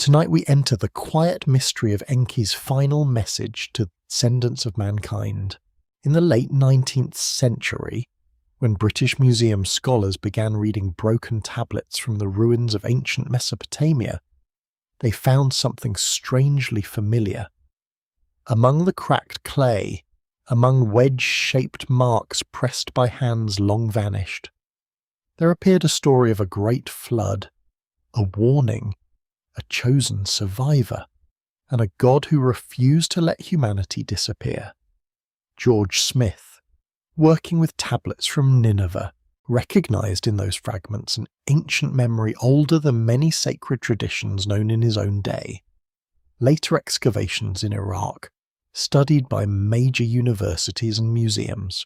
Tonight we enter the quiet mystery of Enki's final message to the descendants of mankind. In the late 19th century, when British Museum scholars began reading broken tablets from the ruins of ancient Mesopotamia, they found something strangely familiar. Among the cracked clay, among wedge-shaped marks pressed by hands long vanished, there appeared a story of a great flood, a warning, a chosen survivor, and a God who refused to let humanity disappear. George Smith, working with tablets from Nineveh, recognized in those fragments an ancient memory older than many sacred traditions known in his own day. Later excavations in Iraq, studied by major universities and museums,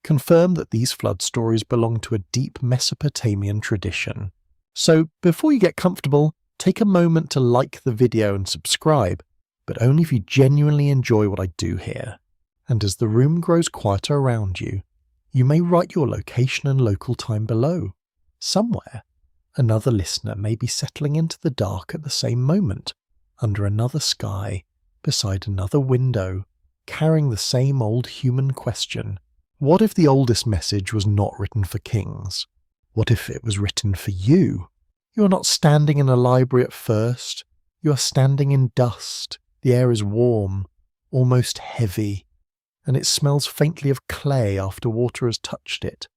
confirm that these flood stories belong to a deep Mesopotamian tradition. So, before you get comfortable, take a moment to like the video and subscribe, but only if you genuinely enjoy what I do here. And as the room grows quieter around you, you may write your location and local time below. Somewhere, another listener may be settling into the dark at the same moment, under another sky, beside another window, carrying the same old human question. What if the oldest message was not written for kings? What if it was written for you? You are not standing in a library at first. You are standing in dust. The air is warm, almost heavy, and it smells faintly of clay after water has touched it.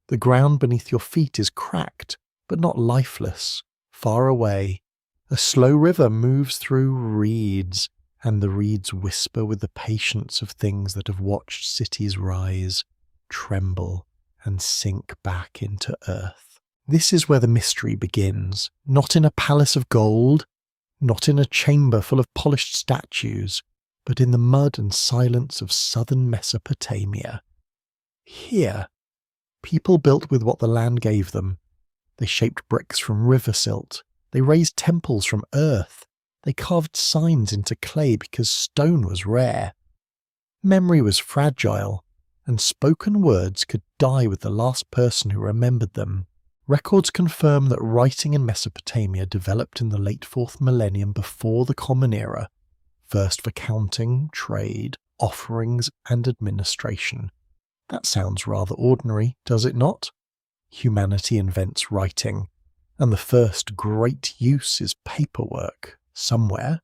The ground beneath your feet is cracked, but not lifeless. Far away, a slow river moves through reeds, and the reeds whisper with the patience of things that have watched cities rise, tremble, and sink back into earth. This is where the mystery begins, not in a palace of gold, not in a chamber full of polished statues, but in the mud and silence of southern Mesopotamia. Here, people built with what the land gave them. They shaped bricks from river silt. They raised temples from earth. They carved signs into clay because stone was rare. Memory was fragile, and spoken words could die with the last person who remembered them. Records confirm that writing in Mesopotamia developed in the late 4th millennium before the Common Era, first for counting, trade, offerings, and administration. That sounds rather ordinary, does it not? Humanity invents writing, and the first great use is paperwork, somewhere.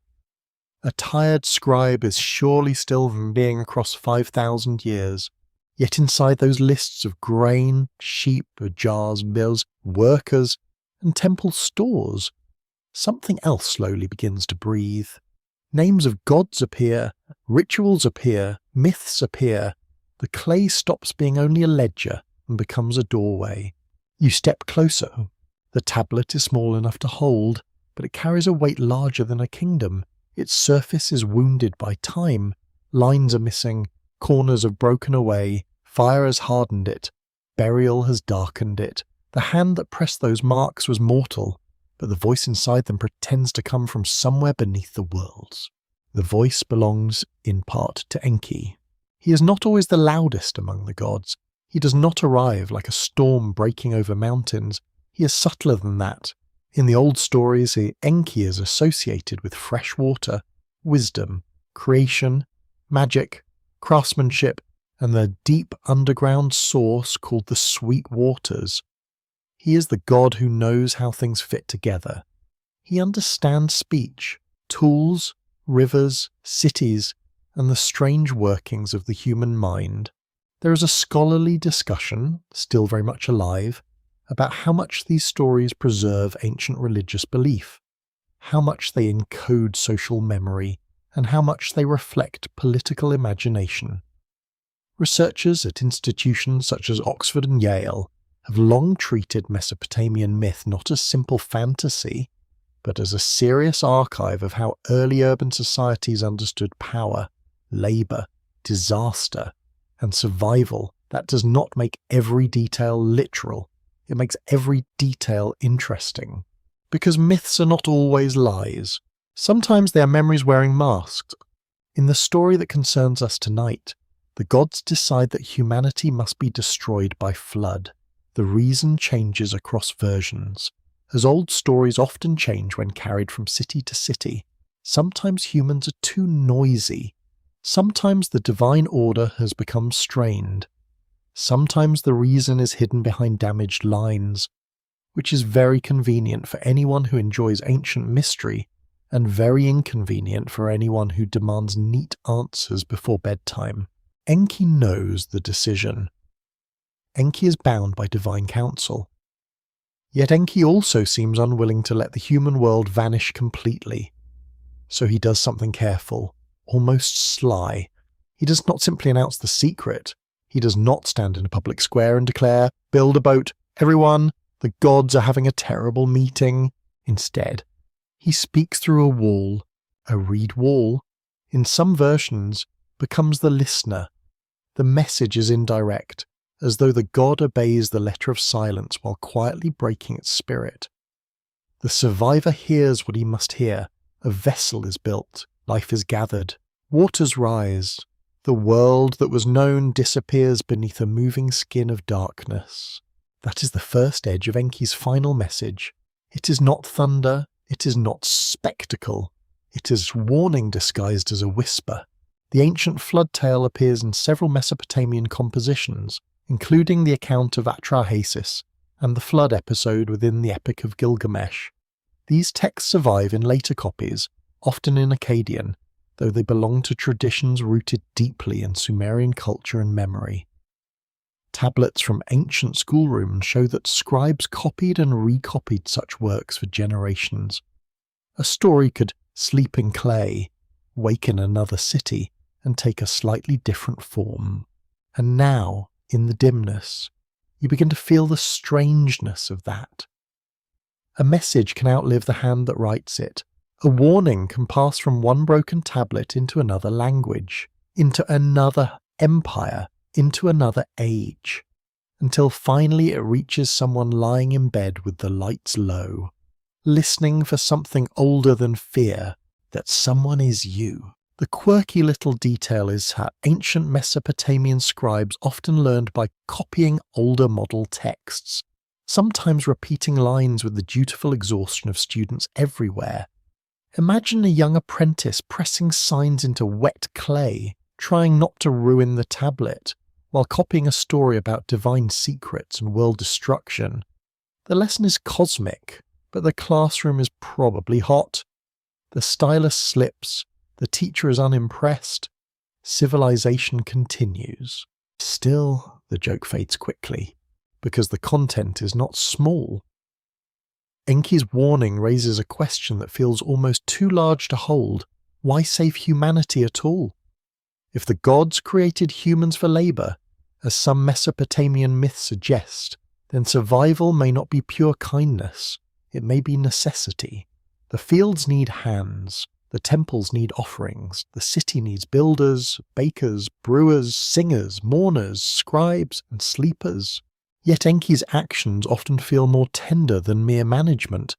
A tired scribe is surely still being across 5,000 years. Yet inside those lists of grain, sheep, jars, bills, workers, and temple stores, something else slowly begins to breathe. Names of gods appear, rituals appear, myths appear. The clay stops being only a ledger and becomes a doorway. You step closer. The tablet is small enough to hold, but it carries a weight larger than a kingdom. Its surface is wounded by time. Lines are missing, corners have broken away. Fire has hardened it, burial has darkened it. The hand that pressed those marks was mortal, but the voice inside them pretends to come from somewhere beneath the worlds. The voice belongs, in part, to Enki. He is not always the loudest among the gods. He does not arrive like a storm breaking over mountains. He is subtler than that. In the old stories, Enki is associated with fresh water, wisdom, creation, magic, craftsmanship, and the deep underground source called the Sweet Waters. He is the god who knows how things fit together. He understands speech, tools, rivers, cities, and the strange workings of the human mind. There is a scholarly discussion, still very much alive, about how much these stories preserve ancient religious belief, how much they encode social memory, and how much they reflect political imagination. Researchers at institutions such as Oxford and Yale have long treated Mesopotamian myth not as simple fantasy, but as a serious archive of how early urban societies understood power, labour, disaster, and survival. That does not make every detail literal. It makes every detail interesting. Because myths are not always lies. Sometimes they are memories wearing masks. In the story that concerns us tonight, the gods decide that humanity must be destroyed by flood. The reason changes across versions. As old stories often change when carried from city to city, sometimes humans are too noisy. Sometimes the divine order has become strained. Sometimes the reason is hidden behind damaged lines, which is very convenient for anyone who enjoys ancient mystery and very inconvenient for anyone who demands neat answers before bedtime. Enki knows the decision. Enki is bound by divine counsel. Yet Enki also seems unwilling to let the human world vanish completely. So he does something careful, almost sly. He does not simply announce the secret. He does not stand in a public square and declare, "Build a boat, everyone, the gods are having a terrible meeting." Instead, he speaks through a wall. A reed wall, in some versions, becomes the listener. The message is indirect, as though the god obeys the letter of silence while quietly breaking its spirit. The survivor hears what he must hear. A vessel is built, life is gathered, waters rise. The world that was known disappears beneath a moving skin of darkness. That is the first edge of Enki's final message. It is not thunder, it is not spectacle. It is warning disguised as a whisper. The ancient flood tale appears in several Mesopotamian compositions, including the account of Atrahasis and the flood episode within the Epic of Gilgamesh. These texts survive in later copies, often in Akkadian, though they belong to traditions rooted deeply in Sumerian culture and memory. Tablets from ancient schoolrooms show that scribes copied and recopied such works for generations. A story could sleep in clay, wake in another city, and take a slightly different form. And now, in the dimness, you begin to feel the strangeness of that. A message can outlive the hand that writes it. A warning can pass from one broken tablet into another language, into another empire, into another age, until finally it reaches someone lying in bed with the lights low, listening for something older than fear, that someone is you. The quirky little detail is how ancient Mesopotamian scribes often learned by copying older model texts, sometimes repeating lines with the dutiful exhaustion of students everywhere. Imagine a young apprentice pressing signs into wet clay, trying not to ruin the tablet, while copying a story about divine secrets and world destruction. The lesson is cosmic, but the classroom is probably hot. The stylus slips, the teacher is unimpressed. Civilization continues. Still, the joke fades quickly, because the content is not small. Enki's warning raises a question that feels almost too large to hold. Why save humanity at all? If the gods created humans for labour, as some Mesopotamian myths suggest, then survival may not be pure kindness, it may be necessity. The fields need hands, the temples need offerings, the city needs builders, bakers, brewers, singers, mourners, scribes, and sleepers. Yet Enki's actions often feel more tender than mere management.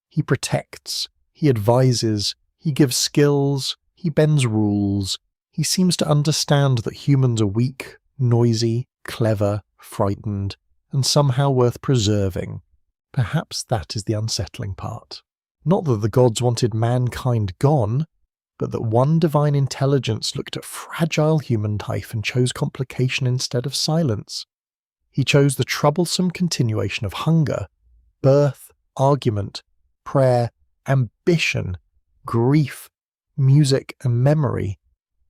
He protects, he advises, he gives skills, he bends rules. He seems to understand that humans are weak, noisy, clever, frightened, and somehow worth preserving. Perhaps that is the unsettling part. Not that the gods wanted mankind gone, but that one divine intelligence looked at fragile human life and chose complication instead of silence. He chose the troublesome continuation of hunger, birth, argument, prayer, ambition, grief, music, and memory.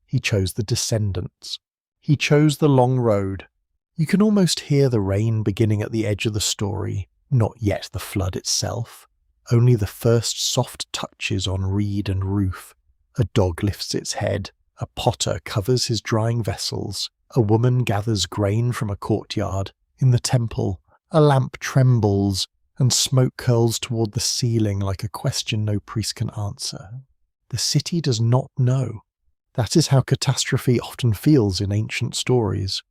He chose the Descendants. He chose the long road. You can almost hear the rain beginning at the edge of the story, not yet the flood itself, only the first soft touches on reed and roof. A dog lifts its head, a potter covers his drying vessels, a woman gathers grain from a courtyard. In the temple, a lamp trembles, and smoke curls toward the ceiling like a question no priest can answer. The city does not know. That is how catastrophe often feels in ancient stories.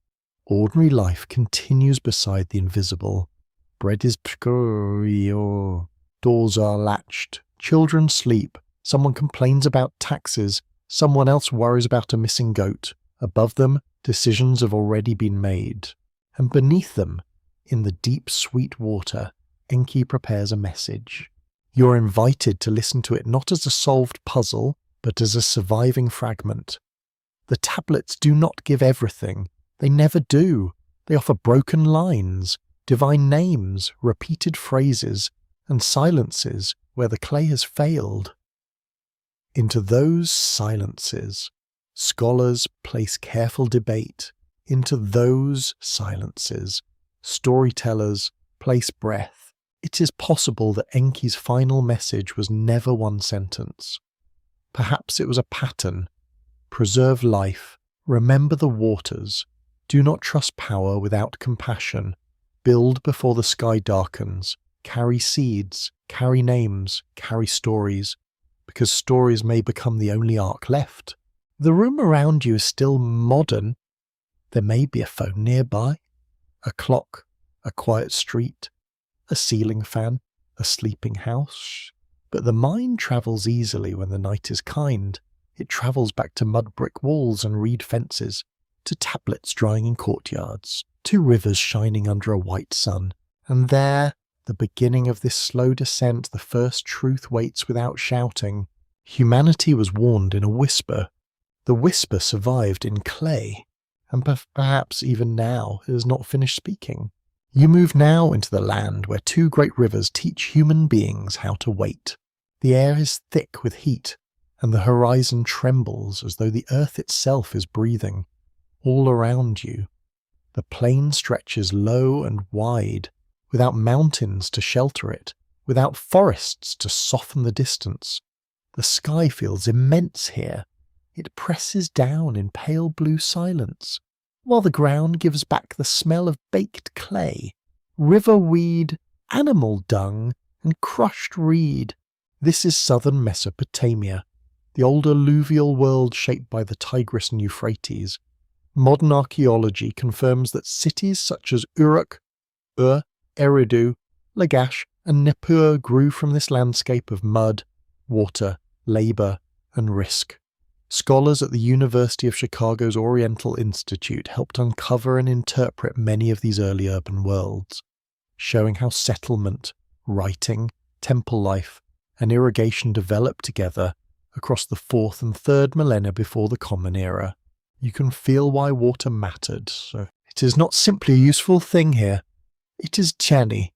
Ordinary life continues beside the invisible. Bread is pskurio. Doors are latched. Children sleep. Someone complains about taxes. Someone else worries about a missing goat. Above them, decisions have already been made. And beneath them, in the deep sweet water, Enki prepares a message. You're invited to listen to it not as a solved puzzle, but as a surviving fragment. The tablets do not give everything. They never do. They offer broken lines, divine names, repeated phrases, and silences where the clay has failed. Into those silences, scholars place careful debate. Into those silences, storytellers place breath. It is possible that Enki's final message was never one sentence. Perhaps it was a pattern. Preserve life. Remember the waters. Do not trust power without compassion. Build before the sky darkens. Carry seeds. Carry names. Carry stories. Because stories may become the only arc left. The room around you is still modern. There may be a phone nearby, a clock, a quiet street, a ceiling fan, a sleeping house. But the mind travels easily when the night is kind. It travels back to mud brick walls and reed fences, to tablets drying in courtyards, to rivers shining under a white sun. And there, the beginning of this slow descent, the first truth waits without shouting. Humanity was warned in a whisper. The whisper survived in clay, and perhaps even now it has not finished speaking. You move now into the land where two great rivers teach human beings how to wait. The air is thick with heat, and the horizon trembles as though the earth itself is breathing. All around you, the plain stretches low and wide, without mountains to shelter it, without forests to soften the distance. The sky feels immense here. It presses down in pale blue silence, while the ground gives back the smell of baked clay, river weed, animal dung, and crushed reed. This is southern Mesopotamia, the old alluvial world shaped by the Tigris and Euphrates. Modern archaeology confirms that cities such as Uruk, Ur, Eridu, Lagash, and Nippur grew from this landscape of mud, water, labour, and risk. Scholars at the University of Chicago's Oriental Institute helped uncover and interpret many of these early urban worlds, showing how settlement, writing, temple life, and irrigation developed together across the 4th and 3rd millennia before the Common Era. You can feel why water mattered. So it is not simply a useful thing here. It is Chani.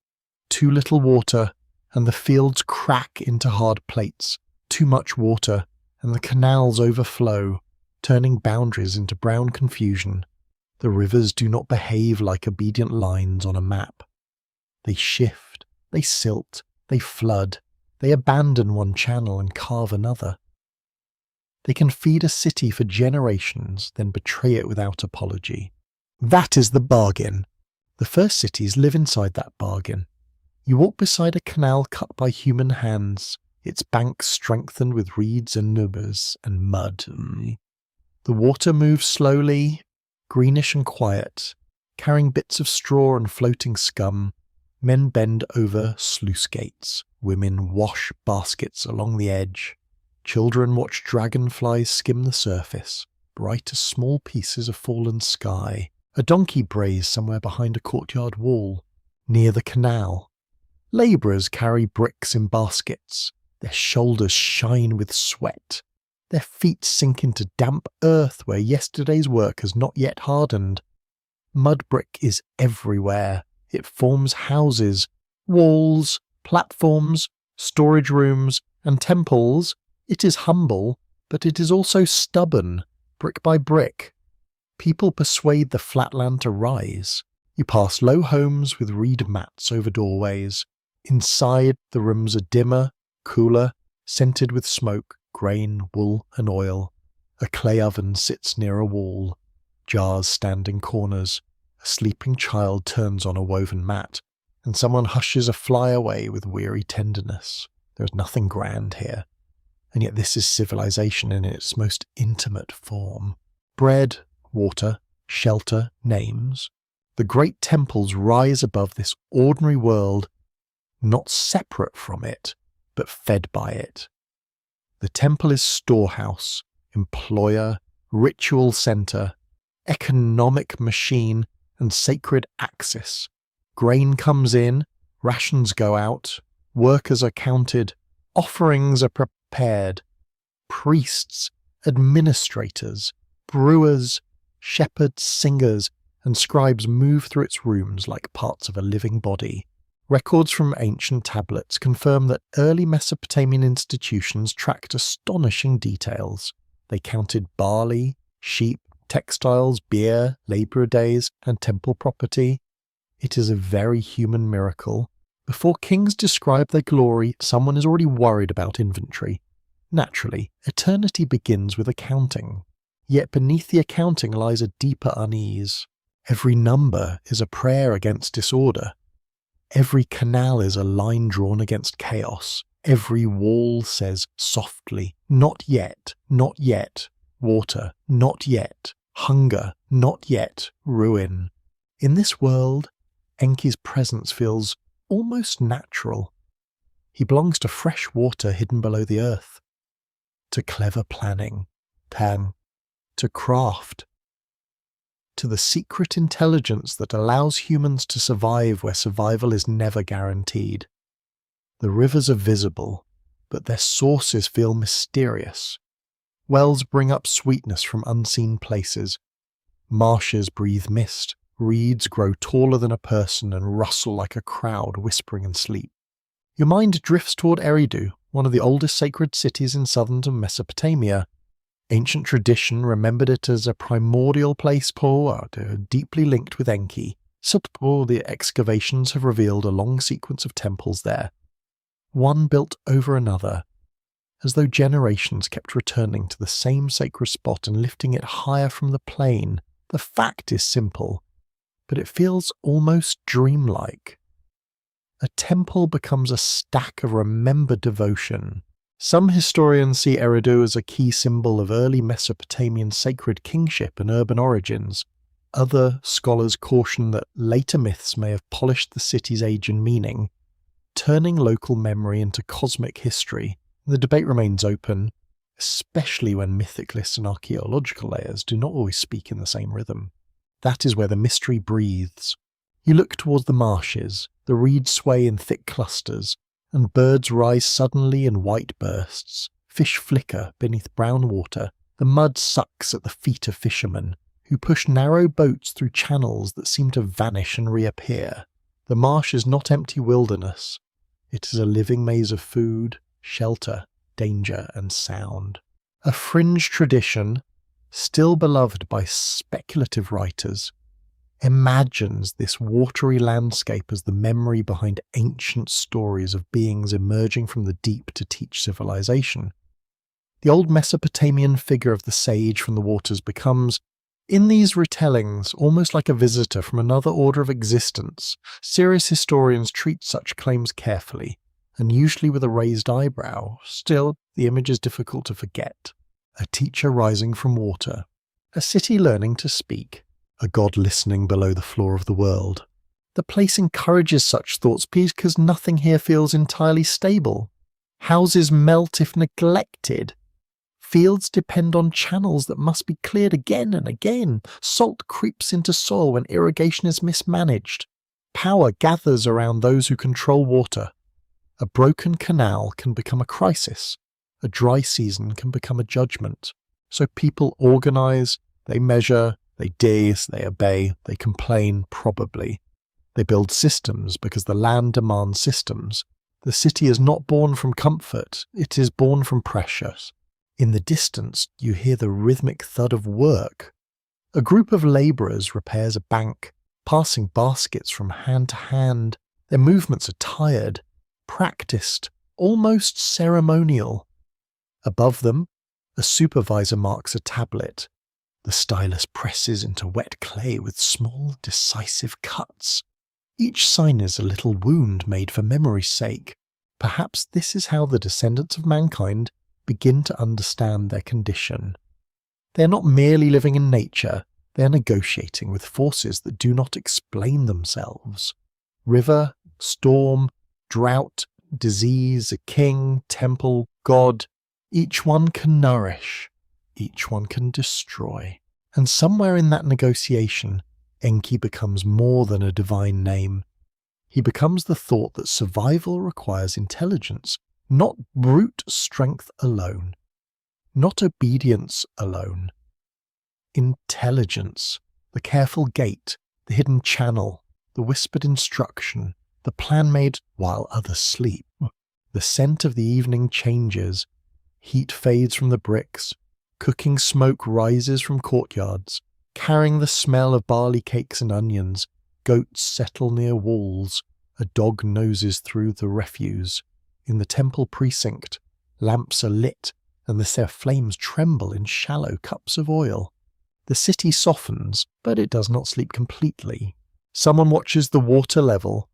Too little water, and the fields crack into hard plates. Too much water, and the canals overflow, turning boundaries into brown confusion. The rivers do not behave like obedient lines on a map. They shift, they silt, they flood, they abandon one channel and carve another. They can feed a city for generations, then betray it without apology. That is the bargain. The first cities live inside that bargain. You walk beside a canal cut by human hands, its banks strengthened with reeds and nubbers and mud. The water moves slowly, greenish and quiet, carrying bits of straw and floating scum. Men bend over sluice gates. Women wash baskets along the edge. Children watch dragonflies skim the surface, bright as small pieces of fallen sky. A donkey brays somewhere behind a courtyard wall, near the canal. Labourers carry bricks in baskets. Their shoulders shine with sweat. Their feet sink into damp earth where yesterday's work has not yet hardened. Mud brick is everywhere. It forms houses, walls, platforms, storage rooms, and temples. It is humble, but it is also stubborn, brick by brick. People persuade the flatland to rise. You pass low homes with reed mats over doorways. Inside, the rooms are dimmer, cooler, scented with smoke, grain, wool, and oil. A clay oven sits near a wall. Jars stand in corners. A sleeping child turns on a woven mat, and someone hushes a fly away with weary tenderness. There is nothing grand here, and yet this is civilization in its most intimate form. Bread, water, shelter, names. The great temples rise above this ordinary world, not separate from it, but fed by it. The temple is storehouse, employer, ritual center, economic machine, and sacred axis. Grain comes in, Rations go out, workers are counted, offerings are prepared. Priests, administrators, brewers, shepherds, singers, and scribes move through its rooms like parts of a living body. Records from ancient tablets confirm that early Mesopotamian institutions tracked astonishing details. They counted barley, sheep, textiles, beer, labour days, and temple property. It is a very human miracle. Before kings describe their glory, someone is already worried about inventory. Naturally, eternity begins with accounting. Yet beneath the accounting lies a deeper unease. Every number is a prayer against disorder. Every canal is a line drawn against chaos. Every wall says softly, not yet, water, not yet, hunger, not yet, ruin. In this world, Enki's presence feels almost natural. He belongs to fresh water hidden below the earth, to clever planning, to craft, to the secret intelligence that allows humans to survive where survival is never guaranteed. The rivers are visible, but their sources feel mysterious. Wells bring up sweetness from unseen places. Marshes breathe mist. Reeds grow taller than a person and rustle like a crowd whispering in sleep. Your mind drifts toward Eridu, one of the oldest sacred cities in southern Mesopotamia. Ancient tradition remembered it as a primordial place deeply linked with Enki. The excavations have revealed a long sequence of temples there, one built over another, as though generations kept returning to the same sacred spot and lifting it higher from the plain. The fact is simple, but it feels almost dreamlike. A temple becomes a stack of remembered devotion. Some historians see Eridu as a key symbol of early Mesopotamian sacred kingship and urban origins. Other scholars caution that later myths may have polished the city's age and meaning, turning local memory into cosmic history. The debate remains open, especially when mythic lists and archaeological layers do not always speak in the same rhythm. That is where the mystery breathes. You look towards the marshes, the reeds sway in thick clusters, and birds rise suddenly in white bursts. Fish flicker beneath brown water. The mud sucks at the feet of fishermen, who push narrow boats through channels that seem to vanish and reappear. The marsh is not empty wilderness. It is a living maze of food, shelter, danger, and sound. A fringe tradition, still beloved by speculative writers, imagines this watery landscape as the memory behind ancient stories of beings emerging from the deep to teach civilization. The old Mesopotamian figure of the sage from the waters becomes, in these retellings, almost like a visitor from another order of existence. Serious historians treat such claims carefully, and usually with a raised eyebrow. Still, the image is difficult to forget. A teacher rising from water, a city learning to speak, a god listening below the floor of the world. The place encourages such thoughts because nothing here feels entirely stable. Houses melt if neglected. Fields depend on channels that must be cleared again and again. Salt creeps into soil when irrigation is mismanaged. Power gathers around those who control water. A broken canal can become a crisis. A dry season can become a judgment. So people organize, they measure, they daze, they obey, they complain, probably. They build systems because the land demands systems. The city is not born from comfort, it is born from pressure. In the distance, you hear the rhythmic thud of work. A group of labourers repairs a bank, passing baskets from hand to hand. Their movements are tired, practiced, almost ceremonial. Above them, a supervisor marks a tablet. The stylus presses into wet clay with small, decisive cuts. Each sign is a little wound made for memory's sake. Perhaps this is how the descendants of mankind begin to understand their condition. They are not merely living in nature, they are negotiating with forces that do not explain themselves. River, storm, drought, disease, a king, temple, god, each one can nourish, each one can destroy. And somewhere in that negotiation, Enki becomes more than a divine name. He becomes the thought that survival requires intelligence, not brute strength alone, not obedience alone. Intelligence, the careful gait, the hidden channel, the whispered instruction, the plan made while others sleep. The scent of the evening changes, heat fades from the bricks, cooking smoke rises from courtyards, carrying the smell of barley cakes and onions. Goats settle near walls, a dog noses through the refuse. In the temple precinct, lamps are lit, and the flames tremble in shallow cups of oil. The city softens, but it does not sleep completely. Someone watches the water level,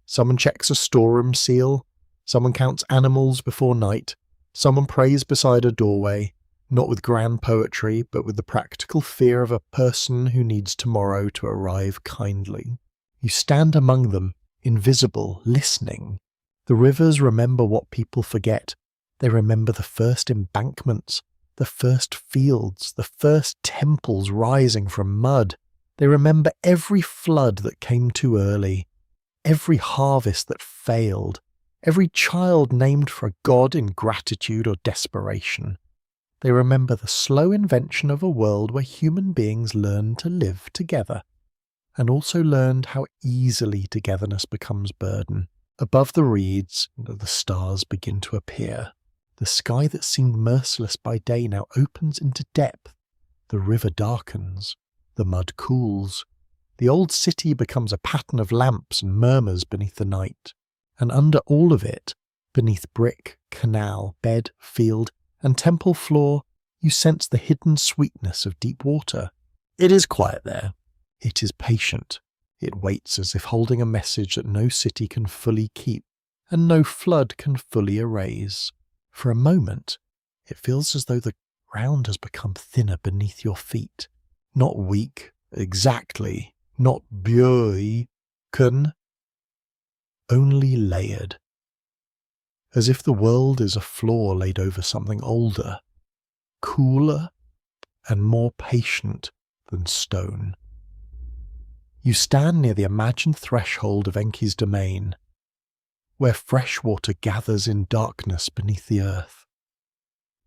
someone checks a storeroom seal, someone counts animals before night, someone prays beside a doorway, not with grand poetry, but with the practical fear of a person who needs tomorrow to arrive kindly. You stand among them, invisible, listening. The rivers remember what people forget. They remember the first embankments, the first fields, the first temples rising from mud. They remember every flood that came too early, every harvest that failed, every child named for a god in gratitude or desperation. They remember the slow invention of a world where human beings learned to live together, and also learned how easily togetherness becomes burden. Above the reeds, the stars begin to appear. The sky that seemed merciless by day now opens into depth. The river darkens. The mud cools. The old city becomes a pattern of lamps and murmurs beneath the night. And under all of it, beneath brick, canal, bed, field, and temple floor, you sense the hidden sweetness of deep water. It is quiet there. It is patient. It waits as if holding a message that no city can fully keep, and no flood can fully erase. For a moment, it feels as though the ground has become thinner beneath your feet. Not weak, exactly, not broken, only layered. As if the world is a floor laid over something older, cooler, and more patient than stone. You stand near the imagined threshold of Enki's domain, where fresh water gathers in darkness beneath the earth,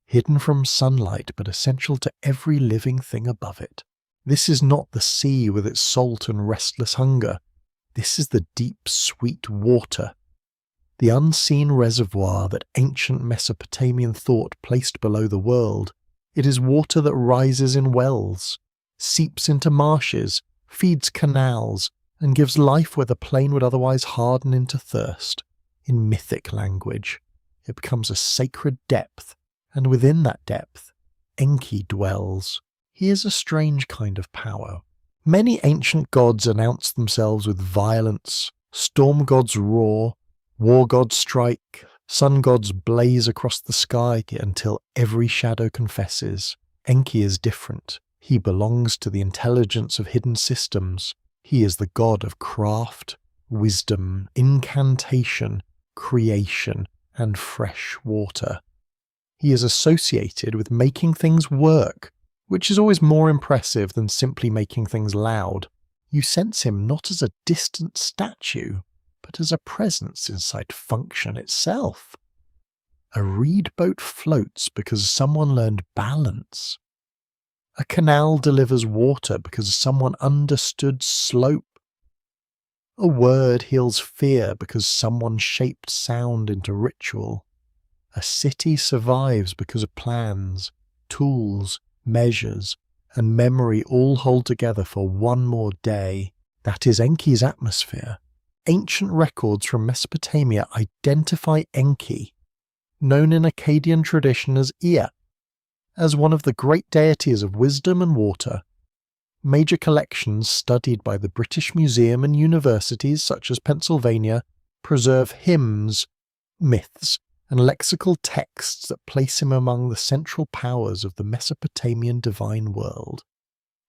hidden from sunlight but essential to every living thing above it. This is not the sea with its salt and restless hunger. This is the deep, sweet water, the unseen reservoir that ancient Mesopotamian thought placed below the world. It is water that rises in wells, seeps into marshes, feeds canals, and gives life where the plain would otherwise harden into thirst. In mythic language, it becomes a sacred depth, and within that depth, Enki dwells. He is a strange kind of power. Many ancient gods announce themselves with violence. Storm gods roar, war gods strike, sun gods blaze across the sky until every shadow confesses. Enki is different. He belongs to the intelligence of hidden systems. He is the god of craft, wisdom, incantation, creation, and fresh water. He is associated with making things work, which is always more impressive than simply making things loud. You sense him not as a distant statue, but as a presence inside function itself. A reed boat floats because someone learned balance. A canal delivers water because someone understood slope. A word heals fear because someone shaped sound into ritual. A city survives because of plans, tools, measures, and memory all hold together for one more day. That is Enki's atmosphere. Ancient records from Mesopotamia identify Enki, known in Akkadian tradition as Ea, as one of the great deities of wisdom and water. Major collections studied by the British Museum and universities such as Pennsylvania preserve hymns, myths, and lexical texts that place him among the central powers of the Mesopotamian divine world.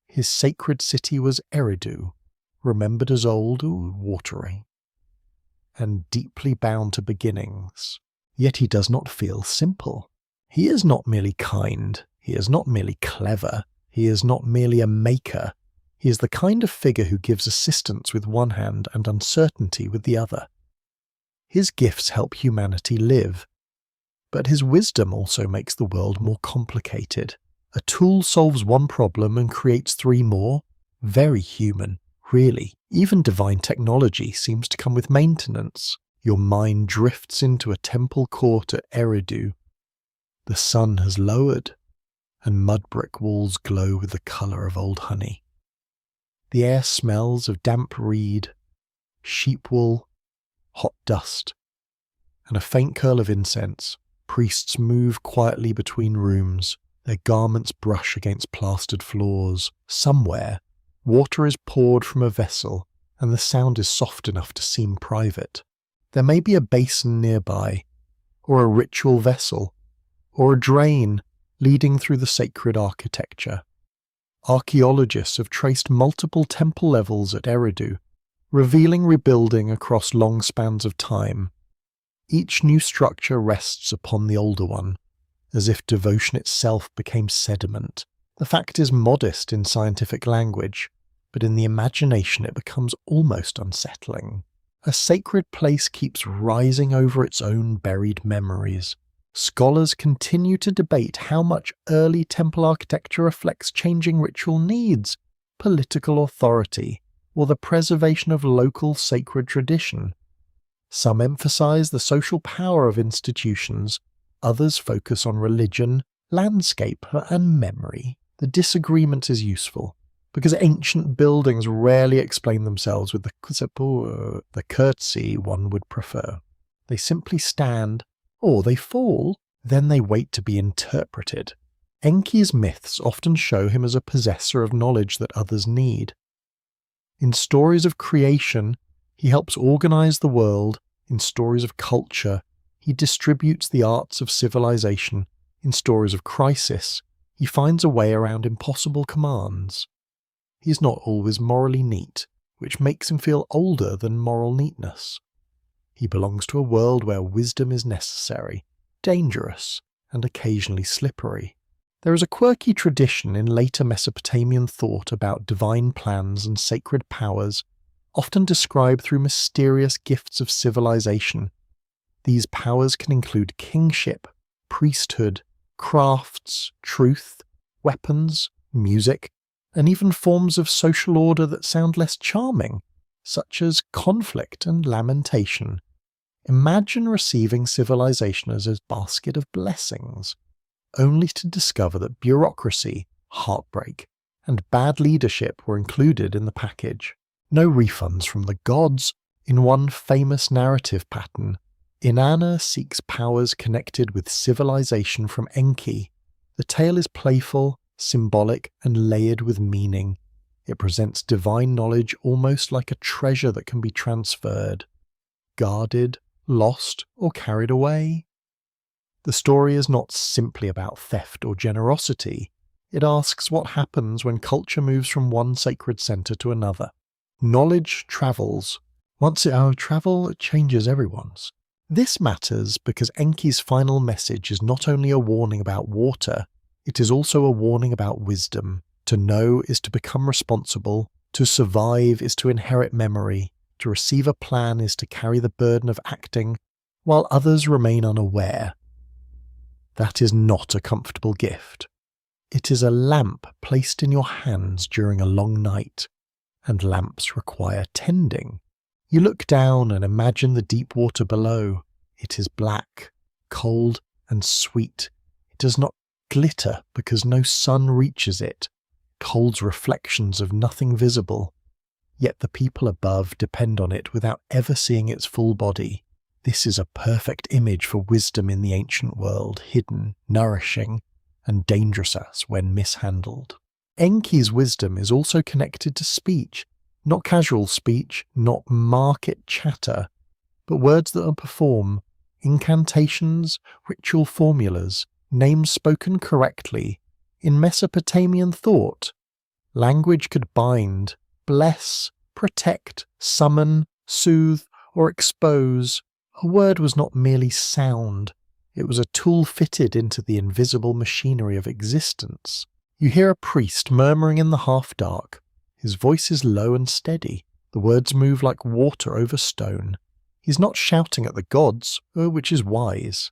His sacred city was Eridu, remembered as old, watery, and deeply bound to beginnings. Yet he does not feel simple. He is not merely kind, he is not merely clever, he is not merely a maker, He is the kind of figure who gives assistance with one hand and uncertainty with the other. His gifts help humanity live, but his wisdom also makes the world more complicated. A tool solves one problem and creates three more? Very human, really. Even divine technology seems to come with maintenance. Your mind drifts into a temple court at Eridu. The sun has lowered, and mud brick walls glow with the colour of old honey. The air smells of damp reed, sheep wool, hot dust, and a faint curl of incense. Priests move quietly between rooms. Their garments brush against plastered floors. Somewhere, water is poured from a vessel, and the sound is soft enough to seem private. There may be a basin nearby, or a ritual vessel, or a drain leading through the sacred architecture. Archaeologists have traced multiple temple levels at Eridu, revealing rebuilding across long spans of time. Each new structure rests upon the older one, as if devotion itself became sediment. The fact is modest in scientific language, but in the imagination it becomes almost unsettling. A sacred place keeps rising over its own buried memories. Scholars continue to debate how much early temple architecture reflects changing ritual needs, political authority, or the preservation of local sacred tradition. Some emphasize the social power of institutions, others focus on religion, landscape, and memory. The disagreement is useful, because ancient buildings rarely explain themselves with the courtesy one would prefer. They simply stand, or they fall, then they wait to be interpreted. Enki's myths often show him as a possessor of knowledge that others need. In stories of creation, he helps organize the world. In stories of culture, he distributes the arts of civilization. In stories of crisis, he finds a way around impossible commands. He is not always morally neat, which makes him feel older than moral neatness. He belongs to a world where wisdom is necessary, dangerous, and occasionally slippery. There is a quirky tradition in later Mesopotamian thought about divine plans and sacred powers, often described through mysterious gifts of civilization. These powers can include kingship, priesthood, crafts, truth, weapons, music, and even forms of social order that sound less charming, such as conflict and lamentation. Imagine receiving civilization as a basket of blessings, only to discover that bureaucracy, heartbreak, and bad leadership were included in the package. No refunds from the gods. In one famous narrative pattern, Inanna seeks powers connected with civilization from Enki. The tale is playful, symbolic, and layered with meaning. It presents divine knowledge almost like a treasure that can be transferred, guarded, lost, or carried away. The story is not simply about theft or generosity. It asks what happens when culture moves from one sacred center to another. Knowledge travels. Once it out of travel, it changes everyone's. This matters because Enki's final message is not only a warning about water, it is also a warning about wisdom. To know is to become responsible. To survive is to inherit memory. To receive a plan is to carry the burden of acting, while others remain unaware. That is not a comfortable gift. It is a lamp placed in your hands during a long night, and lamps require tending. You look down and imagine the deep water below. It is black, cold, and sweet. It does not glitter because no sun reaches it. It holds reflections of nothing visible. Yet the people above depend on it without ever seeing its full body. This is a perfect image for wisdom in the ancient world, hidden, nourishing, and dangerous when mishandled. Enki's wisdom is also connected to speech. Not casual speech, not market chatter, but words that perform, incantations, ritual formulas, names spoken correctly. In Mesopotamian thought, language could bind, bless, protect, summon, soothe, or expose. A word was not merely sound, it was a tool fitted into the invisible machinery of existence. You hear a priest murmuring in the half-dark, His voice is low and steady. The words move like water over stone. He's not shouting at the gods, which is wise,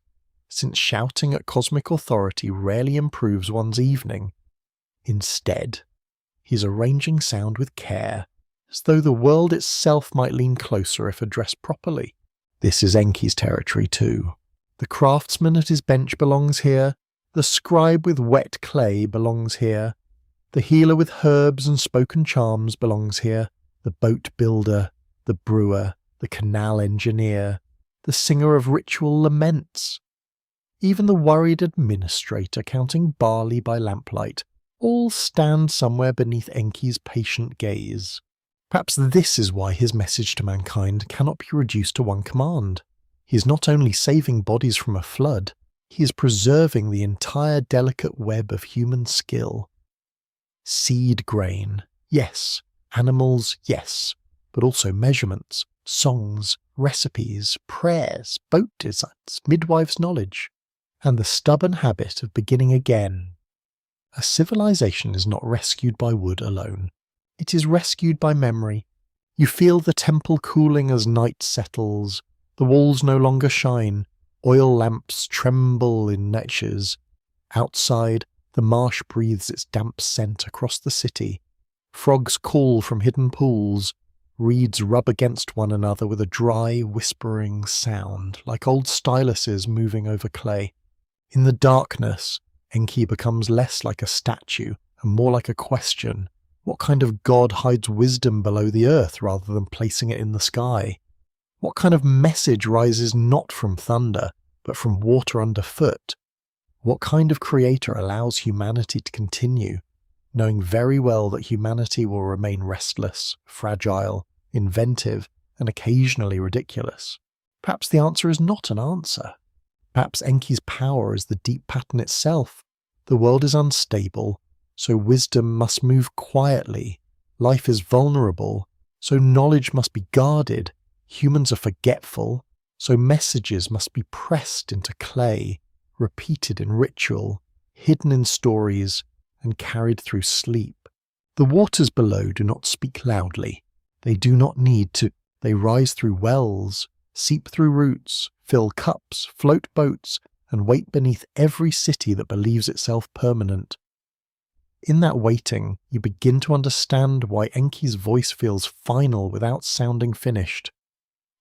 since shouting at cosmic authority rarely improves one's evening. Instead, he's arranging sound with care, as though the world itself might lean closer if addressed properly. This is Enki's territory too. The craftsman at his bench belongs here. The scribe with wet clay belongs here. The healer with herbs and spoken charms belongs here. The boat builder, the brewer, the canal engineer, the singer of ritual laments. Even the worried administrator counting barley by lamplight all stand somewhere beneath Enki's patient gaze. Perhaps this is why his message to mankind cannot be reduced to one command. He is not only saving bodies from a flood, he is preserving the entire delicate web of human skill. Seed grain, yes. Animals, yes. But also measurements, songs, recipes, prayers, boat designs, midwives' knowledge, and the stubborn habit of beginning again. A civilization is not rescued by wood alone. It is rescued by memory. You feel the temple cooling as night settles. The walls no longer shine. Oil lamps tremble in niches. Outside, the marsh breathes its damp scent across the city. Frogs call from hidden pools. Reeds rub against one another with a dry, whispering sound, like old styluses moving over clay. In the darkness, Enki becomes less like a statue and more like a question. What kind of god hides wisdom below the earth rather than placing it in the sky? What kind of message rises not from thunder, but from water underfoot? What kind of creator allows humanity to continue, knowing very well that humanity will remain restless, fragile, inventive, and occasionally ridiculous? Perhaps the answer is not an answer. Perhaps Enki's power is the deep pattern itself. The world is unstable, so wisdom must move quietly. Life is vulnerable, so knowledge must be guarded. Humans are forgetful, so messages must be pressed into clay, repeated in ritual, hidden in stories, and carried through sleep. The waters below do not speak loudly. They do not need to. They rise through wells, seep through roots, fill cups, float boats, and wait beneath every city that believes itself permanent. In that waiting, you begin to understand why Enki's voice feels final without sounding finished.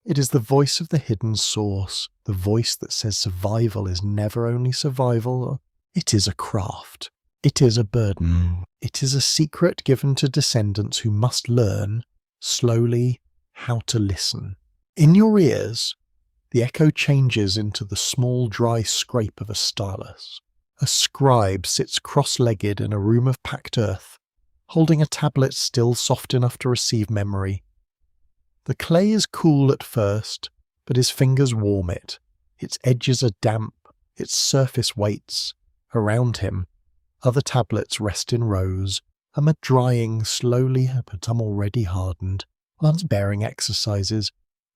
It is the voice of the hidden source, the voice that says survival is never only survival. It is a craft. It is a burden. It is a secret given to descendants who must learn, slowly, how to listen. In your ears, the echo changes into the small dry scrape of a stylus. A scribe sits cross-legged in a room of packed earth, holding a tablet still soft enough to receive memory. The clay is cool at first, but his fingers warm it. Its edges are damp, its surface waits. Around him, other tablets rest in rows. Some are drying slowly, but some already hardened. One's bearing exercises,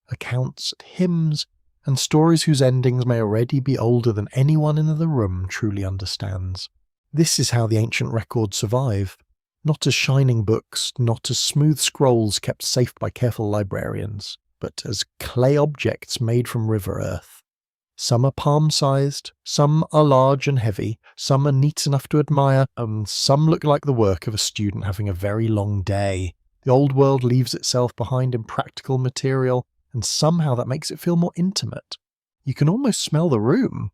accounts, hymns, and stories whose endings may already be older than anyone in the room truly understands. This is how the ancient records survive, not as shining books, not as smooth scrolls kept safe by careful librarians, but as clay objects made from river earth. Some are palm-sized, some are large and heavy, some are neat enough to admire, and some look like the work of a student having a very long day. The old world leaves itself behind in practical material, and somehow that makes it feel more intimate. You can almost smell the room.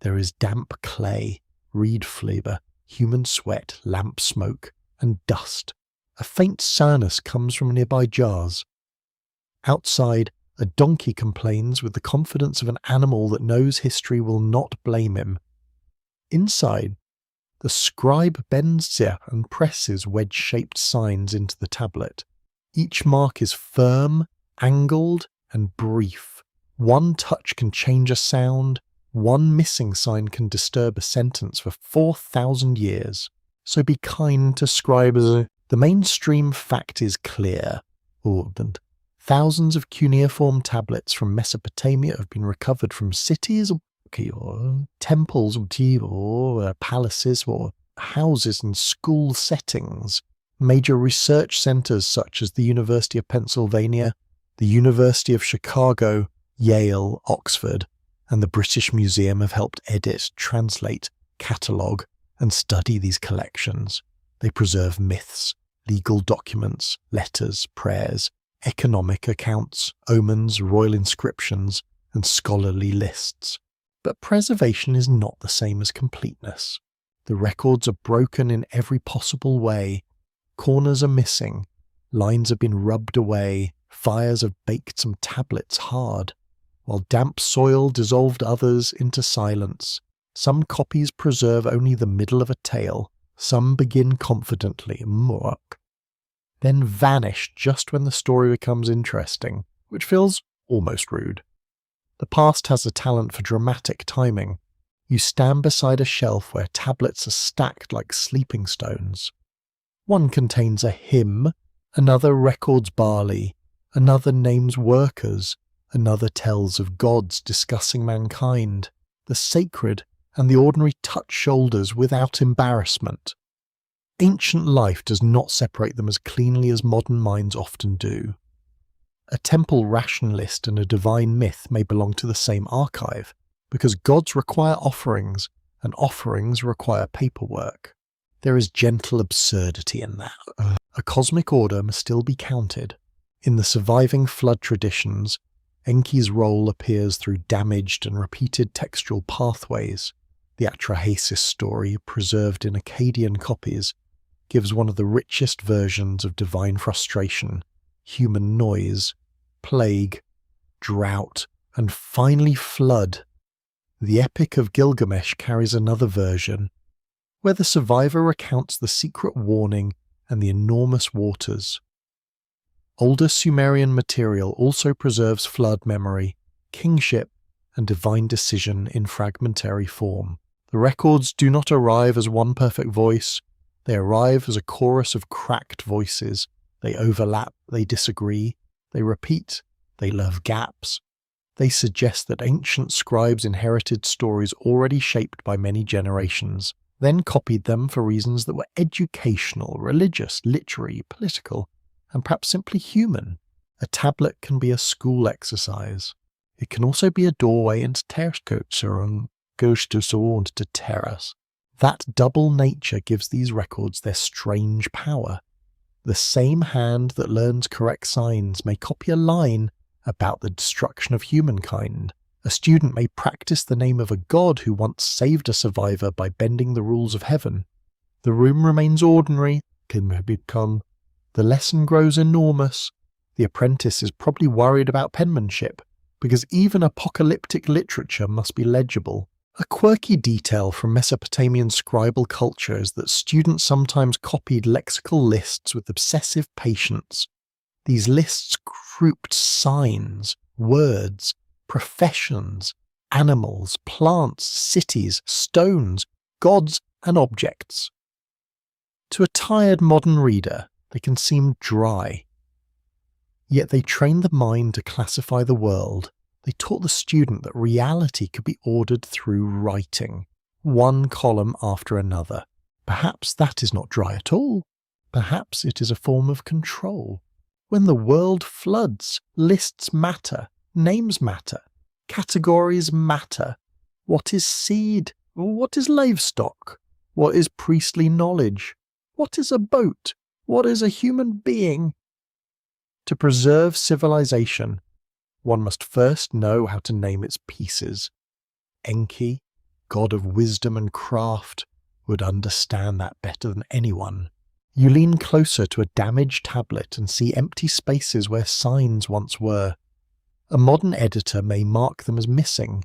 There is damp clay, reed flavour, human sweat, lamp smoke, and dust. A faint sourness comes from nearby jars. Outside, a donkey complains with the confidence of an animal that knows history will not blame him. Inside, the scribe bends and presses wedge-shaped signs into the tablet. Each mark is firm, angled, and brief. One touch can change a sound. One missing sign can disturb a sentence for 4,000 years. So be kind to scribes. The mainstream fact is clear. Thousands of cuneiform tablets from Mesopotamia have been recovered from cities, or temples, or palaces, or houses and school settings. Major research centers such as the University of Pennsylvania, the University of Chicago, Yale, Oxford, and the British Museum have helped edit, translate, catalogue, and study these collections. They preserve myths, legal documents, letters, prayers, economic accounts, omens, royal inscriptions, and scholarly lists. But preservation is not the same as completeness. The records are broken in every possible way. Corners are missing, lines have been rubbed away, fires have baked some tablets hard, while damp soil dissolved others into silence. Some copies preserve only the middle of a tale, some begin confidently, muak, then vanish just when the story becomes interesting, which feels almost rude. The past has a talent for dramatic timing. You stand beside a shelf where tablets are stacked like sleeping stones. One contains a hymn, another records barley, another names workers, another tells of gods discussing mankind. The sacred and the ordinary touch shoulders without embarrassment. Ancient life does not separate them as cleanly as modern minds often do. A temple rationalist and a divine myth may belong to the same archive, because gods require offerings, and offerings require paperwork. There is gentle absurdity in that. A cosmic order must still be counted. In the surviving flood traditions, Enki's role appears through damaged and repeated textual pathways. The Atrahasis story, preserved in Akkadian copies, gives one of the richest versions of divine frustration, human noise, plague, drought, and finally flood. The Epic of Gilgamesh carries another version, where the survivor recounts the secret warning and the enormous waters. Older Sumerian material also preserves flood memory, kingship, and divine decision in fragmentary form. The records do not arrive as one perfect voice, they arrive as a chorus of cracked voices. They overlap, they disagree, they repeat, they love gaps. They suggest that ancient scribes inherited stories already shaped by many generations, then copied them for reasons that were educational, religious, literary, political, and perhaps simply human. A tablet can be a school exercise. It can also be a doorway into terracotta and to terrace. That double nature gives these records their strange power. The same hand that learns correct signs may copy a line about the destruction of humankind. A student may practice the name of a god who once saved a survivor by bending the rules of heaven. The room remains ordinary, can become. The lesson grows enormous. The apprentice is probably worried about penmanship, because even apocalyptic literature must be legible. A quirky detail from Mesopotamian scribal culture is that students sometimes copied lexical lists with obsessive patience. These lists grouped signs, words, professions, animals, plants, cities, stones, gods, and objects. To a tired modern reader, they can seem dry. Yet they trained the mind to classify the world. They taught the student that reality could be ordered through writing, one column after another. Perhaps that is not dry at all. Perhaps it is a form of control. When the world floods, lists matter, names matter, categories matter. What is seed? What is livestock? What is priestly knowledge? What is a boat? What is a human being? To preserve civilization, one must first know how to name its pieces. Enki, god of wisdom and craft, would understand that better than anyone. You lean closer to a damaged tablet and see empty spaces where signs once were. A modern editor may mark them as missing,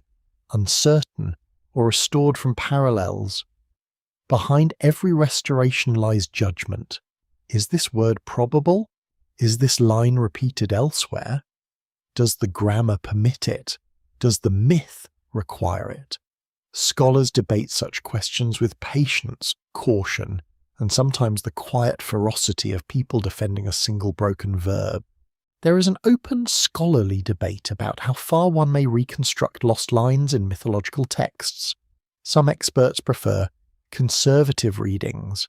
uncertain, or restored from parallels. Behind every restoration lies judgment. Is this word probable? Is this line repeated elsewhere? Does the grammar permit it? Does the myth require it? Scholars debate such questions with patience, caution, and sometimes the quiet ferocity of people defending a single broken verb. There is an open scholarly debate about how far one may reconstruct lost lines in mythological texts. Some experts prefer conservative readings,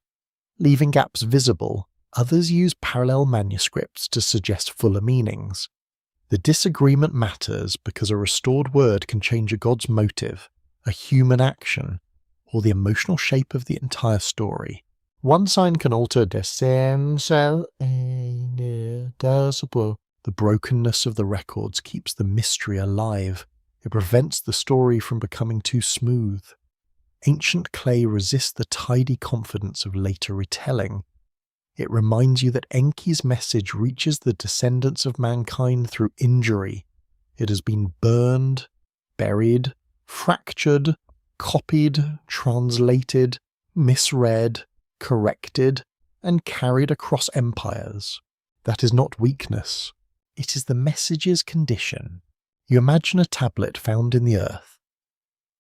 leaving gaps visible Others use parallel manuscripts to suggest fuller meanings. The disagreement matters because a restored word can change a god's motive, a human action, or the emotional shape of the entire story. One sign can alter the brokenness of the records keeps the mystery alive. It prevents the story from becoming too smooth. Ancient clay resists the tidy confidence of later retelling. It reminds you that Enki's message reaches the descendants of mankind through injury. It has been burned, buried, fractured, copied, translated, misread, corrected, and carried across empires. That is not weakness. It is the message's condition. You imagine a tablet found in the earth.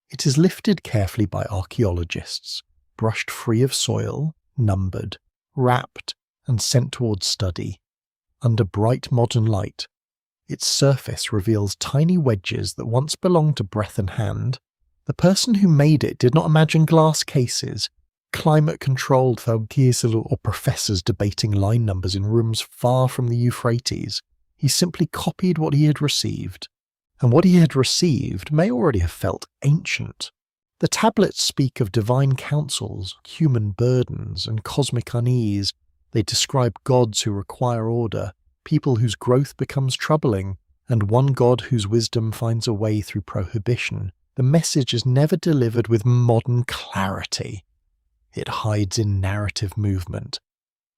It is lifted carefully by archaeologists, brushed free of soil, numbered, wrapped, and sent towards study. Under bright modern light, its surface reveals tiny wedges that once belonged to breath and hand. The person who made it did not imagine glass cases, climate-controlled or professors debating line numbers in rooms far from the Euphrates. He simply copied what he had received. And what he had received may already have felt ancient. The tablets speak of divine counsels, human burdens, and cosmic unease. They describe gods who require order, people whose growth becomes troubling, and one God whose wisdom finds a way through prohibition. The message is never delivered with modern clarity. It hides in narrative movement.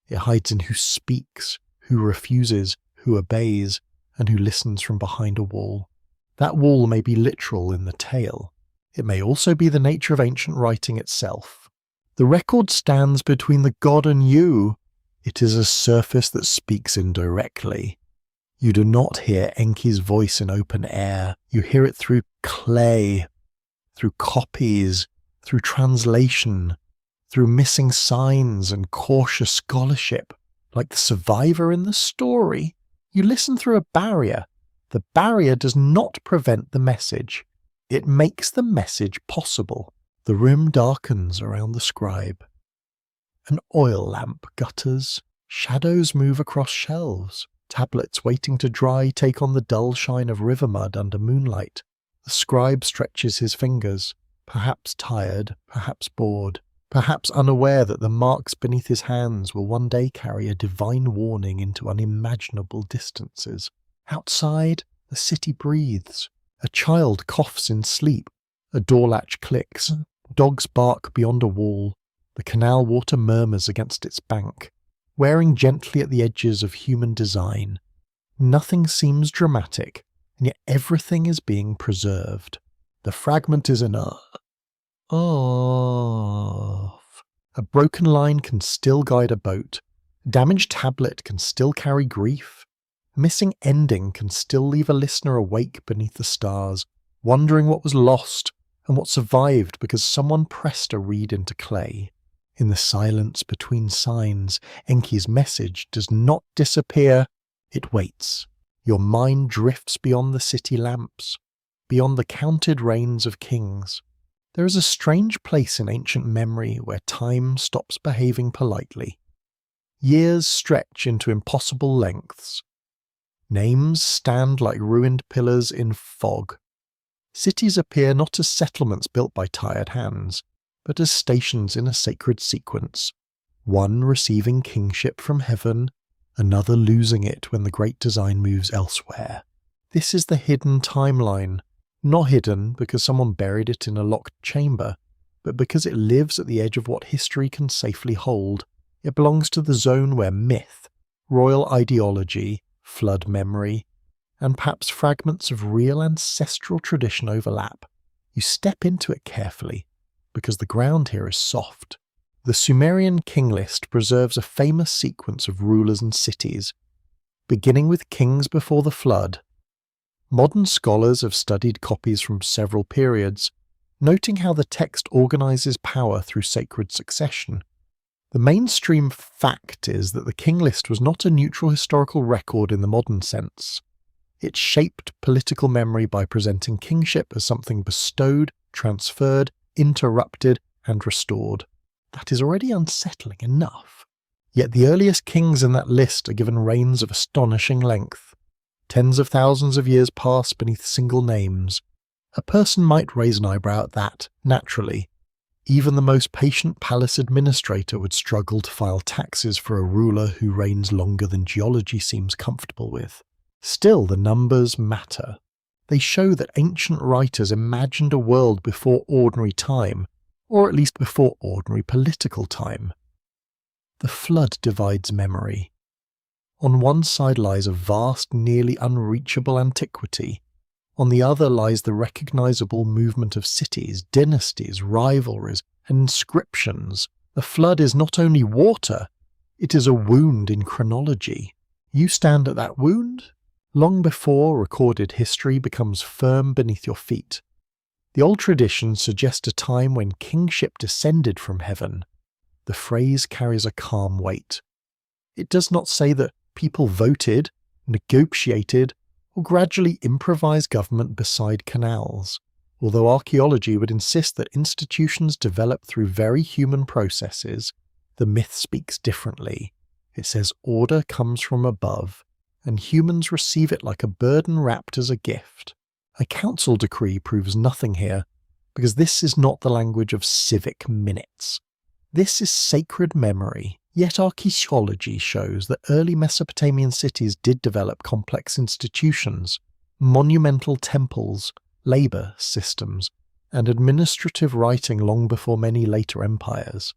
It hides in who speaks, who refuses, who obeys, and who listens from behind a wall. That wall may be literal in the tale. It may also be the nature of ancient writing itself. The record stands between the god and you. It is a surface that speaks indirectly. You do not hear Enki's voice in open air. You hear it through clay, through copies, through translation, through missing signs and cautious scholarship. Like the survivor in the story, you listen through a barrier. The barrier does not prevent the message. It makes the message possible. The room darkens around the scribe. An oil lamp gutters. Shadows move across shelves. Tablets waiting to dry take on the dull shine of river mud under moonlight. The scribe stretches his fingers, perhaps tired, perhaps bored, perhaps unaware that the marks beneath his hands will one day carry a divine warning into unimaginable distances. Outside, the city breathes. A child coughs in sleep. A door latch clicks. Dogs bark beyond a wall. The canal water murmurs against its bank, wearing gently at the edges of human design. Nothing seems dramatic, and yet everything is being preserved. The fragment is enough. A broken line can still guide a boat. A damaged tablet can still carry grief. A missing ending can still leave a listener awake beneath the stars, wondering what was lost and what survived because someone pressed a reed into clay. In the silence between signs, Enki's message does not disappear, it waits. Your mind drifts beyond the city lamps, beyond the counted reigns of kings. There is a strange place in ancient memory where time stops behaving politely. Years stretch into impossible lengths. Names stand like ruined pillars in fog. Cities appear not as settlements built by tired hands, but as stations in a sacred sequence, one receiving kingship from heaven, another losing it when the great design moves elsewhere. This is the hidden timeline, not hidden because someone buried it in a locked chamber, but because it lives at the edge of what history can safely hold. It belongs to the zone where myth, royal ideology, flood memory, and perhaps fragments of real ancestral tradition overlap. You step into it carefully, because the ground here is soft. The Sumerian king list preserves a famous sequence of rulers and cities, beginning with kings before the flood. Modern scholars have studied copies from several periods, noting how the text organizes power through sacred succession. The mainstream fact is that the king list was not a neutral historical record in the modern sense. It shaped political memory by presenting kingship as something bestowed, transferred, interrupted, and restored. That is already unsettling enough. Yet the earliest kings in that list are given reigns of astonishing length. Tens of thousands of years pass beneath single names. A person might raise an eyebrow at that, naturally. Even the most patient palace administrator would struggle to file taxes for a ruler who reigns longer than geology seems comfortable with. Still, the numbers matter. They show that ancient writers imagined a world before ordinary time, or at least before ordinary political time. The flood divides memory. On one side lies a vast, nearly unreachable antiquity. On the other lies the recognizable movement of cities, dynasties, rivalries, and inscriptions. The flood is not only water, it is a wound in chronology. You stand at that wound long before recorded history becomes firm beneath your feet. The old traditions suggest a time when kingship descended from heaven. The phrase carries a calm weight. It does not say that people voted, negotiated, or gradually improvised government beside canals, although archaeology would insist that institutions develop through very human processes. The myth speaks differently. It says order comes from above, and humans receive it like a burden wrapped as a gift. A council decree proves nothing here, because this is not the language of civic minutes. This is sacred memory. Yet archaeology shows that early Mesopotamian cities did develop complex institutions, monumental temples, labour systems, and administrative writing long before many later empires.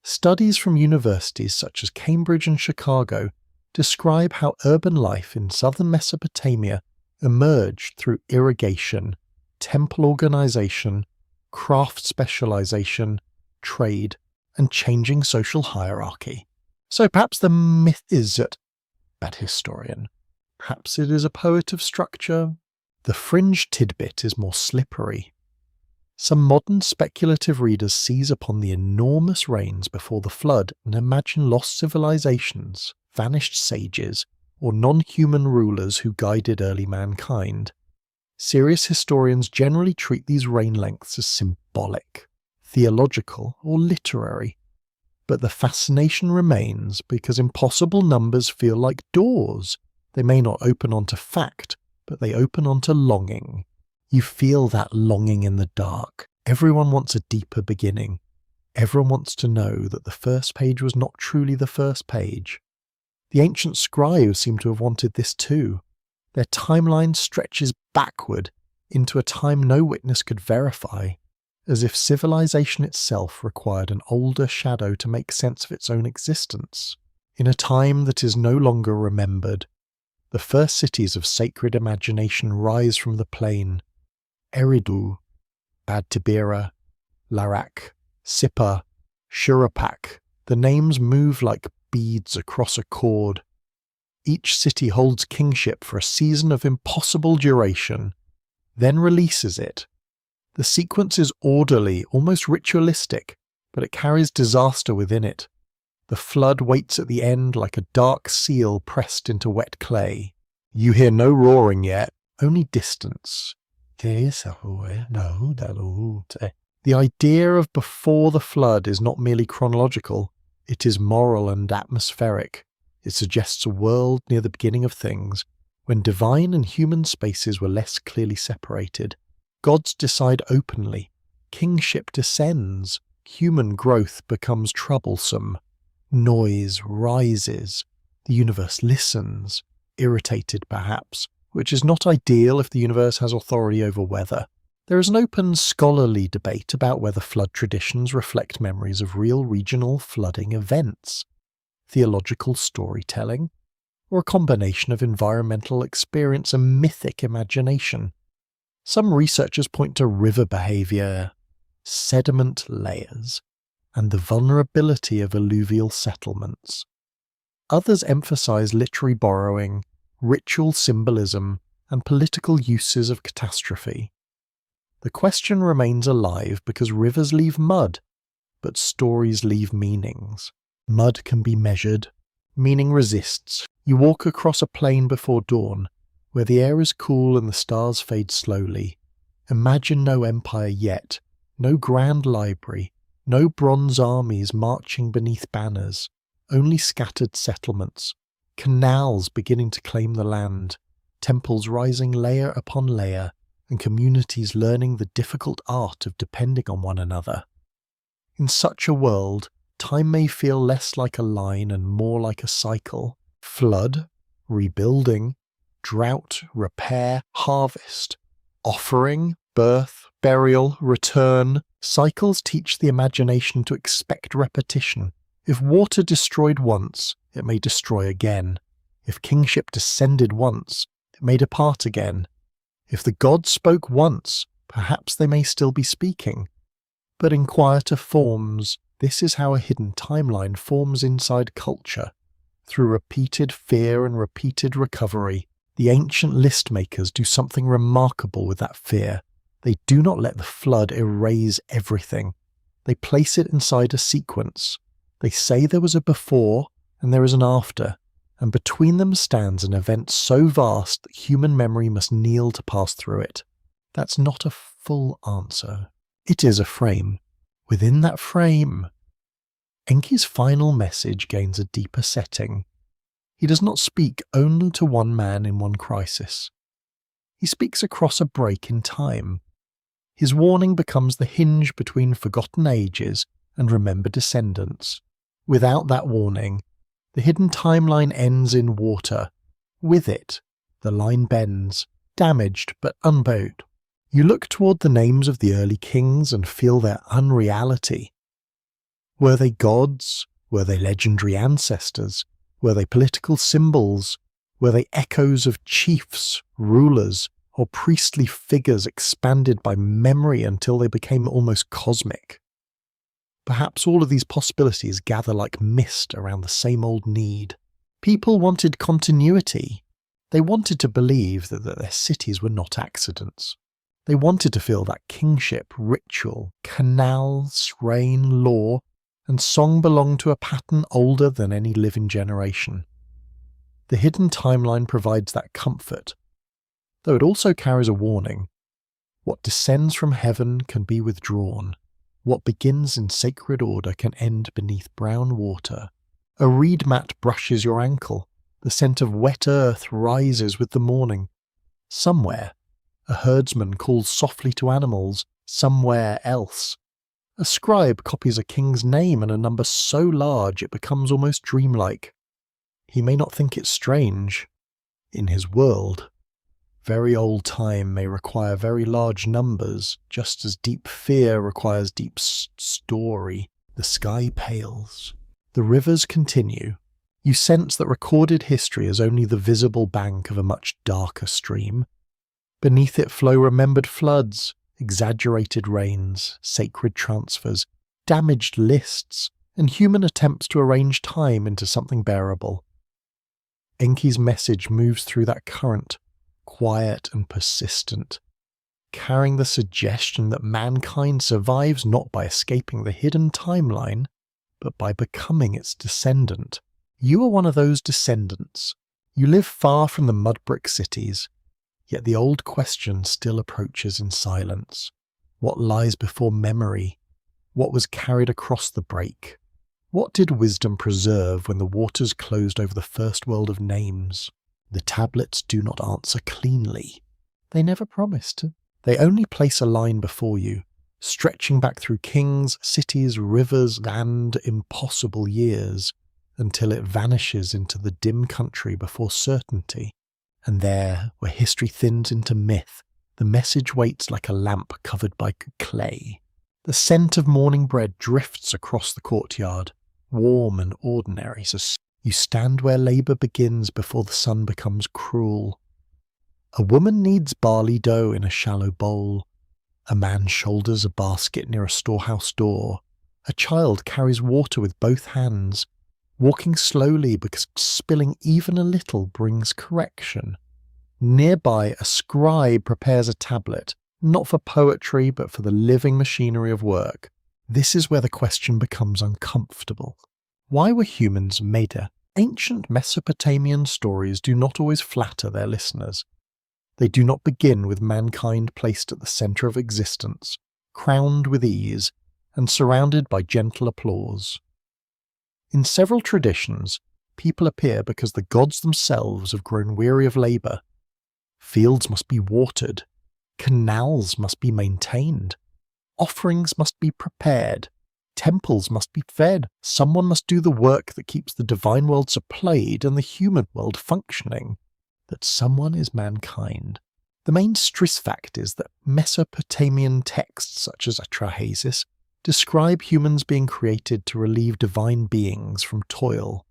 Studies from universities such as Cambridge and Chicago describe how urban life in southern Mesopotamia emerged through irrigation, temple organisation, craft specialisation, trade, and changing social hierarchy. So perhaps the myth is a bad historian. Perhaps it is a poet of structure. The fringe tidbit is more slippery. Some modern speculative readers seize upon the enormous reigns before the flood and imagine lost civilizations, vanished sages, or non-human rulers who guided early mankind. Serious historians generally treat these reign lengths as symbolic, theological, or literary. But the fascination remains because impossible numbers feel like doors. They may not open onto fact, but they open onto longing. You feel that longing in the dark. Everyone wants a deeper beginning. Everyone wants to know that the first page was not truly the first page. The ancient scribes seem to have wanted this too. Their timeline stretches backward into a time no witness could verify, as if civilization itself required an older shadow to make sense of its own existence. In a time that is no longer remembered, the first cities of sacred imagination rise from the plain. Eridu, Bad Tibera, Larak, Sippar, Shurapak. The names move like beads across a cord. Each city holds kingship for a season of impossible duration, then releases it. The sequence is orderly, almost ritualistic, but it carries disaster within it. The flood waits at the end like a dark seal pressed into wet clay. You hear no roaring yet, only distance. The idea of before the flood is not merely chronological, it is moral and atmospheric. It suggests a world near the beginning of things, when divine and human spaces were less clearly separated. Gods decide openly. Kingship descends. Human growth becomes troublesome. Noise rises. The universe listens, irritated perhaps, which is not ideal if the universe has authority over weather. There is an open scholarly debate about whether flood traditions reflect memories of real regional flooding events, theological storytelling, or a combination of environmental experience and mythic imagination. Some researchers point to river behaviour, sediment layers, and the vulnerability of alluvial settlements. Others emphasize literary borrowing, ritual symbolism, and political uses of catastrophe. The question remains alive because rivers leave mud, but stories leave meanings. Mud can be measured. Meaning resists. You walk across a plain before dawn, where the air is cool and the stars fade slowly. Imagine no empire yet, no grand library, no bronze armies marching beneath banners. only scattered settlements, canals beginning to claim the land, temples rising layer upon layer, and communities learning the difficult art of depending on one another. In such a world, time may feel less like a line and more like a cycle. Flood, rebuilding, drought, repair, harvest, offering, birth, burial, return. Cycles teach the imagination to expect repetition. If water destroyed once, it may destroy again. If kingship descended once, it may depart again. If the gods spoke once, perhaps they may still be speaking. But in quieter forms, this is how a hidden timeline forms inside culture. Through repeated fear and repeated recovery, the ancient list makers do something remarkable with that fear. They do not let the flood erase everything. They place it inside a sequence. They say there was a before and there is an after, and between them stands an event so vast that human memory must kneel to pass through it. That's not a full answer. It is a frame. Within that frame, Enki's final message gains a deeper setting. He does not speak only to one man in one crisis. He speaks across a break in time. His warning becomes the hinge between forgotten ages and remembered descendants. Without that warning, the hidden timeline ends in water. With it, the line bends, damaged but unbowed. You look toward the names of the early kings and feel their unreality. Were they gods? Were they legendary ancestors? Were they political symbols? Were they echoes of chiefs, rulers, or priestly figures expanded by memory until they became almost cosmic? Perhaps all of these possibilities gather like mist around the same old need. People wanted continuity. They wanted to believe that their cities were not accidents. They wanted to feel that kingship, ritual, canals, rain, law, and song belonged to a pattern older than any living generation. The hidden timeline provides that comfort, though it also carries a warning. What descends from heaven can be withdrawn. What begins in sacred order can end beneath brown water. A reed mat brushes your ankle. The scent of wet earth rises with the morning. Somewhere, a herdsman calls softly to animals. Somewhere else, a scribe copies a king's name and a number so large it becomes almost dreamlike. He may not think it strange. In his world, very old time may require very large numbers, just as deep fear requires deep story. The sky pales. The rivers continue. You sense that recorded history is only the visible bank of a much darker stream. Beneath it flow remembered floods, exaggerated rains, sacred transfers, damaged lists, and human attempts to arrange time into something bearable. Enki's message moves through that current, quiet and persistent, carrying the suggestion that mankind survives not by escaping the hidden timeline, but by becoming its descendant. You are one of those descendants. You live far from the mud brick cities, yet the old question still approaches in silence. What lies before memory? What was carried across the break? What did wisdom preserve when the waters closed over the first world of names? The tablets do not answer cleanly. They never promised. They only place a line before you, stretching back through kings, cities, rivers, and impossible years, until it vanishes into the dim country before certainty. And there, where history thins into myth, the message waits like a lamp covered by clay. The scent of morning bread drifts across the courtyard, warm and ordinary. So you stand where labour begins before the sun becomes cruel. A woman kneads barley dough in a shallow bowl. A man shoulders a basket near a storehouse door. A child carries water with both hands, walking slowly because spilling even a little brings correction. Nearby, a scribe prepares a tablet, not for poetry but for the living machinery of work. This is where the question becomes uncomfortable. Why were humans made? Ancient Mesopotamian stories do not always flatter their listeners. They do not begin with mankind placed at the centre of existence, crowned with ease, and surrounded by gentle applause. In several traditions, people appear because the gods themselves have grown weary of labour. Fields must be watered, canals must be maintained, offerings must be prepared, temples must be fed, someone must do the work that keeps the divine world supplied and the human world functioning. That someone is mankind. The main stress fact is that Mesopotamian texts such as Atrahasis describe humans being created to relieve divine beings from toil.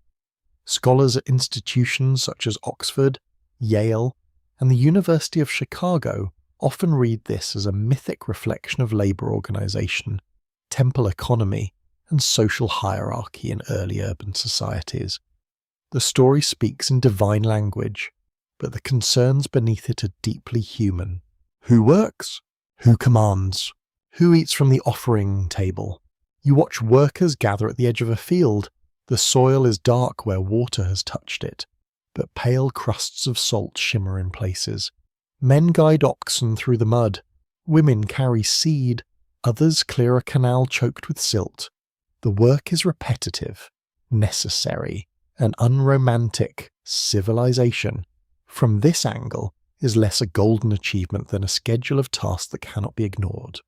Scholars at institutions such as Oxford, Yale, and the University of Chicago often read this as a mythic reflection of labour organisation, temple economy, and social hierarchy in early urban societies. The story speaks in divine language, but the concerns beneath it are deeply human. Who works? Who commands? Who eats from the offering table? You watch workers gather at the edge of a field. The soil is dark where water has touched it, but pale crusts of salt shimmer in places. Men guide oxen through the mud. Women carry seed. Others clear a canal choked with silt. The work is repetitive, necessary, an unromantic civilization. From this angle is less a golden achievement than a schedule of tasks that cannot be ignored.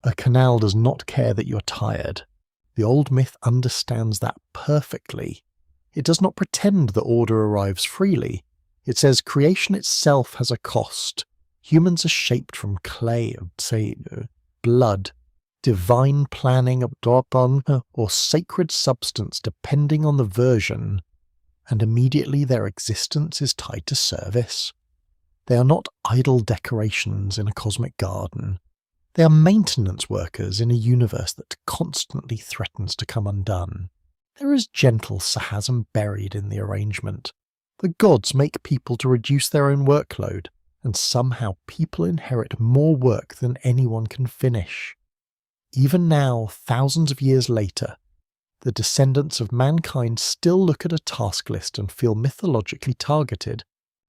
A canal does not care that you're tired. The old myth understands that perfectly. It does not pretend that order arrives freely. It says creation itself has a cost. Humans are shaped from clay, blood, divine planning, or sacred substance depending on the version, and immediately their existence is tied to service. They are not idle decorations in a cosmic garden. They are maintenance workers in a universe that constantly threatens to come undone. There is gentle sarcasm buried in the arrangement. The gods make people to reduce their own workload, and somehow people inherit more work than anyone can finish. Even now, thousands of years later, the descendants of mankind still look at a task list and feel mythologically targeted.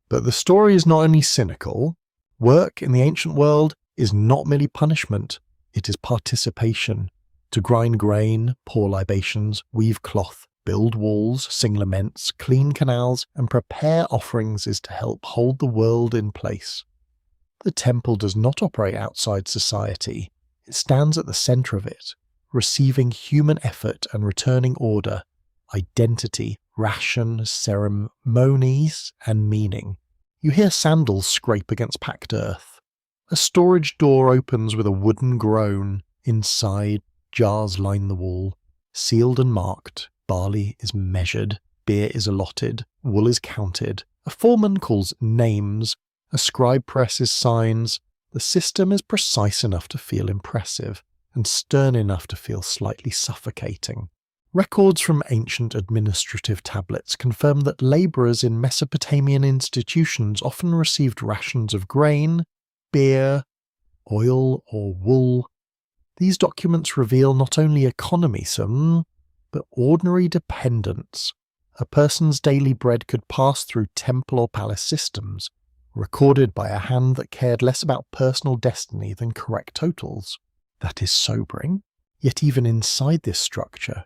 But the story is not only cynical. Work in the ancient world is not merely punishment, it is participation. To grind grain, pour libations, weave cloth, build walls, sing laments, clean canals, and prepare offerings is to help hold the world in place. The temple does not operate outside society. It stands at the centre of it, receiving human effort and returning order, identity, ration, ceremonies, and meaning. You hear sandals scrape against packed earth. A storage door opens with a wooden groan. Inside, jars line the wall. Sealed and marked, barley is measured, beer is allotted, wool is counted. A foreman calls names, a scribe presses signs. The system is precise enough to feel impressive, and stern enough to feel slightly suffocating. Records from ancient administrative tablets confirm that labourers in Mesopotamian institutions often received rations of grain, beer, oil, or wool. These documents reveal not only economy, but ordinary dependence. A person's daily bread could pass through temple or palace systems, recorded by a hand that cared less about personal destiny than correct totals. That is sobering. Yet even inside this structure,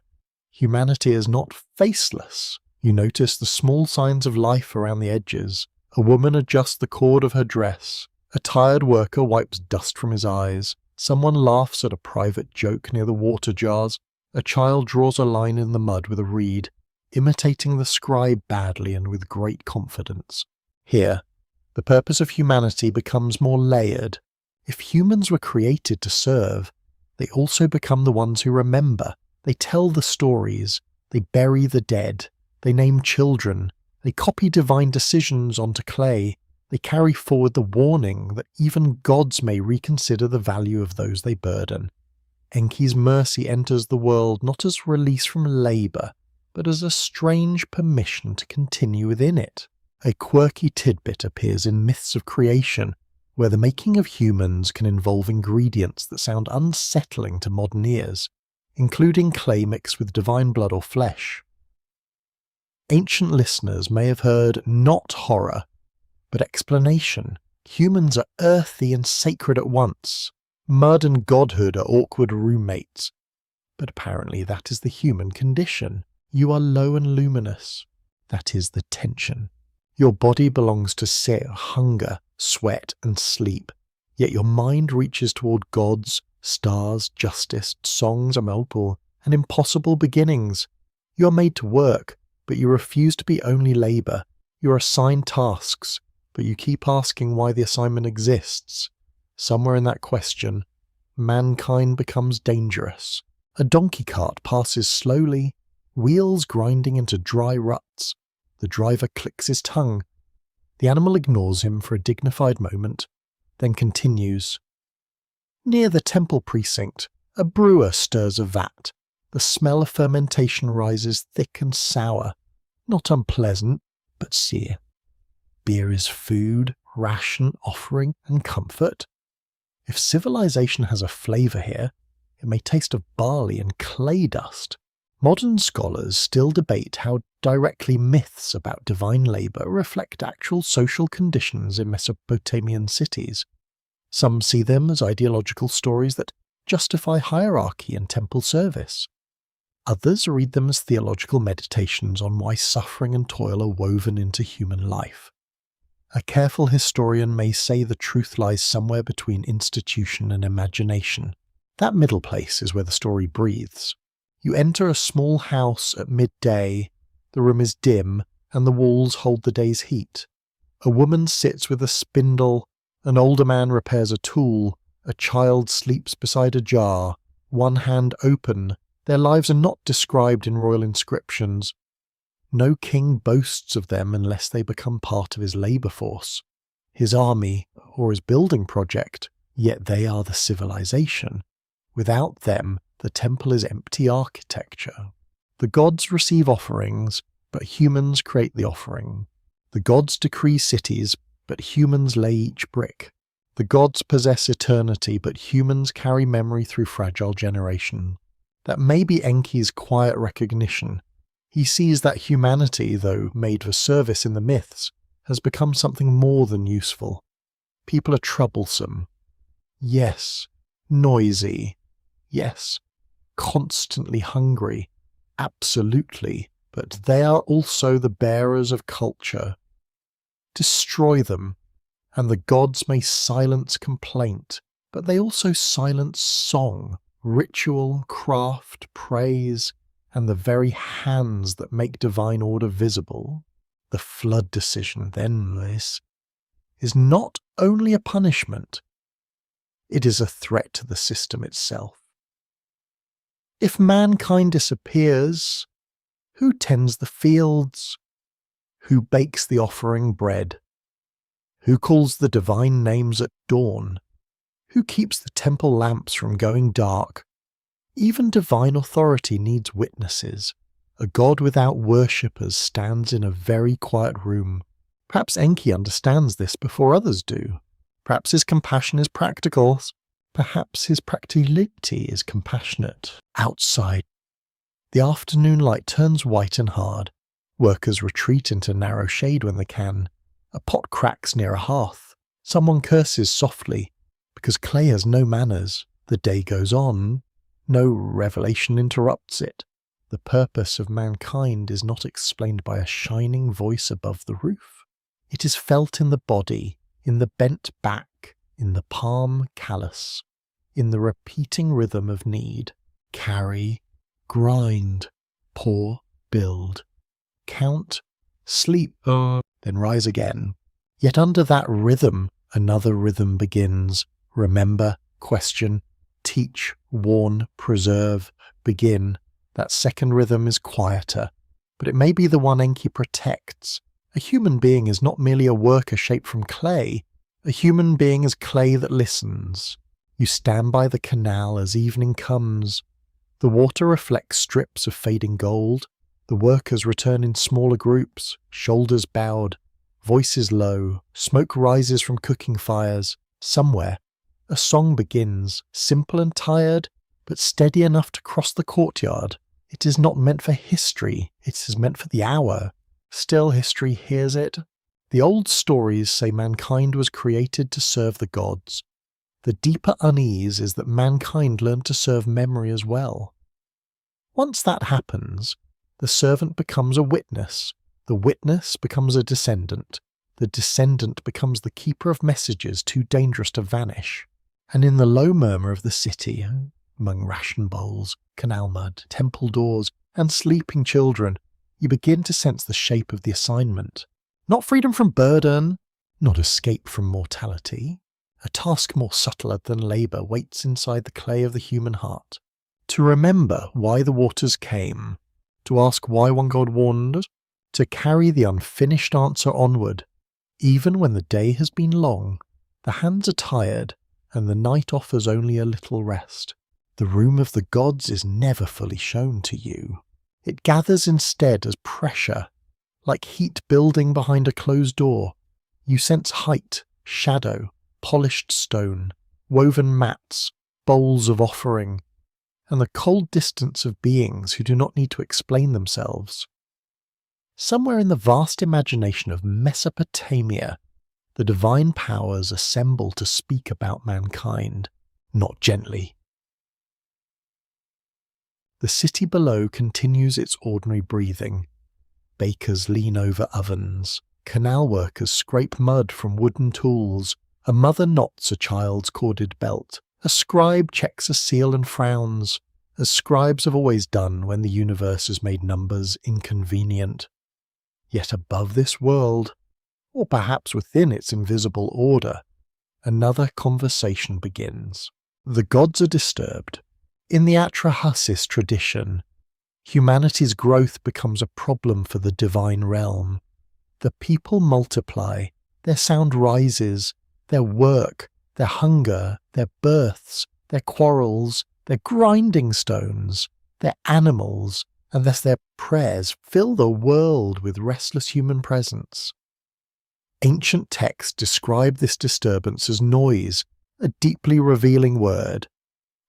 humanity is not faceless. You notice the small signs of life around the edges. A woman adjusts the cord of her dress. A tired worker wipes dust from his eyes. Someone laughs at a private joke near the water jars. A child draws a line in the mud with a reed, imitating the scribe badly and with great confidence. Here, the purpose of humanity becomes more layered. If humans were created to serve, they also become the ones who remember. They tell the stories. They bury the dead. They name children. They copy divine decisions onto clay. They carry forward the warning that even gods may reconsider the value of those they burden. Enki's mercy enters the world not as release from labour, but as a strange permission to continue within it. A quirky tidbit appears in myths of creation, where the making of humans can involve ingredients that sound unsettling to modern ears, including clay mixed with divine blood or flesh. Ancient listeners may have heard not horror, but explanation. Humans are earthy and sacred at once. Mud and godhood are awkward roommates. But apparently that is the human condition. You are low and luminous. That is the tension. Your body belongs to hunger, sweat, and sleep, yet your mind reaches toward gods, stars, justice, songs, and impossible beginnings. You are made to work, but you refuse to be only labour. You are assigned tasks, but you keep asking why the assignment exists. Somewhere in that question, mankind becomes dangerous. A donkey cart passes slowly, wheels grinding into dry ruts. The driver clicks his tongue. The animal ignores him for a dignified moment, then continues. Near the temple precinct, a brewer stirs a vat. The smell of fermentation rises thick and sour, not unpleasant, but sear. Beer is food, ration, offering, and comfort. If civilization has a flavour here, it may taste of barley and clay dust. Modern scholars still debate how directly myths about divine labour reflect actual social conditions in Mesopotamian cities. Some see them as ideological stories that justify hierarchy and temple service. Others read them as theological meditations on why suffering and toil are woven into human life. A careful historian may say the truth lies somewhere between institution and imagination. That middle place is where the story breathes. You enter a small house at midday, the room is dim, and the walls hold the day's heat. A woman sits with a spindle, an older man repairs a tool, a child sleeps beside a jar, one hand open. Their lives are not described in royal inscriptions. No king boasts of them unless they become part of his labour force, his army, or his building project, yet they are the civilization. Without them, the temple is empty architecture. The gods receive offerings, but humans create the offering. The gods decree cities, but humans lay each brick. The gods possess eternity, but humans carry memory through fragile generation. That may be Enki's quiet recognition. He sees that humanity, though made for service in the myths, has become something more than useful. People are troublesome. Yes, noisy. Yes, constantly hungry. Absolutely. But they are also the bearers of culture. Destroy them, and the gods may silence complaint, but they also silence song, ritual, craft, praise, and the very hands that make divine order visible. The flood decision, then, is not only a punishment, it is a threat to the system itself. If mankind disappears, who tends the fields? Who bakes the offering bread? Who calls the divine names at dawn? Who keeps the temple lamps from going dark? Even divine authority needs witnesses. A god without worshippers stands in a very quiet room. Perhaps Enki understands this before others do. Perhaps his compassion is practical. Perhaps his practicality is compassionate. Outside, the afternoon light turns white and hard. Workers retreat into narrow shade when they can. A pot cracks near a hearth. Someone curses softly, because clay has no manners. The day goes on. No revelation interrupts it. The purpose of mankind is not explained by a shining voice above the roof. It is felt in the body, in the bent back, in the palm callus, in the repeating rhythm of need. Carry, grind, pour, build, count, sleep, then rise again. Yet under that rhythm, another rhythm begins. Remember, question, teach, warn, preserve, begin. That second rhythm is quieter, but it may be the one Enki protects. A human being is not merely a worker shaped from clay. A human being is clay that listens. You stand by the canal as evening comes. The water reflects strips of fading gold. The workers return in smaller groups, shoulders bowed, voices low. Smoke rises from cooking fires. Somewhere, a song begins, simple and tired, but steady enough to cross the courtyard. It is not meant for history, it is meant for the hour. Still, history hears it. The old stories say mankind was created to serve the gods. The deeper unease is that mankind learned to serve memory as well. Once that happens, The servant becomes a witness. The witness becomes a descendant. The descendant becomes the keeper of messages too dangerous to vanish. And in the low murmur of the city, among ration bowls, canal mud, temple doors, and sleeping children, you begin to sense the shape of the assignment. Not freedom from burden, not escape from mortality. A task more subtler than labour waits inside the clay of the human heart. To remember why the waters came, to ask why one God warned, to carry the unfinished answer onward. Even when the day has been long, the hands are tired, and the night offers only a little rest. The room of the gods is never fully shown to you. It gathers instead as pressure, like heat building behind a closed door. You sense height, shadow, polished stone, woven mats, bowls of offering, and the cold distance of beings who do not need to explain themselves. Somewhere in the vast imagination of Mesopotamia, the divine powers assemble to speak about mankind, not gently. The city below continues its ordinary breathing. Bakers lean over ovens. Canal workers scrape mud from wooden tools. A mother knots a child's corded belt. A scribe checks a seal and frowns, as scribes have always done when the universe has made numbers inconvenient. Yet above this world, or perhaps within its invisible order, another conversation begins. The gods are disturbed. In the Atrahasis tradition, humanity's growth becomes a problem for the divine realm. The people multiply, their sound rises, their work, their hunger, their births, their quarrels, their grinding stones, their animals, and thus their prayers fill the world with restless human presence. Ancient texts describe this disturbance as noise, a deeply revealing word.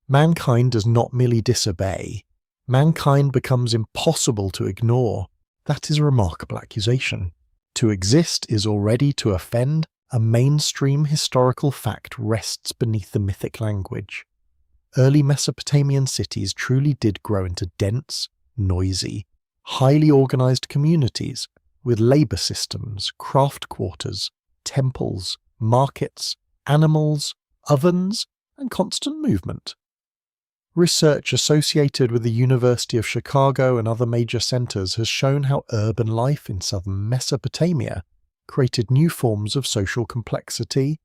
Mankind does not merely disobey. Mankind becomes impossible to ignore. That is a remarkable accusation. To exist is already to offend. A mainstream historical fact rests beneath the mythic language. Early Mesopotamian cities truly did grow into dense, noisy, highly organized communities with labor systems, craft quarters, temples, markets, animals, ovens, and constant movement. Research associated with the University of Chicago and other major centers has shown how urban life in southern Mesopotamia created new forms of social complexity,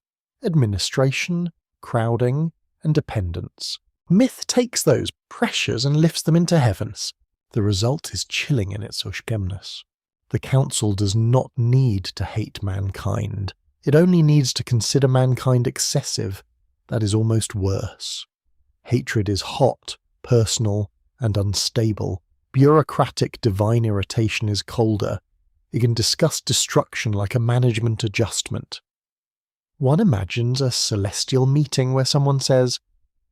administration, crowding, and dependence. Myth takes those pressures and lifts them into heavens. The result is chilling in its ushgemness. The council does not need to hate mankind. It only needs to consider mankind excessive. That is almost worse. Hatred is hot, personal, and unstable. Bureaucratic divine irritation is colder. It can discuss destruction like a management adjustment. One imagines a celestial meeting where someone says,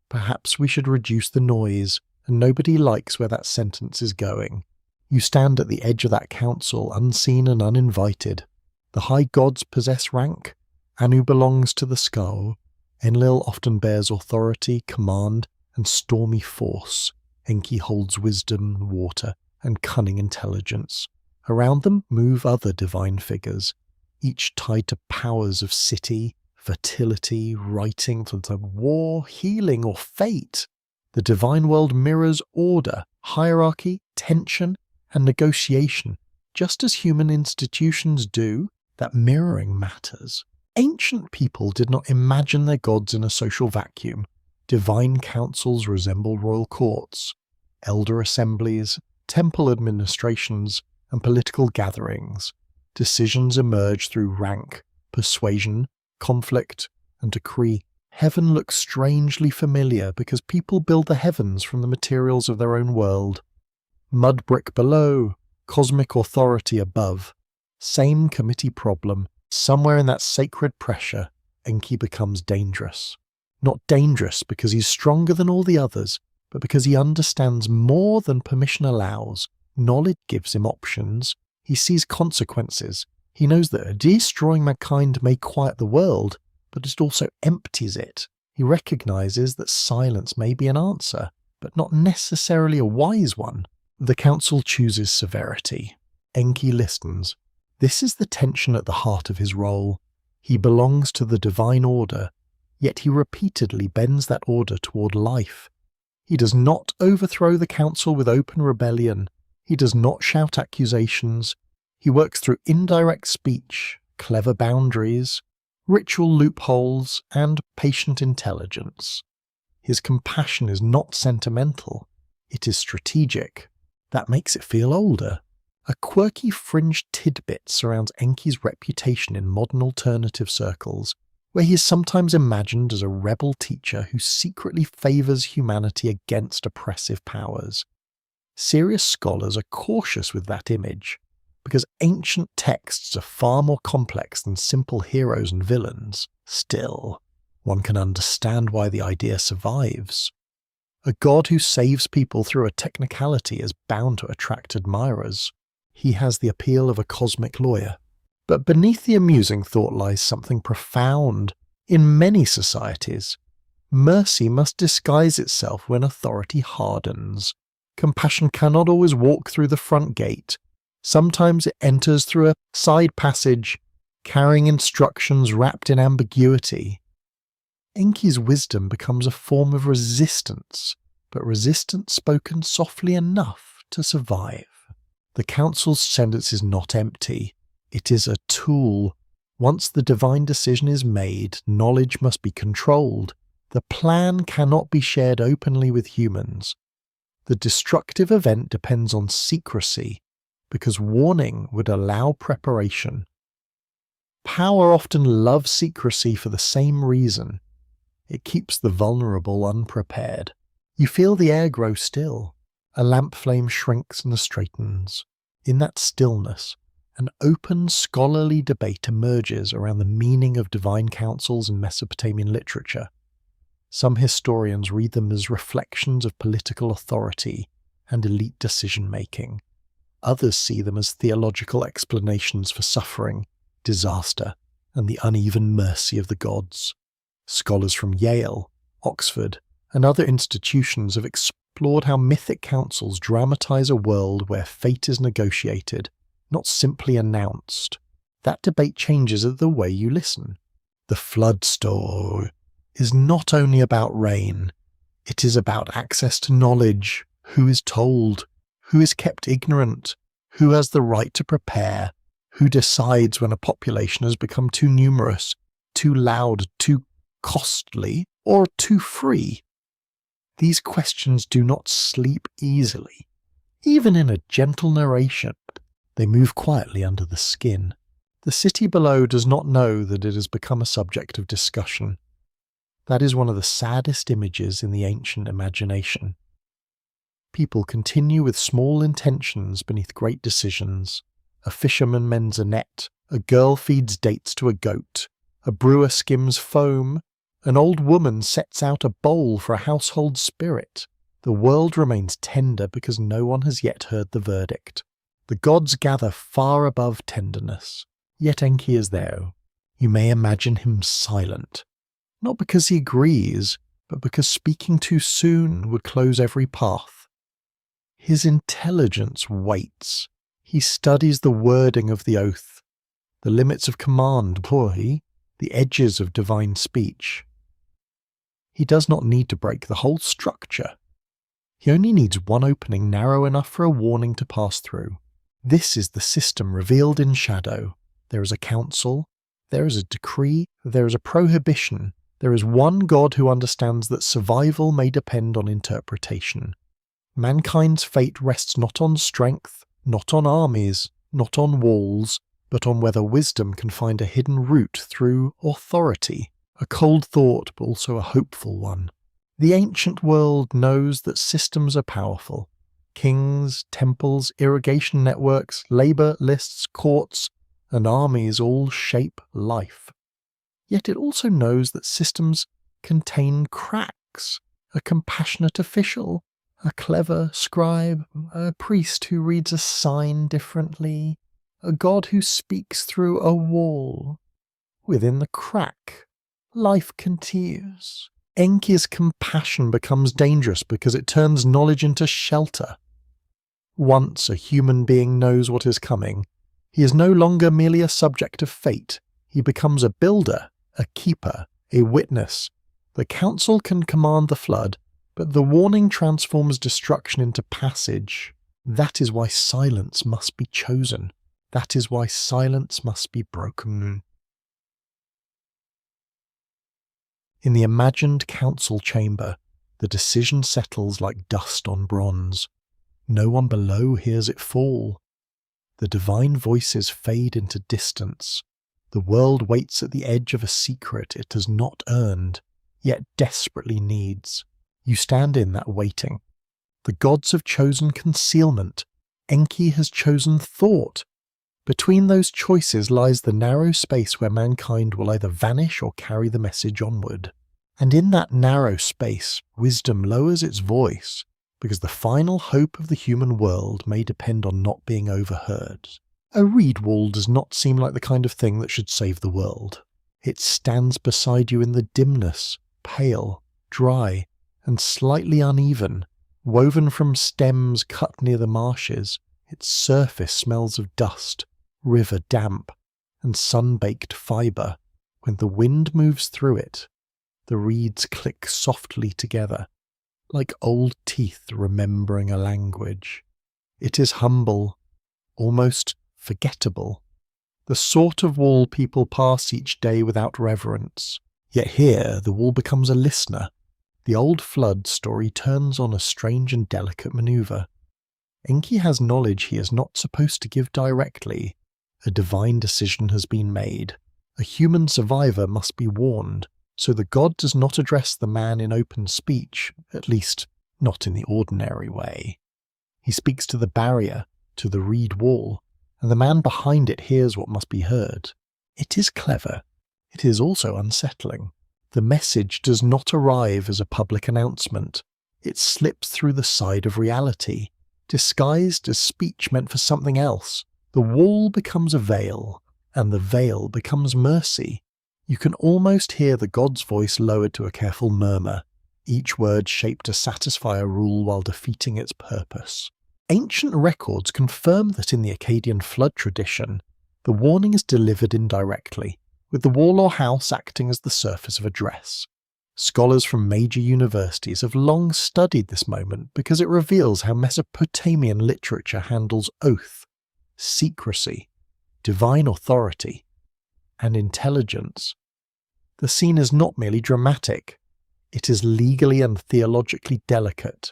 "Perhaps we should reduce the noise," and nobody likes where that sentence is going. You stand at the edge of that council, unseen and uninvited. The high gods possess rank. Anu belongs to the skull. Enlil often bears authority, command, and stormy force. Enki holds wisdom, water, and cunning intelligence. Around them move other divine figures, each tied to powers of city, fertility, writing, war, healing, or fate. The divine world mirrors order, hierarchy, tension, and negotiation, just as human institutions do. That mirroring matters. Ancient people did not imagine their gods in a social vacuum. Divine councils resemble royal courts, elder assemblies, temple administrations, and political gatherings. Decisions emerge through rank, persuasion, conflict, and decree. Heaven looks strangely familiar because people build the heavens from the materials of their own world. Mud brick below, cosmic authority above. Same committee problem. Somewhere in that sacred pressure, Enki becomes dangerous. Not dangerous because he's stronger than all the others, but because he understands more than permission allows. Knowledge gives him options. He sees consequences. He knows that destroying mankind may quiet the world, but it also empties it. He recognizes that silence may be an answer, but not necessarily a wise one. The council chooses severity. Enki listens. This is the tension at the heart of his role. He belongs to the divine order, yet he repeatedly bends that order toward life. He does not overthrow the council with open rebellion. He does not shout accusations. He works through indirect speech, clever boundaries, ritual loopholes, and patient intelligence. His compassion is not sentimental. It is strategic. That makes it feel older. A quirky fringe tidbit surrounds Enki's reputation in modern alternative circles, where he is sometimes imagined as a rebel teacher who secretly favours humanity against oppressive powers. Serious scholars are cautious with that image, because ancient texts are far more complex than simple heroes and villains. Still, one can understand why the idea survives. A god who saves people through a technicality is bound to attract admirers. He has the appeal of a cosmic lawyer. But beneath the amusing thought lies something profound. In many societies, mercy must disguise itself when authority hardens. Compassion cannot always walk through the front gate. Sometimes it enters through a side passage, carrying instructions wrapped in ambiguity. Enki's wisdom becomes a form of resistance, but resistance spoken softly enough to survive. The council's sentence is not empty. It is a tool. Once the divine decision is made, knowledge must be controlled. The plan cannot be shared openly with humans. The destructive event depends on secrecy, because warning would allow preparation. Power often loves secrecy for the same reason. It keeps the vulnerable unprepared. You feel the air grow still. A lamp flame shrinks and straightens. In that stillness, an open scholarly debate emerges around the meaning of divine councils in Mesopotamian literature. Some historians read them as reflections of political authority and elite decision-making. Others see them as theological explanations for suffering, disaster, and the uneven mercy of the gods. Scholars from Yale, Oxford, and other institutions have explored how mythic councils dramatize a world where fate is negotiated, not simply announced. That debate changes the way you listen. The flood story is not only about rain, it is about access to knowledge, who is told, who is kept ignorant, who has the right to prepare, who decides when a population has become too numerous, too loud, too costly, or too free. These questions do not sleep easily. Even in a gentle narration, they move quietly under the skin. The city below does not know that it has become a subject of discussion. That is one of the saddest images in the ancient imagination. People continue with small intentions beneath great decisions. A fisherman mends a net, a girl feeds dates to a goat, a brewer skims foam, an old woman sets out a bowl for a household spirit. The world remains tender because no one has yet heard the verdict. The gods gather far above tenderness, yet Enki is there. You may imagine him silent, not because he agrees, but because speaking too soon would close every path. His intelligence waits. He studies the wording of the oath, the limits of command, the edges of divine speech. He does not need to break the whole structure. He only needs one opening narrow enough for a warning to pass through. This is the system revealed in shadow. There is a council, there is a decree, there is a prohibition. There is one God who understands that survival may depend on interpretation. Mankind's fate rests not on strength, not on armies, not on walls, but on whether wisdom can find a hidden route through authority. A cold thought, but also a hopeful one. The ancient world knows that systems are powerful. Kings, temples, irrigation networks, labour lists, courts, and armies all shape life. Yet it also knows that systems contain cracks. A compassionate official, a clever scribe, a priest who reads a sign differently, a god who speaks through a wall. Within the crack, life continues. Enki's compassion becomes dangerous because it turns knowledge into shelter. Once a human being knows what is coming, he is no longer merely a subject of fate. He becomes a builder, a keeper, a witness. The council can command the flood, but the warning transforms destruction into passage. That is why silence must be chosen. That is why silence must be broken. In the imagined council chamber, the decision settles like dust on bronze. No one below hears it fall. The divine voices fade into distance. The world waits at the edge of a secret it has not earned, yet desperately needs. You stand in that waiting. The gods have chosen concealment. Enki has chosen thought. Between those choices lies the narrow space where mankind will either vanish or carry the message onward. And in that narrow space, wisdom lowers its voice, because the final hope of the human world may depend on not being overheard. A reed wall does not seem like the kind of thing that should save the world. It stands beside you in the dimness, pale, dry, and slightly uneven, woven from stems cut near the marshes. Its surface smells of dust, river damp, and sun-baked fibre. When the wind moves through it, the reeds click softly together, like old teeth remembering a language. It is humble, almost forgettable, the sort of wall people pass each day without reverence. Yet here the wall becomes a listener. The old flood story turns on a strange and delicate manoeuvre. Enki has knowledge he is not supposed to give directly. A divine decision has been made. A human survivor must be warned, so the god does not address the man in open speech, at least not in the ordinary way. He speaks to the barrier, to the reed wall, and the man behind it hears what must be heard. It is clever. It is also unsettling. The message does not arrive as a public announcement. It slips through the side of reality, disguised as speech meant for something else. The wall becomes a veil, and the veil becomes mercy. You can almost hear the god's voice lowered to a careful murmur, each word shaped to satisfy a rule while defeating its purpose. Ancient records confirm that in the Akkadian flood tradition, the warning is delivered indirectly, with the wall or house acting as the surface of a dress. Scholars from major universities have long studied this moment because it reveals how Mesopotamian literature handles oath, secrecy, divine authority, and intelligence. The scene is not merely dramatic, it is legally and theologically delicate,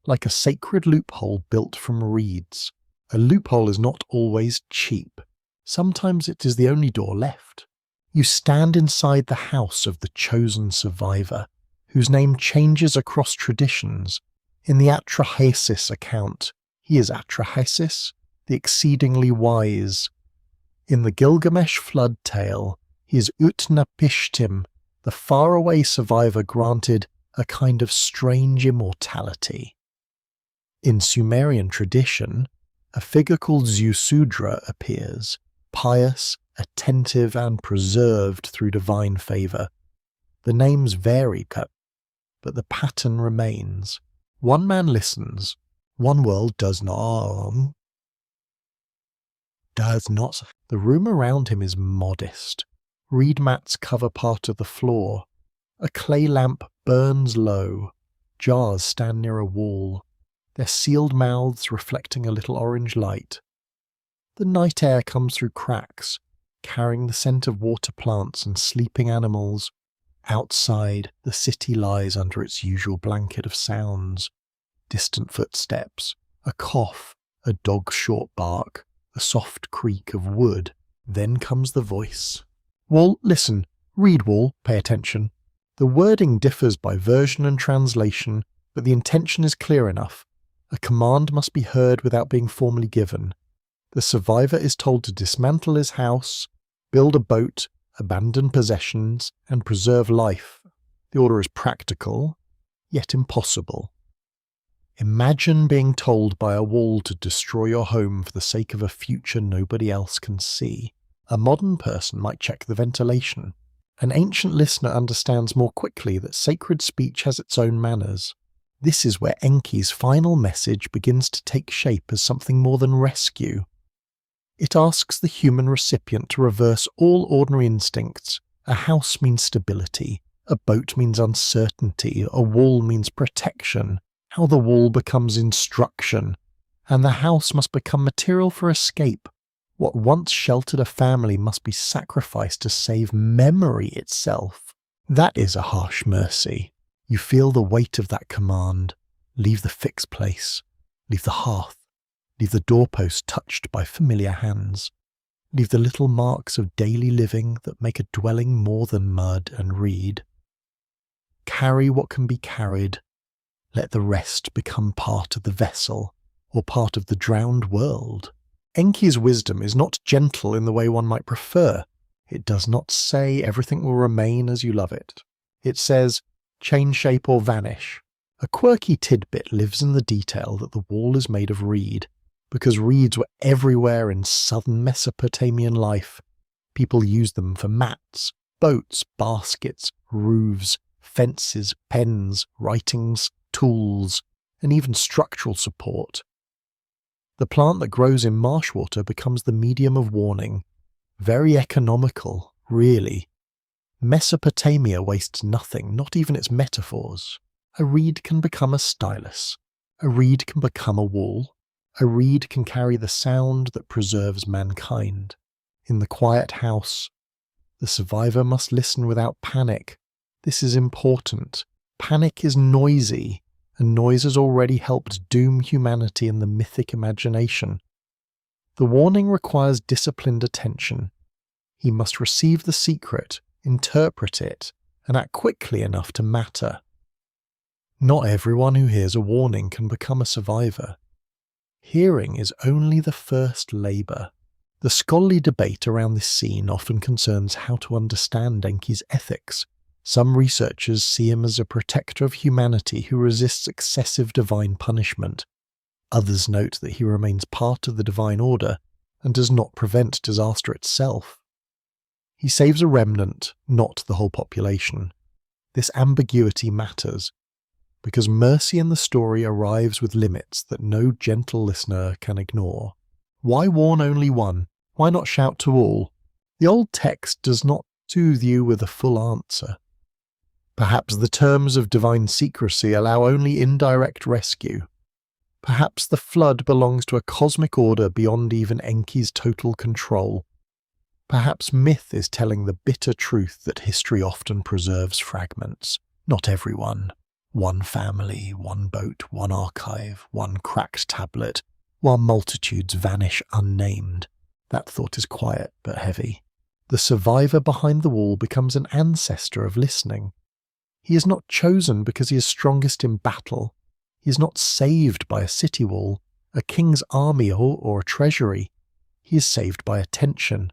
like a sacred loophole built from reeds. A loophole is not always cheap. Sometimes it is the only door left. You stand inside the house of the chosen survivor, whose name changes across traditions. In the Atrahasis account, he is Atrahasis, the exceedingly wise. In the Gilgamesh flood tale, he is Utnapishtim, the faraway survivor granted a kind of strange immortality. In Sumerian tradition, a figure called Ziusudra appears, pious, attentive, and preserved through divine favour. The names vary, but the pattern remains. One man listens, one world does not. The room around him is modest. Reed mats cover part of the floor. A clay lamp burns low. Jars stand near a wall, their sealed mouths reflecting a little orange light. The night air comes through cracks, carrying the scent of water plants and sleeping animals. Outside, the city lies under its usual blanket of sounds. Distant footsteps, a cough, a dog's short bark, the soft creak of wood. Then comes the voice. Wall, listen. Reed wall, pay attention. The wording differs by version and translation, but the intention is clear enough. A command must be heard without being formally given. The survivor is told to dismantle his house, build a boat, abandon possessions, and preserve life. The order is practical, yet impossible. Imagine being told by a wall to destroy your home for the sake of a future nobody else can see. A modern person might check the ventilation. An ancient listener understands more quickly that sacred speech has its own manners. This is where Enki's final message begins to take shape as something more than rescue. It asks the human recipient to reverse all ordinary instincts. A house means stability, a boat means uncertainty, a wall means protection, how the wall becomes instruction, and the house must become material for escape. What once sheltered a family must be sacrificed to save memory itself. That is a harsh mercy. You feel the weight of that command. Leave the fixed place. Leave the hearth. Leave the doorpost touched by familiar hands. Leave the little marks of daily living that make a dwelling more than mud and reed. Carry what can be carried. Let the rest become part of the vessel, or part of the drowned world. Enki's wisdom is not gentle in the way one might prefer. It does not say everything will remain as you love it. It says, change shape or vanish. A quirky tidbit lives in the detail that the wall is made of reed, because reeds were everywhere in southern Mesopotamian life. People used them for mats, boats, baskets, roofs, fences, pens, writings, tools, and even structural support. The plant that grows in marsh water becomes the medium of warning. Very economical, really. Mesopotamia wastes nothing, not even its metaphors. A reed can become a stylus. A reed can become a wall. A reed can carry the sound that preserves mankind. In the quiet house, the survivor must listen without panic. This is important. Panic is noisy, and noise has already helped doom humanity in the mythic imagination. The warning requires disciplined attention. He must receive the secret, interpret it, and act quickly enough to matter. Not everyone who hears a warning can become a survivor. Hearing is only the first labour. The scholarly debate around this scene often concerns how to understand Enki's ethics. Some researchers see him as a protector of humanity who resists excessive divine punishment. Others note that he remains part of the divine order and does not prevent disaster itself. He saves a remnant, not the whole population. This ambiguity matters, because mercy in the story arrives with limits that no gentle listener can ignore. Why warn only one? Why not shout to all? The old text does not soothe you with a full answer. Perhaps the terms of divine secrecy allow only indirect rescue. Perhaps the flood belongs to a cosmic order beyond even Enki's total control. Perhaps myth is telling the bitter truth that history often preserves fragments. Not everyone. One family, one boat, one archive, one cracked tablet, while multitudes vanish unnamed. That thought is quiet but heavy. The survivor behind the wall becomes an ancestor of listening. He is not chosen because he is strongest in battle. He is not saved by a city wall, a king's army, or a treasury. He is saved by attention.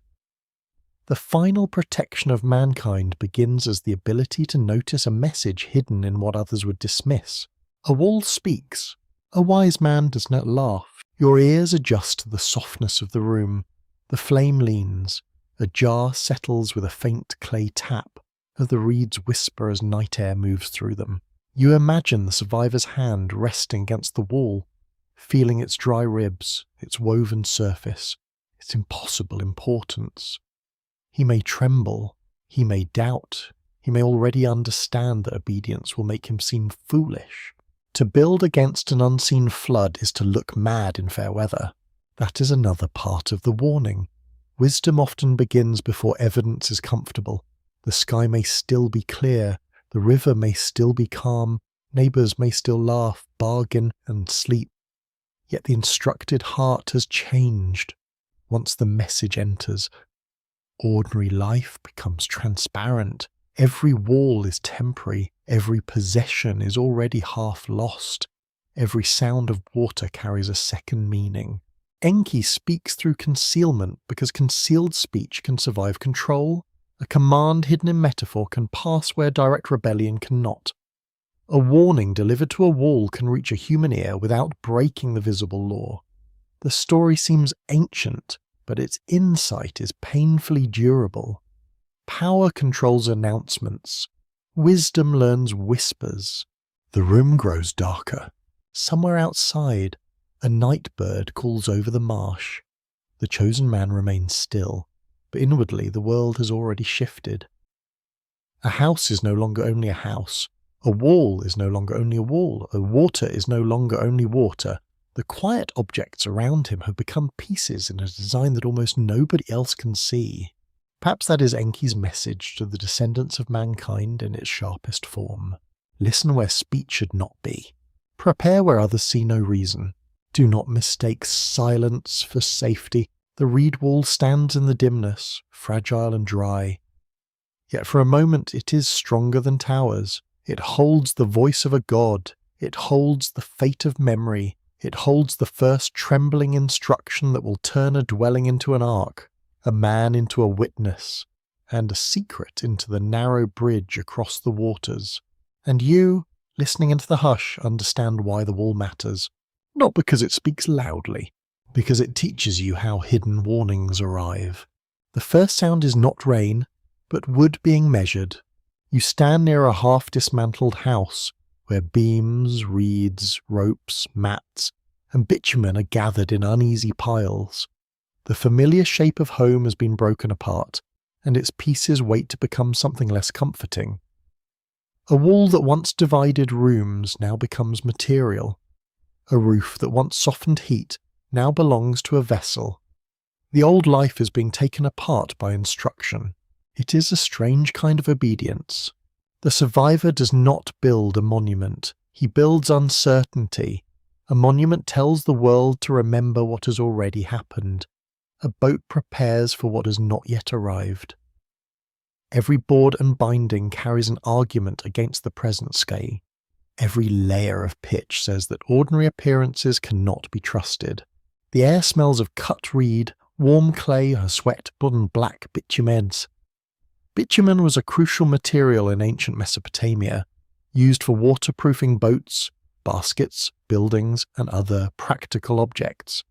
The final protection of mankind begins as the ability to notice a message hidden in what others would dismiss. A wall speaks. A wise man does not laugh. Your ears adjust to the softness of the room. The flame leans. A jar settles with a faint clay tap, as the reeds whisper as night air moves through them. You imagine the survivor's hand resting against the wall, feeling its dry ribs, its woven surface, its impossible importance. He may tremble, he may doubt, he may already understand that obedience will make him seem foolish. To build against an unseen flood is to look mad in fair weather. That is another part of the warning. Wisdom often begins before evidence is comfortable. The sky may still be clear, the river may still be calm, neighbours may still laugh, bargain, and sleep. Yet the instructed heart has changed once the message enters. Ordinary life becomes transparent. Every wall is temporary. Every possession is already half lost. Every sound of water carries a second meaning. Enki speaks through concealment because concealed speech can survive control. A command hidden in metaphor can pass where direct rebellion cannot. A warning delivered to a wall can reach a human ear without breaking the visible law. The story seems ancient, but its insight is painfully durable. Power controls announcements. Wisdom learns whispers. The room grows darker. Somewhere outside, a night bird calls over the marsh. The chosen man remains still, but inwardly the world has already shifted. A house is no longer only a house. A wall is no longer only a wall. A water is no longer only water. The quiet objects around him have become pieces in a design that almost nobody else can see. Perhaps that is Enki's message to the descendants of mankind in its sharpest form. Listen where speech should not be. Prepare where others see no reason. Do not mistake silence for safety. The reed wall stands in the dimness, fragile and dry. Yet for a moment it is stronger than towers. It holds the voice of a god. It holds the fate of memory. It holds the first trembling instruction that will turn a dwelling into an ark, a man into a witness, and a secret into the narrow bridge across the waters. And you, listening into the hush, understand why the wall matters. Not because it speaks loudly, because it teaches you how hidden warnings arrive. The first sound is not rain, but wood being measured. You stand near a half-dismantled house, where beams, reeds, ropes, mats, and bitumen are gathered in uneasy piles. The familiar shape of home has been broken apart, and its pieces wait to become something less comforting. A wall that once divided rooms now becomes material. A roof that once softened heat now belongs to a vessel. The old life is being taken apart by instruction. It is a strange kind of obedience. The survivor does not build a monument. He builds uncertainty. A monument tells the world to remember what has already happened. A boat prepares for what has not yet arrived. Every board and binding carries an argument against the present sky. Every layer of pitch says that ordinary appearances cannot be trusted. The air smells of cut reed, warm clay, and sweat, blood and black bitumens. Bitumen was a crucial material in ancient Mesopotamia, used for waterproofing boats, baskets, buildings, and other practical objects.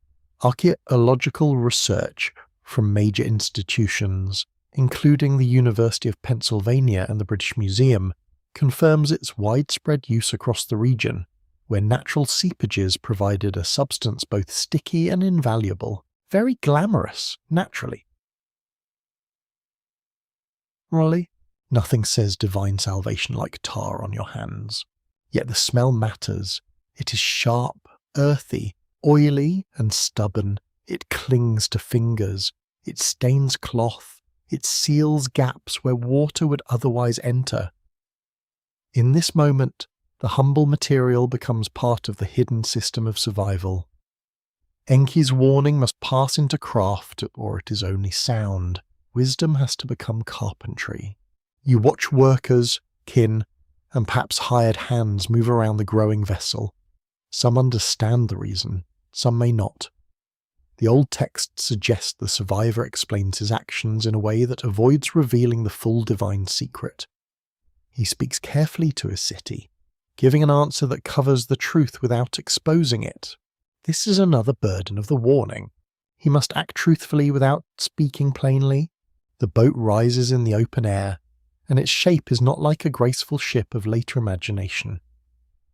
Archaeological research from major institutions, including the University of Pennsylvania and the British Museum, confirms its widespread use across the region, where natural seepages provided a substance both sticky and invaluable, very glamorous, naturally. Raleigh, nothing says divine salvation like tar on your hands. Yet the smell matters. It is sharp, earthy, oily, and stubborn. It clings to fingers. It stains cloth. It seals gaps where water would otherwise enter. In this moment, the humble material becomes part of the hidden system of survival. Enki's warning must pass into craft, or it is only sound. Wisdom has to become carpentry. You watch workers, kin, and perhaps hired hands move around the growing vessel. Some understand the reason, some may not. The old text suggests the survivor explains his actions in a way that avoids revealing the full divine secret. He speaks carefully to his city, giving an answer that covers the truth without exposing it. This is another burden of the warning. He must act truthfully without speaking plainly. The boat rises in the open air, and its shape is not like a graceful ship of later imagination.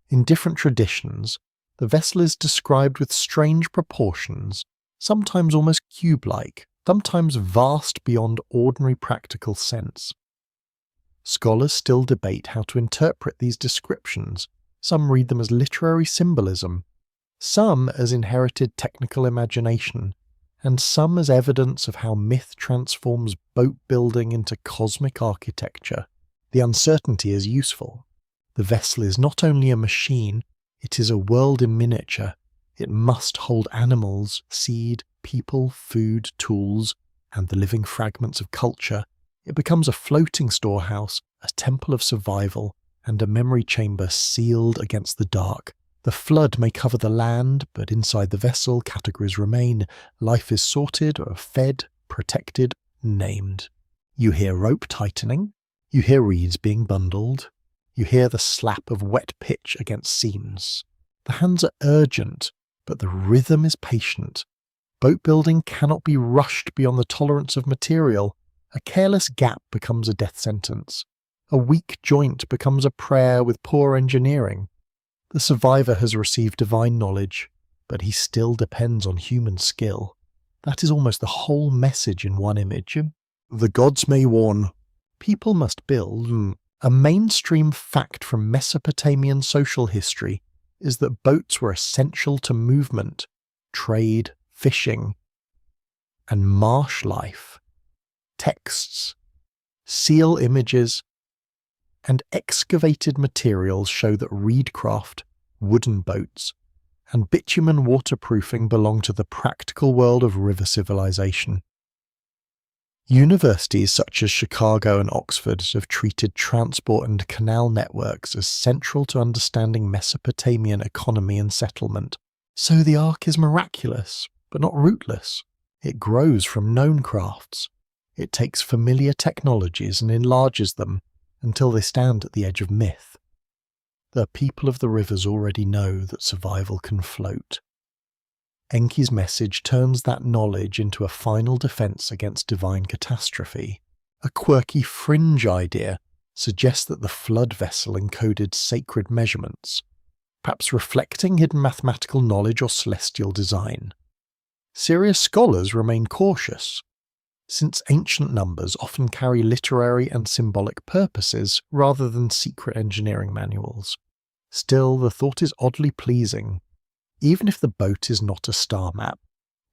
In different traditions, the vessel is described with strange proportions, sometimes almost cube-like, sometimes vast beyond ordinary practical sense. Scholars still debate how to interpret these descriptions. Some read them as literary symbolism, some as inherited technical imagination, and some as evidence of how myth transforms boat building into cosmic architecture. The uncertainty is useful. The vessel is not only a machine, it is a world in miniature. It must hold animals, seed, people, food, tools, and the living fragments of culture. It becomes a floating storehouse, a temple of survival, and a memory chamber sealed against the dark. The flood may cover the land, but inside the vessel categories remain. Life is sorted or fed, protected, named. You hear rope tightening. You hear reeds being bundled. You hear the slap of wet pitch against seams. The hands are urgent, but the rhythm is patient. Boat building cannot be rushed beyond the tolerance of material. A careless gap becomes a death sentence. A weak joint becomes a prayer with poor engineering. The survivor has received divine knowledge, but he still depends on human skill. That is almost the whole message in one image. The gods may warn, people must build. A mainstream fact from Mesopotamian social history is that boats were essential to movement, trade, fishing, and marsh life. Texts, seal images, and excavated materials show that reedcraft, wooden boats, and bitumen waterproofing belong to the practical world of river civilization. Universities such as Chicago and Oxford have treated transport and canal networks as central to understanding Mesopotamian economy and settlement. So the Ark is miraculous, but not rootless. It grows from known crafts. It takes familiar technologies and enlarges them until they stand at the edge of myth. The people of the rivers already know that survival can float. Enki's message turns that knowledge into a final defense against divine catastrophe. A quirky fringe idea suggests that the flood vessel encoded sacred measurements, perhaps reflecting hidden mathematical knowledge or celestial design. Serious scholars remain cautious, since ancient numbers often carry literary and symbolic purposes rather than secret engineering manuals. Still, the thought is oddly pleasing. Even if the boat is not a star map,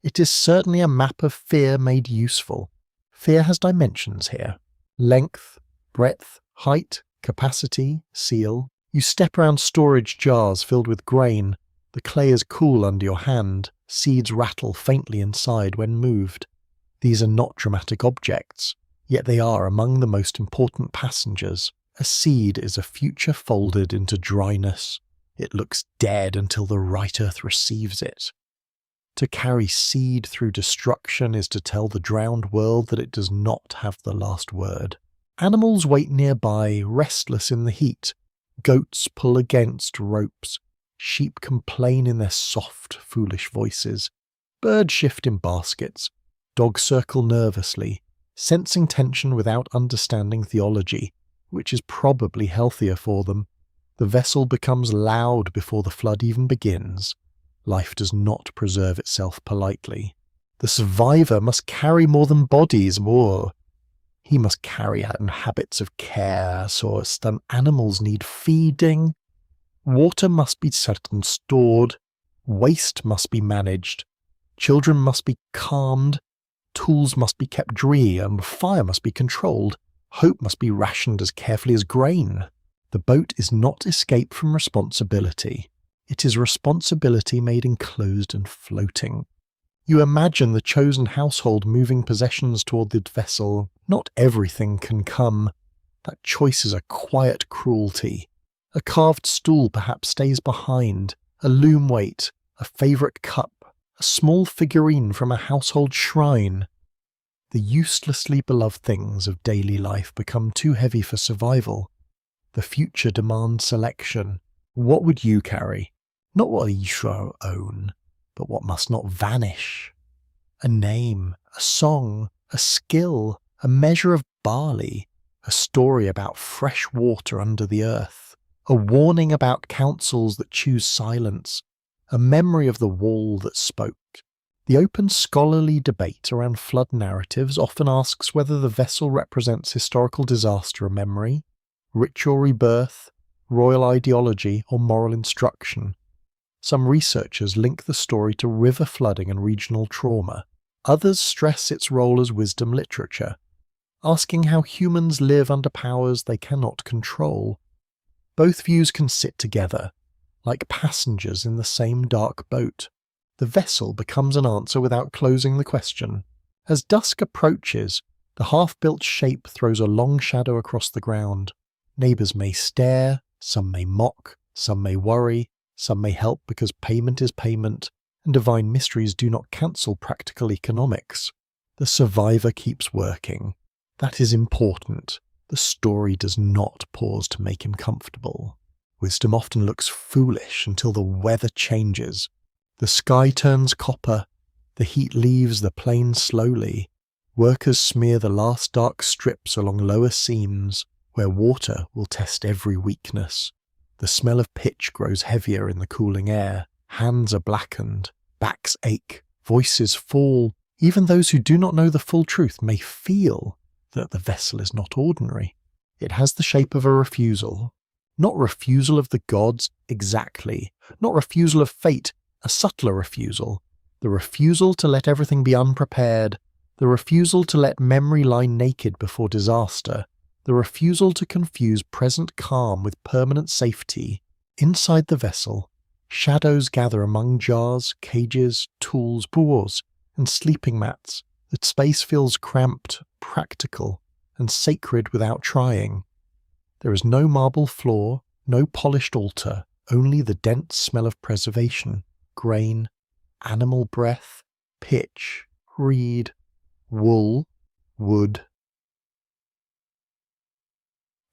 it is certainly a map of fear made useful. Fear has dimensions here. Length, breadth, height, capacity, seal. You step around storage jars filled with grain. The clay is cool under your hand. Seeds rattle faintly inside when moved. These are not dramatic objects, yet they are among the most important passengers. A seed is a future folded into dryness. It looks dead until the right earth receives it. To carry seed through destruction is to tell the drowned world that it does not have the last word. Animals wait nearby, restless in the heat. Goats pull against ropes. Sheep complain in their soft, foolish voices. Birds shift in baskets. Dogs circle nervously, sensing tension without understanding theology, which is probably healthier for them. The vessel becomes loud before the flood even begins. Life does not preserve itself politely. The survivor must carry more than bodies. He must carry out habits of care, so some animals need feeding. Water must be set and stored. Waste must be managed. Children must be calmed. Tools must be kept dry, and fire must be controlled. Hope must be rationed as carefully as grain. The boat is not escape from responsibility. It is responsibility made enclosed and floating. You imagine the chosen household moving possessions toward the vessel. Not everything can come. That choice is a quiet cruelty. A carved stool perhaps stays behind, a loom weight, a favourite cup, a small figurine from a household shrine. The uselessly beloved things of daily life become too heavy for survival. The future demands selection. What would you carry? Not what you shall own, but what must not vanish. A name, a song, a skill, a measure of barley, a story about fresh water under the earth, a warning about councils that choose silence, a memory of the wall that spoke. The open scholarly debate around flood narratives often asks whether the vessel represents historical disaster or memory, ritual rebirth, royal ideology, or moral instruction. Some researchers link the story to river flooding and regional trauma. Others stress its role as wisdom literature, asking how humans live under powers they cannot control. Both views can sit together, like passengers in the same dark boat. The vessel becomes an answer without closing the question. As dusk approaches, the half-built shape throws a long shadow across the ground. Neighbours may stare, some may mock, some may worry, some may help because payment is payment, and divine mysteries do not cancel practical economics. The survivor keeps working. That is important. The story does not pause to make him comfortable. Wisdom often looks foolish until the weather changes. The sky turns copper. The heat leaves the plain slowly. Workers smear the last dark strips along lower seams, where water will test every weakness. The smell of pitch grows heavier in the cooling air. Hands are blackened. Backs ache. Voices fall. Even those who do not know the full truth may feel that the vessel is not ordinary. It has the shape of a refusal. Not refusal of the gods, exactly. Not refusal of fate, a subtler refusal. The refusal to let everything be unprepared. The refusal to let memory lie naked before disaster. The refusal to confuse present calm with permanent safety. Inside the vessel, shadows gather among jars, cages, tools, boars, and sleeping mats. The space feels cramped, practical, and sacred without trying. There is no marble floor, no polished altar, only the dense smell of preservation, grain, animal breath, pitch, reed, wool, wood,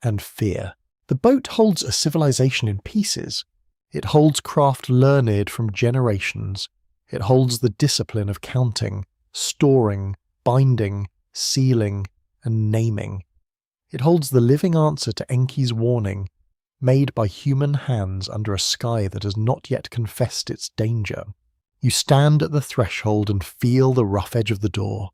and fear. The boat holds a civilization in pieces. It holds craft learned from generations. It holds the discipline of counting, storing, binding, sealing, and naming. It holds the living answer to Enki's warning, made by human hands under a sky that has not yet confessed its danger. You stand at the threshold and feel the rough edge of the door.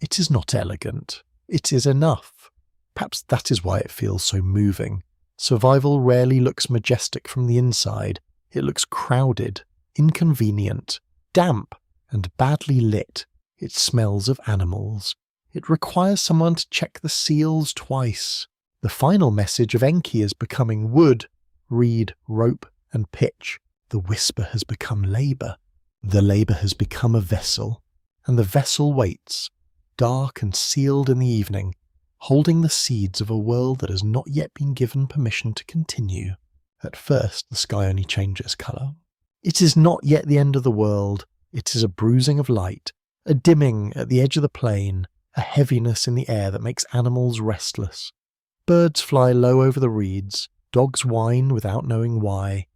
It is not elegant. It is enough. Perhaps that is why it feels so moving. Survival rarely looks majestic from the inside. It looks crowded, inconvenient, damp, and badly lit. It smells of animals. It requires someone to check the seals twice. The final message of Enki is becoming wood, reed, rope, and pitch. The whisper has become labour. The labour has become a vessel, and the vessel waits, dark and sealed in the evening, holding the seeds of a world that has not yet been given permission to continue. At first, the sky only changes colour. It is not yet the end of the world. It is a bruising of light, a dimming at the edge of the plain, a heaviness in the air that makes animals restless. Birds fly low over the reeds, dogs whine without knowing why.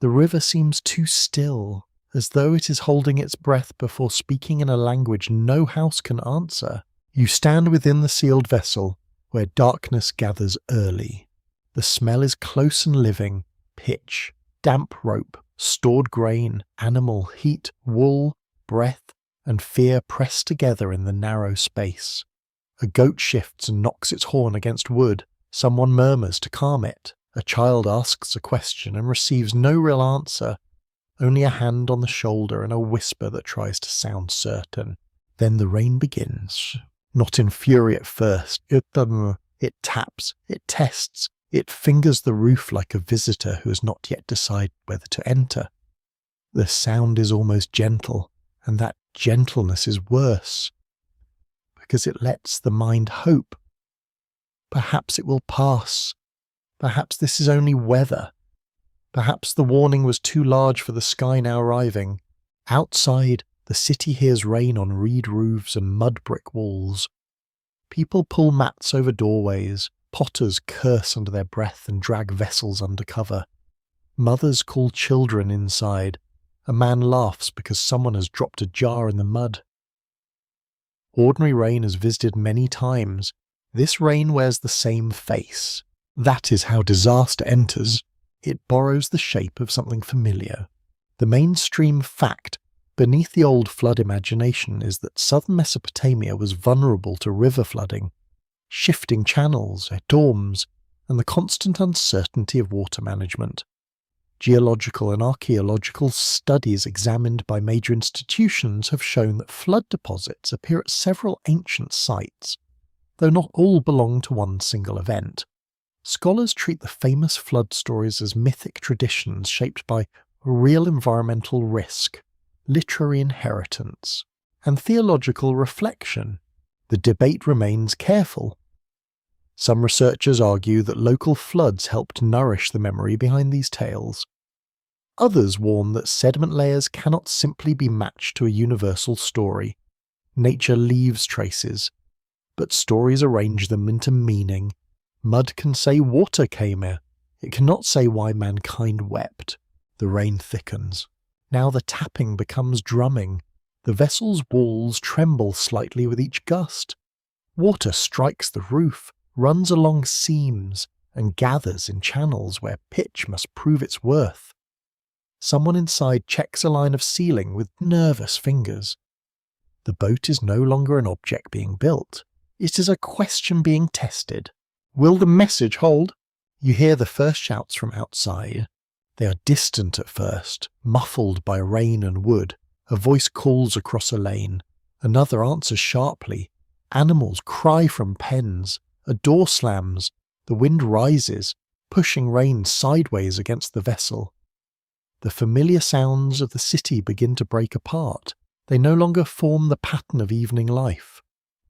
The river seems too still, as though it is holding its breath before speaking in a language no house can answer. You stand within the sealed vessel, where darkness gathers early. The smell is close and living: pitch, damp rope, stored grain, animal, heat, wool, breath, and fear pressed together in the narrow space. A goat shifts and knocks its horn against wood. Someone murmurs to calm it. A child asks a question and receives no real answer, only a hand on the shoulder and a whisper that tries to sound certain. Then the rain begins. Not in fury at first. It taps, it tests, it fingers the roof like a visitor who has not yet decided whether to enter. The sound is almost gentle, and that gentleness is worse, because it lets the mind hope. Perhaps it will pass. Perhaps this is only weather. Perhaps the warning was too large for the sky now arriving. Outside, the city hears rain on reed roofs and mud brick walls. People pull mats over doorways. Potters curse under their breath and drag vessels under cover. Mothers call children inside. A man laughs because someone has dropped a jar in the mud. Ordinary rain has visited many times. This rain wears the same face. That is how disaster enters. It borrows the shape of something familiar. The mainstream fact beneath the old flood imagination is that southern Mesopotamia was vulnerable to river flooding, shifting channels, storms, and the constant uncertainty of water management. Geological and archaeological studies examined by major institutions have shown that flood deposits appear at several ancient sites, though not all belong to one single event. Scholars treat the famous flood stories as mythic traditions shaped by real environmental risk, literary inheritance, and theological reflection. The debate remains careful. Some researchers argue that local floods helped nourish the memory behind these tales. Others warn that sediment layers cannot simply be matched to a universal story. Nature leaves traces, but stories arrange them into meaning. Mud can say water came here. It cannot say why mankind wept. The rain thickens. Now the tapping becomes drumming. The vessel's walls tremble slightly with each gust. Water strikes the roof, runs along seams, and gathers in channels where pitch must prove its worth. Someone inside checks a line of ceiling with nervous fingers. The boat is no longer an object being built. It is a question being tested. Will the message hold? You hear the first shouts from outside. They are distant at first, muffled by rain and wood. A voice calls across a lane. Another answers sharply. Animals cry from pens. A door slams. The wind rises, pushing rain sideways against the vessel. The familiar sounds of the city begin to break apart. They no longer form the pattern of evening life.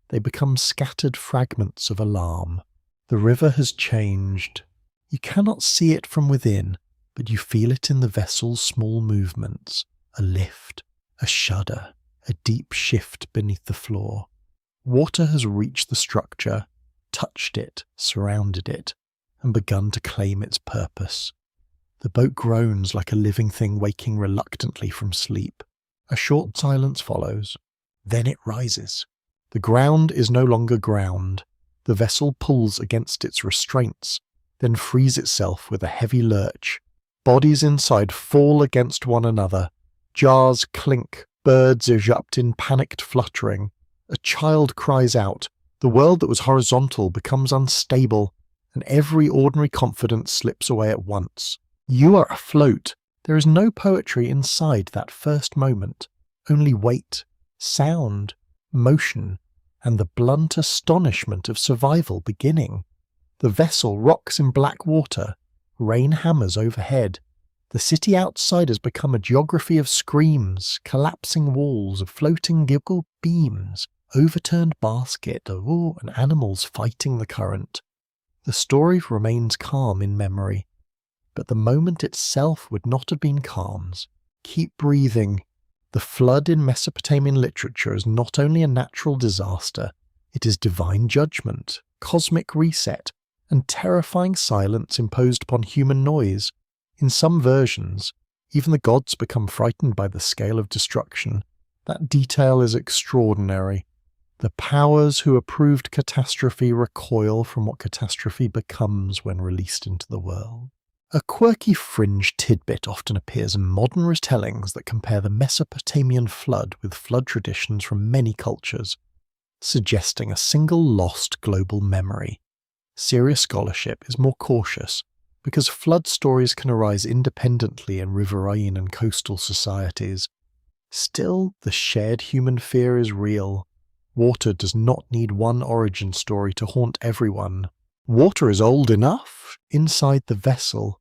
They become scattered fragments of alarm. The river has changed. You cannot see it from within, but you feel it in the vessel's small movements. A lift, a shudder, a deep shift beneath the floor. Water has reached the structure, touched it, surrounded it, and begun to claim its purpose. The boat groans like a living thing waking reluctantly from sleep. A short silence follows. Then it rises. The ground is no longer ground. The vessel pulls against its restraints, then frees itself with a heavy lurch. Bodies inside fall against one another. Jars clink. Birds erupt in panicked fluttering. A child cries out. The world that was horizontal becomes unstable, and every ordinary confidence slips away at once. You are afloat. There is no poetry inside that first moment, only weight, sound, motion, and the blunt astonishment of survival beginning. The vessel rocks in black water. Rain hammers overhead. The city outside has become a geography of screams, collapsing walls, of floating giggle beams, overturned basket, and animals fighting the current. The story remains calm in memory, but the moment itself would not have been calms. Keep breathing. The flood in Mesopotamian literature is not only a natural disaster, it is divine judgment, cosmic reset, and terrifying silence imposed upon human noise. In some versions, even the gods become frightened by the scale of destruction. That detail is extraordinary. The powers who approved catastrophe recoil from what catastrophe becomes when released into the world. A quirky fringe tidbit often appears in modern retellings that compare the Mesopotamian flood with flood traditions from many cultures, suggesting a single lost global memory. Serious scholarship is more cautious, because flood stories can arise independently in riverine and coastal societies. Still, the shared human fear is real. Water does not need one origin story to haunt everyone. Water is old enough. Inside the vessel,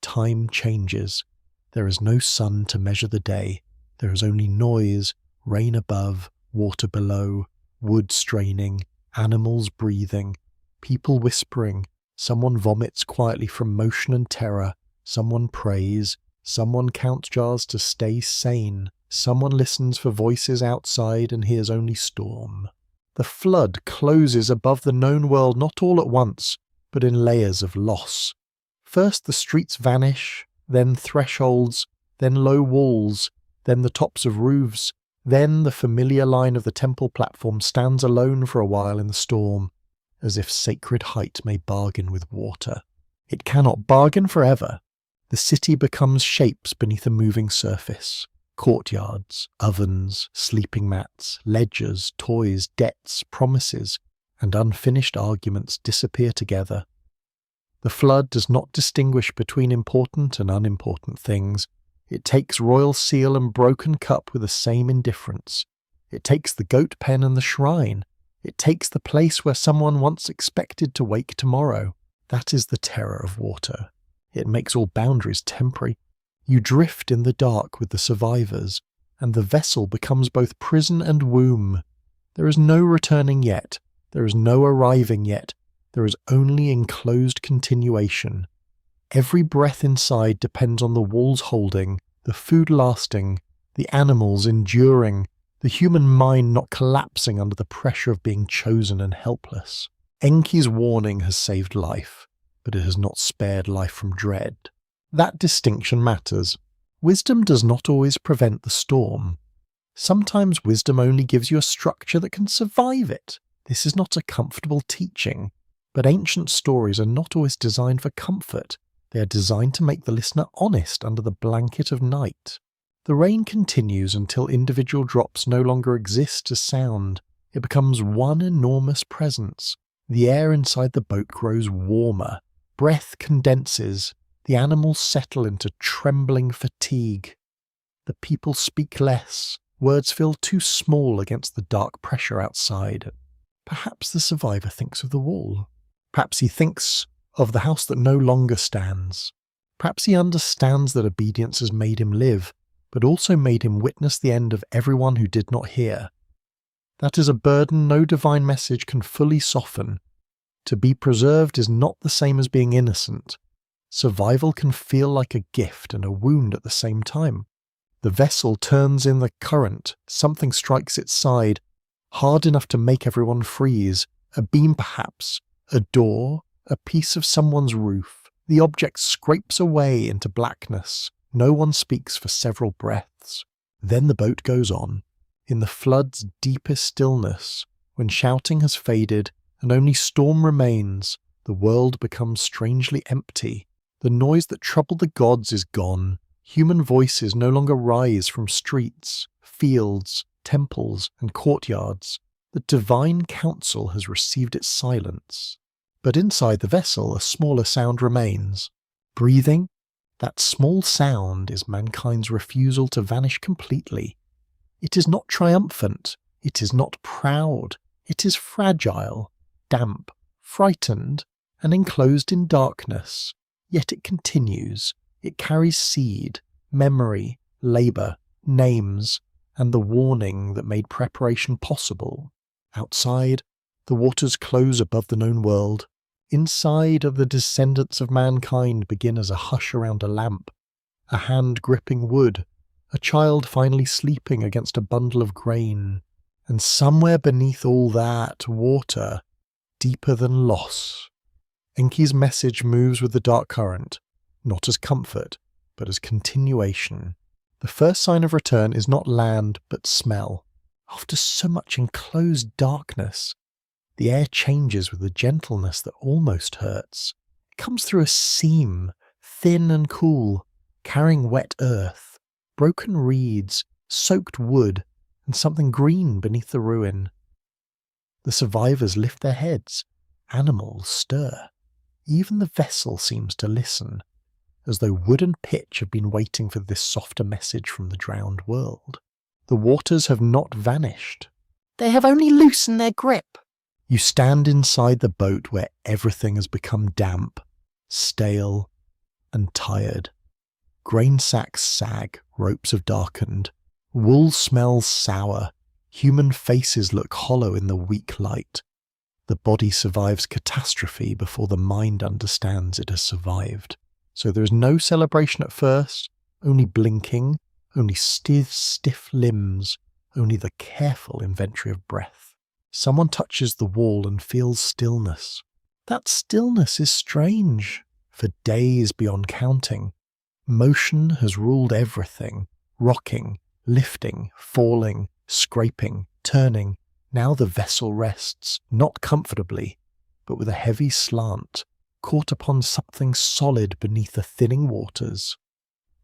time changes. There is no sun to measure the day. There is only noise, rain above, water below, wood straining, animals breathing, people whispering. Someone vomits quietly from motion and terror. Someone prays. Someone counts jars to stay sane. Someone listens for voices outside and hears only storm. The flood closes above the known world not all at once, but in layers of loss. First the streets vanish, then thresholds, then low walls, then the tops of roofs, then the familiar line of the temple platform stands alone for a while in the storm, as if sacred height may bargain with water. It cannot bargain forever. The city becomes shapes beneath a moving surface. Courtyards, ovens, sleeping mats, ledgers, toys, debts, promises, and unfinished arguments disappear together. The flood does not distinguish between important and unimportant things. It takes royal seal and broken cup with the same indifference. It takes the goat pen and the shrine. It takes the place where someone once expected to wake tomorrow. That is the terror of water. It makes all boundaries temporary. You drift in the dark with the survivors, and the vessel becomes both prison and womb. There is no returning yet. There is no arriving yet. There is only enclosed continuation. Every breath inside depends on the walls holding, the food lasting, the animals enduring, the human mind not collapsing under the pressure of being chosen and helpless. Enki's warning has saved life, but it has not spared life from dread. That distinction matters. Wisdom does not always prevent the storm. Sometimes wisdom only gives you a structure that can survive it. This is not a comfortable teaching. But ancient stories are not always designed for comfort. They are designed to make the listener honest under the blanket of night. The rain continues until individual drops no longer exist as sound. It becomes one enormous presence. The air inside the boat grows warmer. Breath condenses. The animals settle into trembling fatigue. The people speak less. Words feel too small against the dark pressure outside. Perhaps the survivor thinks of the wall. Perhaps he thinks of the house that no longer stands. Perhaps he understands that obedience has made him live, but also made him witness the end of everyone who did not hear. That is a burden no divine message can fully soften. To be preserved is not the same as being innocent. Survival can feel like a gift and a wound at the same time. The vessel turns in the current, something strikes its side, hard enough to make everyone freeze. A beam perhaps, a door, a piece of someone's roof. The object scrapes away into blackness. No one speaks for several breaths. Then the boat goes on. In the flood's deepest stillness, when shouting has faded and only storm remains, the world becomes strangely empty. The noise that troubled the gods is gone. Human voices no longer rise from streets, fields, temples, and courtyards. The divine council has received its silence. But inside the vessel a smaller sound remains. Breathing. That small sound is mankind's refusal to vanish completely. It is not triumphant. It is not proud. It is fragile, damp, frightened, and enclosed in darkness. Yet it continues. It carries seed, memory, labour, names, and the warning that made preparation possible. Outside, the waters close above the known world. Inside of the descendants of mankind begin as a hush around a lamp, a hand gripping wood, a child finally sleeping against a bundle of grain, and somewhere beneath all that, water, deeper than loss. Enki's message moves with the dark current, not as comfort, but as continuation. The first sign of return is not land, but smell. After so much enclosed darkness, the air changes with a gentleness that almost hurts. It comes through a seam, thin and cool, carrying wet earth, broken reeds, soaked wood, and something green beneath the ruin. The survivors lift their heads. Animals stir. Even the vessel seems to listen, as though wood and pitch have been waiting for this softer message from the drowned world. The waters have not vanished. They have only loosened their grip. You stand inside the boat where everything has become damp, stale, and tired. Grain sacks sag, ropes have darkened. Wool smells sour. Human faces look hollow in the weak light. The body survives catastrophe before the mind understands it has survived. So there is no celebration at first, only blinking, only stiff limbs, only the careful inventory of breath. Someone touches the wall and feels stillness. That stillness is strange. For days beyond counting, motion has ruled everything, rocking, lifting, falling, scraping, turning. Now the vessel rests, not comfortably, but with a heavy slant, caught upon something solid beneath the thinning waters.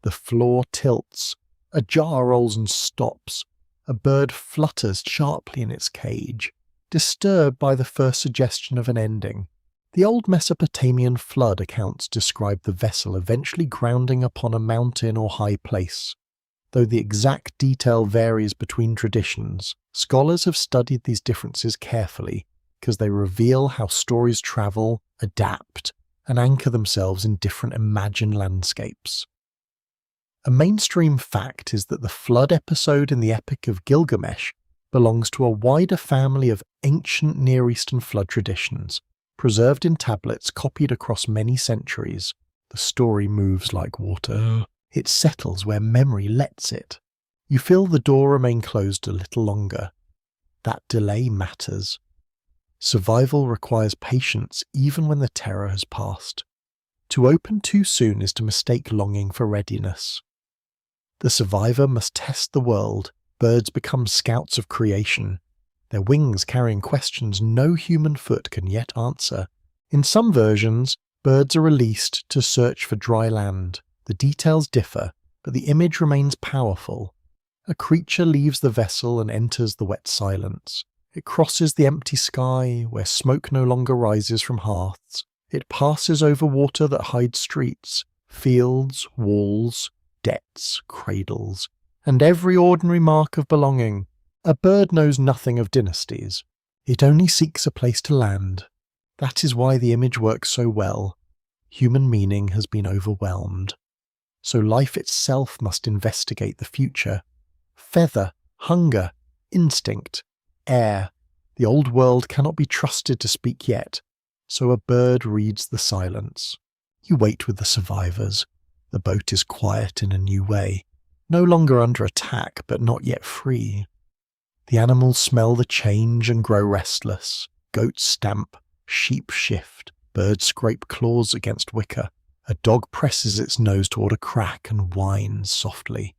The floor tilts, a jar rolls and stops, a bird flutters sharply in its cage, disturbed by the first suggestion of an ending. The old Mesopotamian flood accounts describe the vessel eventually grounding upon a mountain or high place. Though the exact detail varies between traditions, scholars have studied these differences carefully because they reveal how stories travel, adapt, and anchor themselves in different imagined landscapes. A mainstream fact is that the flood episode in the Epic of Gilgamesh belongs to a wider family of ancient Near Eastern flood traditions, preserved in tablets copied across many centuries. The story moves like water. It settles where memory lets it. You feel the door remain closed a little longer. That delay matters. Survival requires patience even when the terror has passed. To open too soon is to mistake longing for readiness. The survivor must test the world. Birds become scouts of creation, their wings carrying questions no human foot can yet answer. In some versions, birds are released to search for dry land. The details differ, but the image remains powerful. A creature leaves the vessel and enters the wet silence. It crosses the empty sky, where smoke no longer rises from hearths. It passes over water that hides streets, fields, walls, debts, cradles, and every ordinary mark of belonging. A bird knows nothing of dynasties. It only seeks a place to land. That is why the image works so well. Human meaning has been overwhelmed. So life itself must investigate the future. Feather, hunger, instinct, air. The old world cannot be trusted to speak yet, so a bird reads the silence. You wait with the survivors. The boat is quiet in a new way, no longer under attack but not yet free. The animals smell the change and grow restless. Goats stamp, sheep shift, birds scrape claws against wicker. A dog presses its nose toward a crack and whines softly.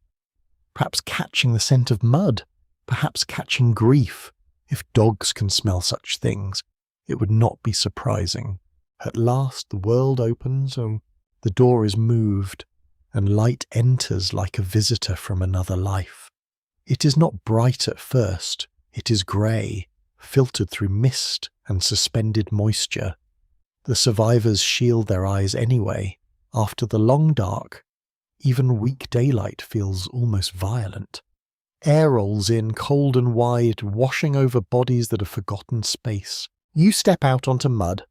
Perhaps catching the scent of mud, perhaps catching grief. If dogs can smell such things, it would not be surprising. At last the world opens and the door is moved, and light enters like a visitor from another life. It is not bright at first, it is grey, filtered through mist and suspended moisture. The survivors shield their eyes anyway. After the long dark, even weak daylight feels almost violent. Air rolls in cold and wide, washing over bodies that have forgotten space. You step out onto mud.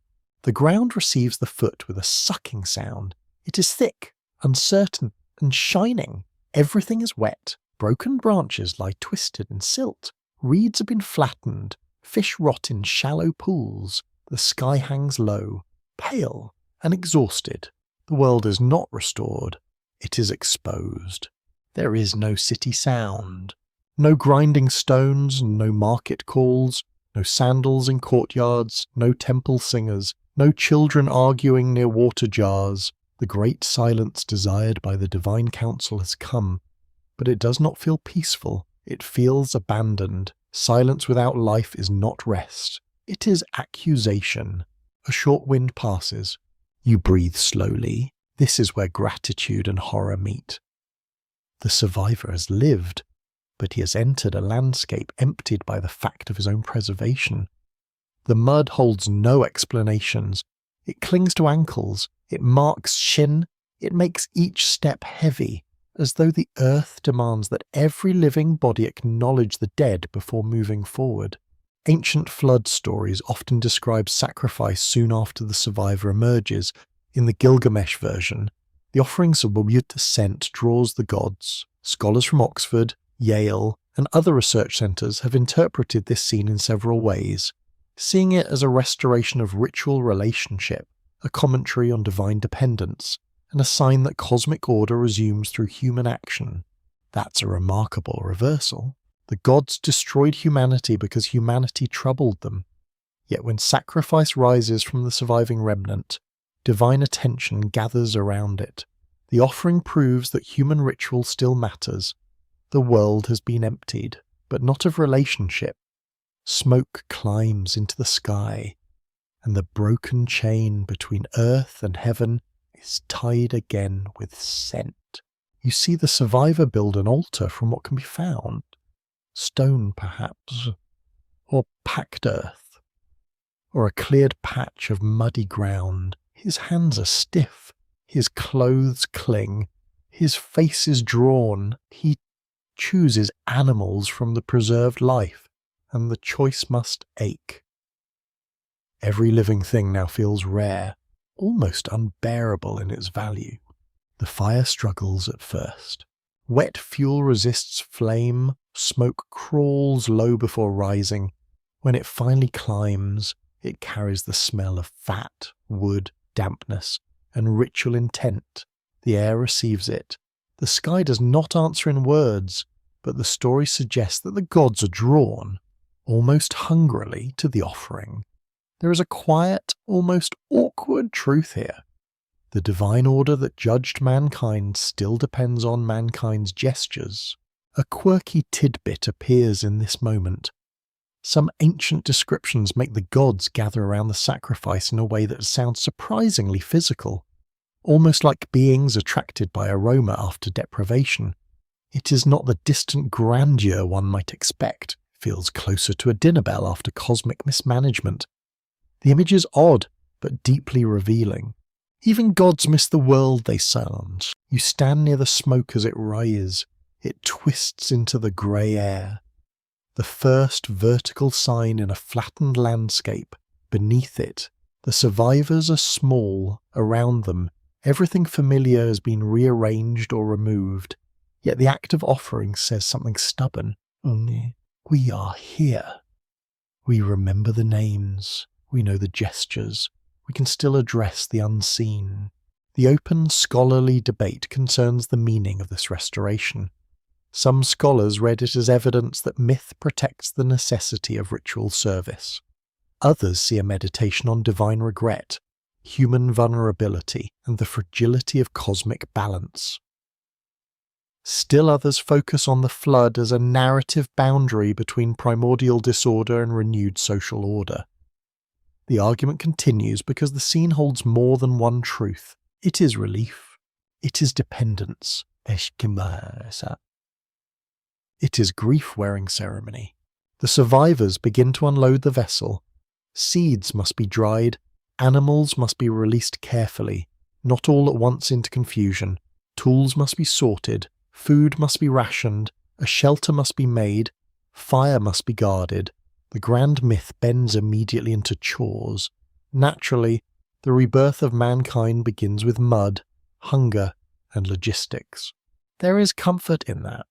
The ground receives the foot with a sucking sound. It is thick, uncertain, and shining. Everything is wet. Broken branches lie twisted in silt. Reeds have been flattened. Fish rot in shallow pools. The sky hangs low, pale and exhausted. The world is not restored. It is exposed. There is no city sound. No grinding stones, no market calls, no sandals in courtyards, no temple singers, no children arguing near water jars. The great silence desired by the divine council has come, but it does not feel peaceful. It feels abandoned. Silence without life is not rest. It is accusation. A short wind passes. You breathe slowly. This is where gratitude and horror meet. The survivor has lived, but he has entered a landscape emptied by the fact of his own preservation. The mud holds no explanations. It clings to ankles. It marks shin. It makes each step heavy, as though the earth demands that every living body acknowledge the dead before moving forward. Ancient flood stories often describe sacrifice soon after the survivor emerges. In the Gilgamesh version, the offerings of Wabut descent draws the gods. Scholars from Oxford, Yale, and other research centres have interpreted this scene in several ways, seeing it as a restoration of ritual relationship, a commentary on divine dependence, and a sign that cosmic order resumes through human action. That's a remarkable reversal. The gods destroyed humanity because humanity troubled them. Yet when sacrifice rises from the surviving remnant, divine attention gathers around it. The offering proves that human ritual still matters. The world has been emptied, but not of relationship. Smoke climbs into the sky, and the broken chain between earth and heaven is tied again with scent. You see the survivor build an altar from what can be found. Stone, perhaps, or packed earth, or a cleared patch of muddy ground. His hands are stiff, his clothes cling, his face is drawn. He chooses animals from the preserved life, and the choice must ache. Every living thing now feels rare, almost unbearable in its value. The fire struggles at first. Wet fuel resists flame, smoke crawls low before rising. When it finally climbs, it carries the smell of fat, wood, dampness, and ritual intent. The air receives it. The sky does not answer in words, but the story suggests that the gods are drawn, almost hungrily, to the offering. There is a quiet, almost awkward truth here. The divine order that judged mankind still depends on mankind's gestures. A quirky tidbit appears in this moment. Some ancient descriptions make the gods gather around the sacrifice in a way that sounds surprisingly physical, almost like beings attracted by aroma after deprivation. It is not the distant grandeur one might expect. It feels closer to a dinner bell after cosmic mismanagement. The image is odd, but deeply revealing. Even gods miss the world they sound. You stand near the smoke as it rises. It twists into the grey air. The first vertical sign in a flattened landscape. Beneath it, the survivors are small. Around them, everything familiar has been rearranged or removed. Yet the act of offering says something stubborn. Only, we are here. We remember the names. We know the gestures. We can still address the unseen. The open scholarly debate concerns the meaning of this restoration. Some scholars read it as evidence that myth protects the necessity of ritual service. Others see a meditation on divine regret, human vulnerability, and the fragility of cosmic balance. Still others focus on the flood as a narrative boundary between primordial disorder and renewed social order. The argument continues because the scene holds more than one truth. It is relief. It is dependence. It is grief-wearing ceremony. The survivors begin to unload the vessel. Seeds must be dried. Animals must be released carefully, not all at once into confusion. Tools must be sorted. Food must be rationed. A shelter must be made. Fire must be guarded. The grand myth bends immediately into chores. Naturally, the rebirth of mankind begins with mud, hunger, and logistics. There is comfort in that.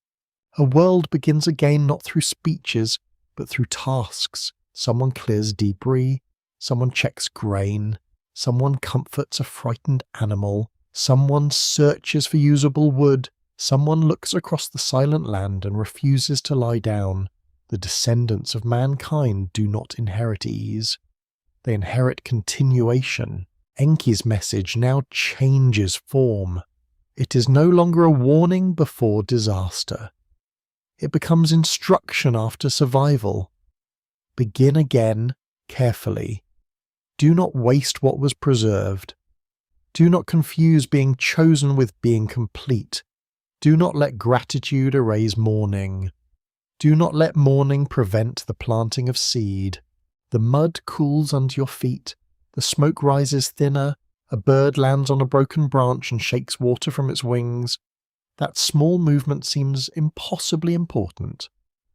A world begins again not through speeches, but through tasks. Someone clears debris, someone checks grain, someone comforts a frightened animal, someone searches for usable wood, someone looks across the silent land and refuses to lie down. The descendants of mankind do not inherit ease. They inherit continuation. Enki's message now changes form. It is no longer a warning before disaster. It becomes instruction after survival. Begin again, carefully. Do not waste what was preserved. Do not confuse being chosen with being complete. Do not let gratitude erase mourning. Do not let mourning prevent the planting of seed. The mud cools under your feet. The smoke rises thinner. A bird lands on a broken branch and shakes water from its wings. That small movement seems impossibly important.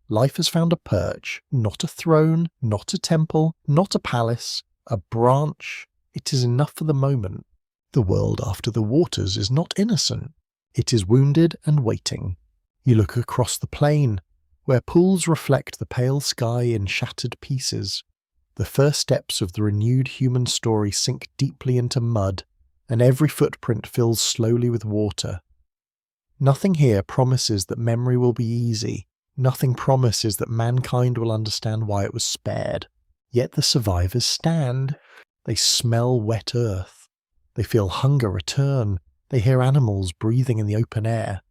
Life has found a perch, not a throne, not a temple, not a palace, a branch. It is enough for the moment. The world after the waters is not innocent. It is wounded and waiting. You look across the plain, where pools reflect the pale sky in shattered pieces. The first steps of the renewed human story sink deeply into mud, and every footprint fills slowly with water. Nothing here promises that memory will be easy. Nothing promises that mankind will understand why it was spared. Yet the survivors stand. They smell wet earth. They feel hunger return. They hear animals breathing in the open air.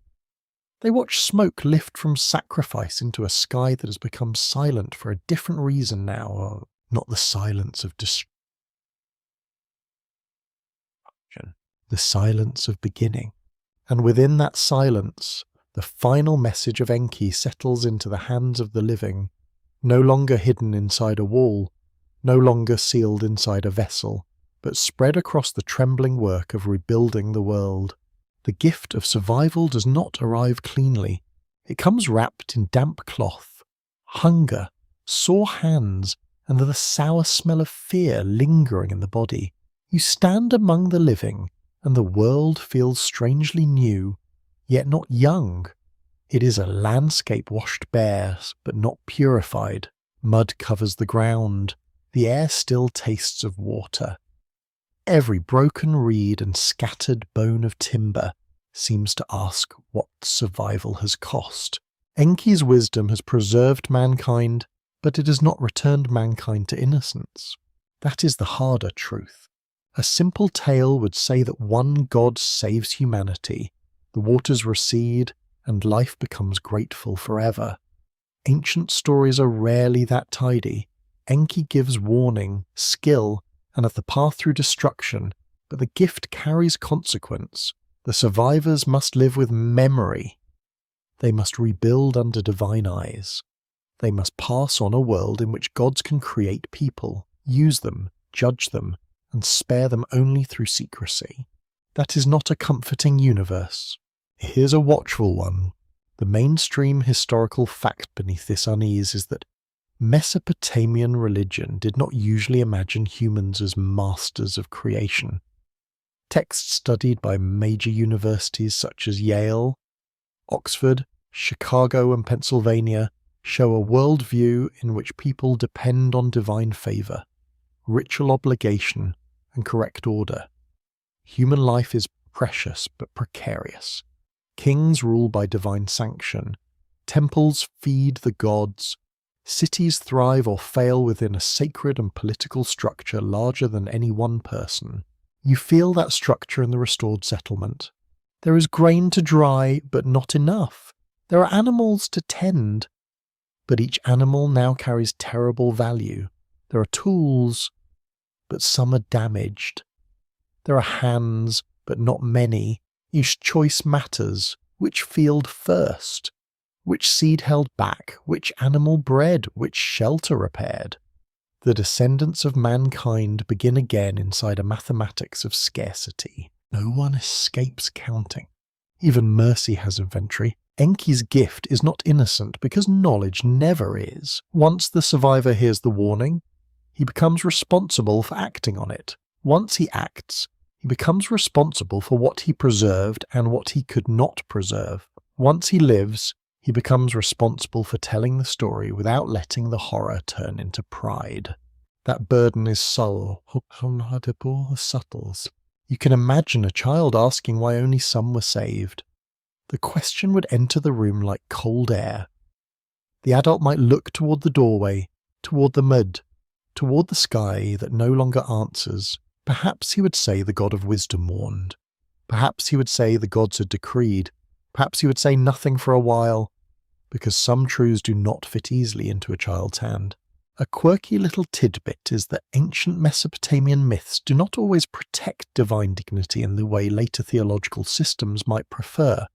They watch smoke lift from sacrifice into a sky that has become silent for a different reason now, not the silence of destruction, the silence of beginning. And within that silence, the final message of Enki settles into the hands of the living, no longer hidden inside a wall, no longer sealed inside a vessel, but spread across the trembling work of rebuilding the world. The gift of survival does not arrive cleanly. It comes wrapped in damp cloth, hunger, sore hands, and the sour smell of fear lingering in the body. You stand among the living, and the world feels strangely new, yet not young. It is a landscape washed bare, but not purified. Mud covers the ground. The air still tastes of water. Every broken reed and scattered bone of timber seems to ask what survival has cost. Enki's wisdom has preserved mankind, but it has not returned mankind to innocence. That is the harder truth. A simple tale would say that one god saves humanity, the waters recede, and life becomes grateful forever. Ancient stories are rarely that tidy. Enki gives warning, skill, and of the path through destruction, but the gift carries consequence. The survivors must live with memory. They must rebuild under divine eyes. They must pass on a world in which gods can create people, use them, judge them, and spare them only through secrecy. That is not a comforting universe. Here's a watchful one. The mainstream historical fact beneath this unease is that Mesopotamian religion did not usually imagine humans as masters of creation. Texts studied by major universities such as Yale, Oxford, Chicago, and Pennsylvania show a worldview in which people depend on divine favour, ritual obligation, and correct order. Human life is precious but precarious. Kings rule by divine sanction. Temples feed the gods. Cities thrive or fail within a sacred and political structure larger than any one person. You feel that structure in the restored settlement. There is grain to dry, but not enough. There are animals to tend, but each animal now carries terrible value. There are tools, but some are damaged. There are hands, but not many. Each choice matters. Which field first? Which seed held back? Which animal bred? Which shelter repaired? The descendants of mankind begin again inside a mathematics of scarcity. No one escapes counting. Even mercy has inventory. Enki's gift is not innocent because knowledge never is. Once the survivor hears the warning, he becomes responsible for acting on it. Once he acts, he becomes responsible for what he preserved and what he could not preserve. Once he lives, he becomes responsible for telling the story without letting the horror turn into pride. That burden is subtle. You can imagine a child asking why only some were saved. The question would enter the room like cold air. The adult might look toward the doorway, toward the mud, toward the sky that no longer answers. Perhaps he would say the god of wisdom warned. Perhaps he would say the gods had decreed. Perhaps he would say nothing for a while, because some truths do not fit easily into a child's hand. A quirky little tidbit is that ancient Mesopotamian myths do not always protect divine dignity in the way later theological systems might prefer.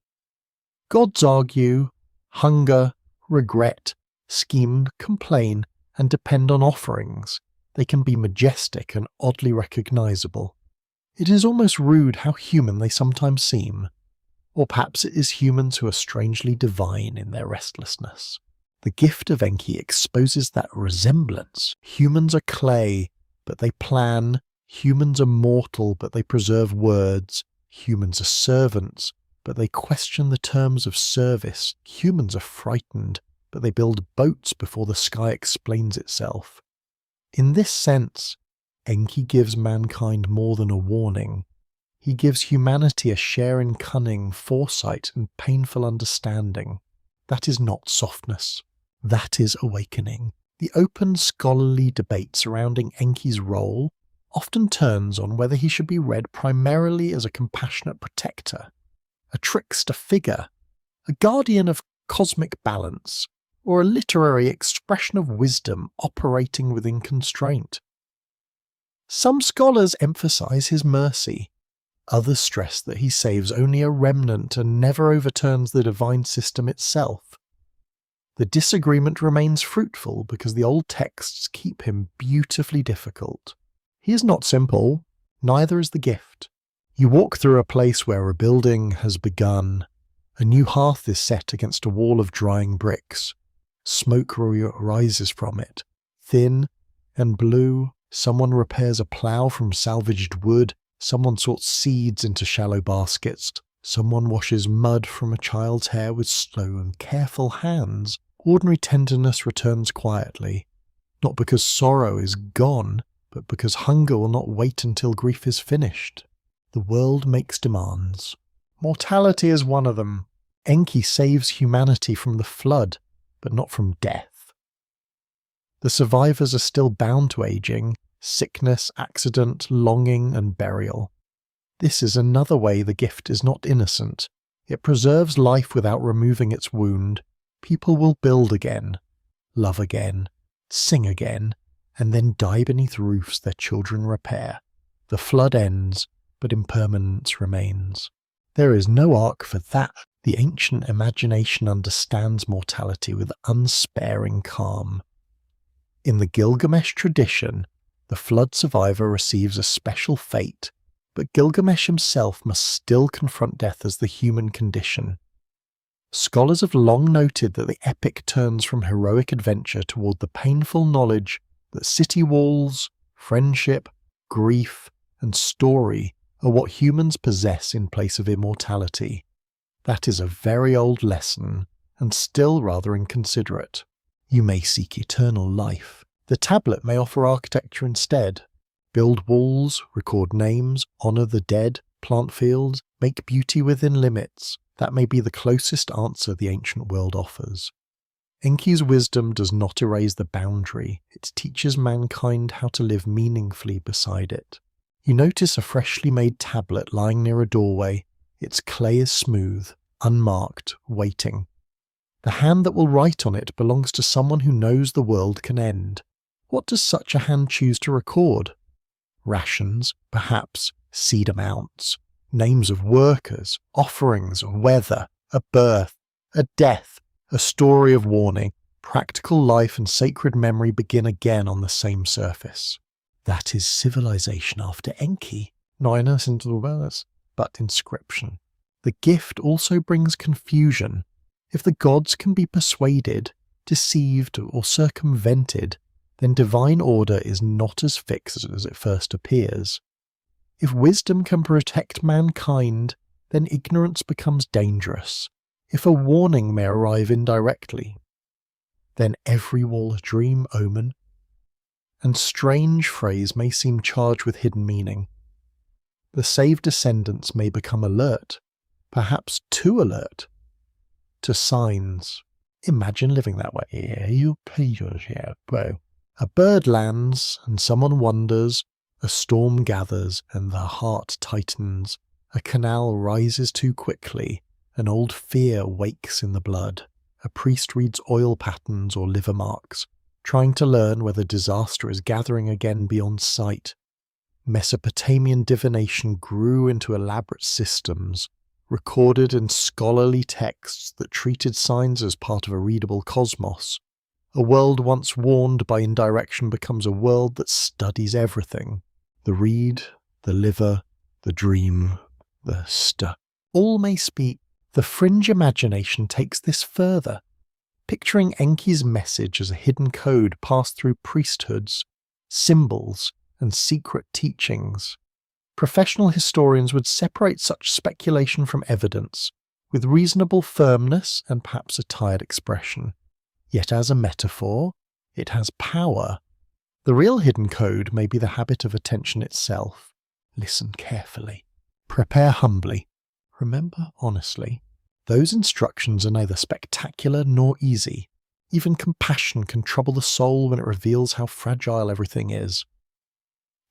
Gods argue, hunger, regret, scheme, complain, and depend on offerings. They can be majestic and oddly recognizable. It is almost rude how human they sometimes seem. Or perhaps it is humans who are strangely divine in their restlessness. The gift of Enki exposes that resemblance. Humans are clay, but they plan. Humans are mortal, but they preserve words. Humans are servants, but they question the terms of service. Humans are frightened, but they build boats before the sky explains itself. In this sense, Enki gives mankind more than a warning. He gives humanity a share in cunning, foresight, and painful understanding. That is not softness. That is awakening. The open scholarly debate surrounding Enki's role often turns on whether he should be read primarily as a compassionate protector, a trickster figure, a guardian of cosmic balance, or a literary expression of wisdom operating within constraint. Some scholars emphasize his mercy. Others stress that he saves only a remnant and never overturns the divine system itself. The disagreement remains fruitful because the old texts keep him beautifully difficult. He is not simple, neither is the gift. You walk through a place where rebuilding has begun. A new hearth is set against a wall of drying bricks. Smoke rises from it. Thin and blue, someone repairs a plough from salvaged wood. Someone sorts seeds into shallow baskets. Someone washes mud from a child's hair with slow and careful hands. Ordinary tenderness returns quietly, not because sorrow is gone, but because hunger will not wait until grief is finished. The world makes demands. Mortality is one of them. Enki saves humanity from the flood, but not from death. The survivors are still bound to aging, sickness, accident, longing, and burial. This is another way the gift is not innocent. It preserves life without removing its wound. People will build again, love again, sing again, and then die beneath roofs their children repair. The flood ends, but impermanence remains. There is no ark for that. The ancient imagination understands mortality with unsparing calm. In the Gilgamesh tradition, the flood survivor receives a special fate, but Gilgamesh himself must still confront death as the human condition. Scholars have long noted that the epic turns from heroic adventure toward the painful knowledge that city walls, friendship, grief, and story are what humans possess in place of immortality. That is a very old lesson, and still rather inconsiderate. You may seek eternal life. The tablet may offer architecture instead. Build walls, record names, honour the dead, plant fields, make beauty within limits. That may be the closest answer the ancient world offers. Enki's wisdom does not erase the boundary, it teaches mankind how to live meaningfully beside it. You notice a freshly made tablet lying near a doorway. Its clay is smooth, unmarked, waiting. The hand that will write on it belongs to someone who knows the world can end. What does such a hand choose to record? Rations, perhaps, seed amounts, names of workers, offerings, weather, a birth, a death, a story of warning. Practical life and sacred memory begin again on the same surface. That is civilization after Enki, not innocent but inscription. The gift also brings confusion. If the gods can be persuaded, deceived, or circumvented, then divine order is not as fixed as it first appears. If wisdom can protect mankind, then ignorance becomes dangerous. If a warning may arrive indirectly, then every wall a dream, omen, and strange phrase may seem charged with hidden meaning. The saved descendants may become alert, perhaps too alert, to signs. Imagine living that way. A bird lands, and someone wonders. A storm gathers, and the heart tightens. A canal rises too quickly. An old fear wakes in the blood. A priest reads oil patterns or liver marks, trying to learn whether disaster is gathering again beyond sight. Mesopotamian divination grew into elaborate systems, recorded in scholarly texts that treated signs as part of a readable cosmos. A world once warned by indirection becomes a world that studies everything. The reed, the liver, the dream, the all may speak. The fringe imagination takes this further, picturing Enki's message as a hidden code passed through priesthoods, symbols, and secret teachings. Professional historians would separate such speculation from evidence, with reasonable firmness and perhaps a tired expression. Yet as a metaphor, it has power. The real hidden code may be the habit of attention itself. Listen carefully. Prepare humbly. Remember honestly. Those instructions are neither spectacular nor easy. Even compassion can trouble the soul when it reveals how fragile everything is.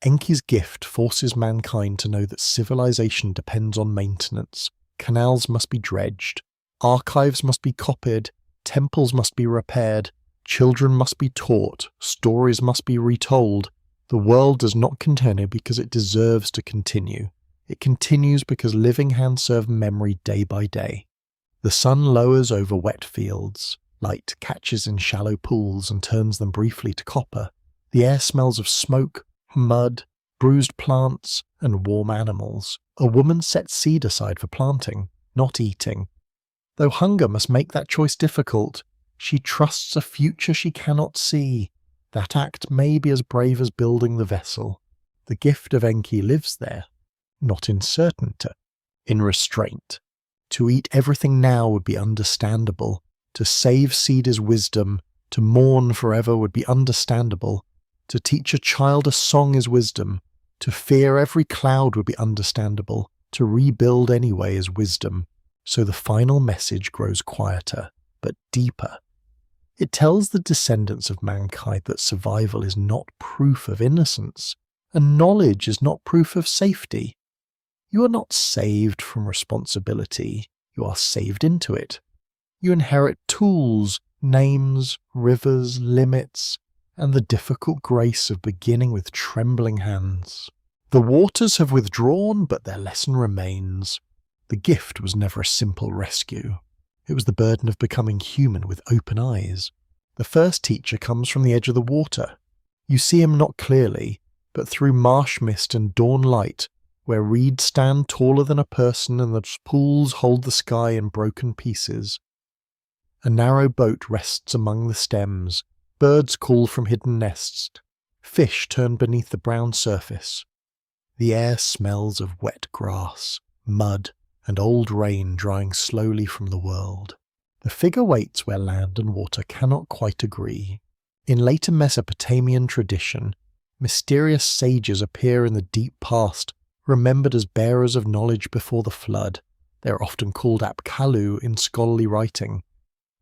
Enki's gift forces mankind to know that civilization depends on maintenance. Canals must be dredged. Archives must be copied. Temples must be repaired. Children must be taught. Stories must be retold. The world does not continue because it deserves to continue. It continues because living hands serve memory day by day. The sun lowers over wet fields. Light catches in shallow pools and turns them briefly to copper. The air smells of smoke, mud, bruised plants, and warm animals. A woman sets seed aside for planting, not eating. Though hunger must make that choice difficult, she trusts a future she cannot see. That act may be as brave as building the vessel. The gift of Enki lives there, not in certainty, in restraint. To eat everything now would be understandable. To save seed is wisdom. To mourn forever would be understandable. To teach a child a song is wisdom. To fear every cloud would be understandable. To rebuild anyway is wisdom. So the final message grows quieter, but deeper. It tells the descendants of mankind that survival is not proof of innocence, and knowledge is not proof of safety. You are not saved from responsibility, you are saved into it. You inherit tools, names, rivers, limits, and the difficult grace of beginning with trembling hands. The waters have withdrawn, but their lesson remains. The gift was never a simple rescue. It was the burden of becoming human with open eyes. The first teacher comes from the edge of the water. You see him not clearly, but through marsh mist and dawn light, where reeds stand taller than a person and the pools hold the sky in broken pieces. A narrow boat rests among the stems. Birds call from hidden nests. Fish turn beneath the brown surface. The air smells of wet grass, mud, and old rain drying slowly from the world. The figure waits where land and water cannot quite agree. In later Mesopotamian tradition, mysterious sages appear in the deep past, remembered as bearers of knowledge before the flood. They are often called apkallu in scholarly writing.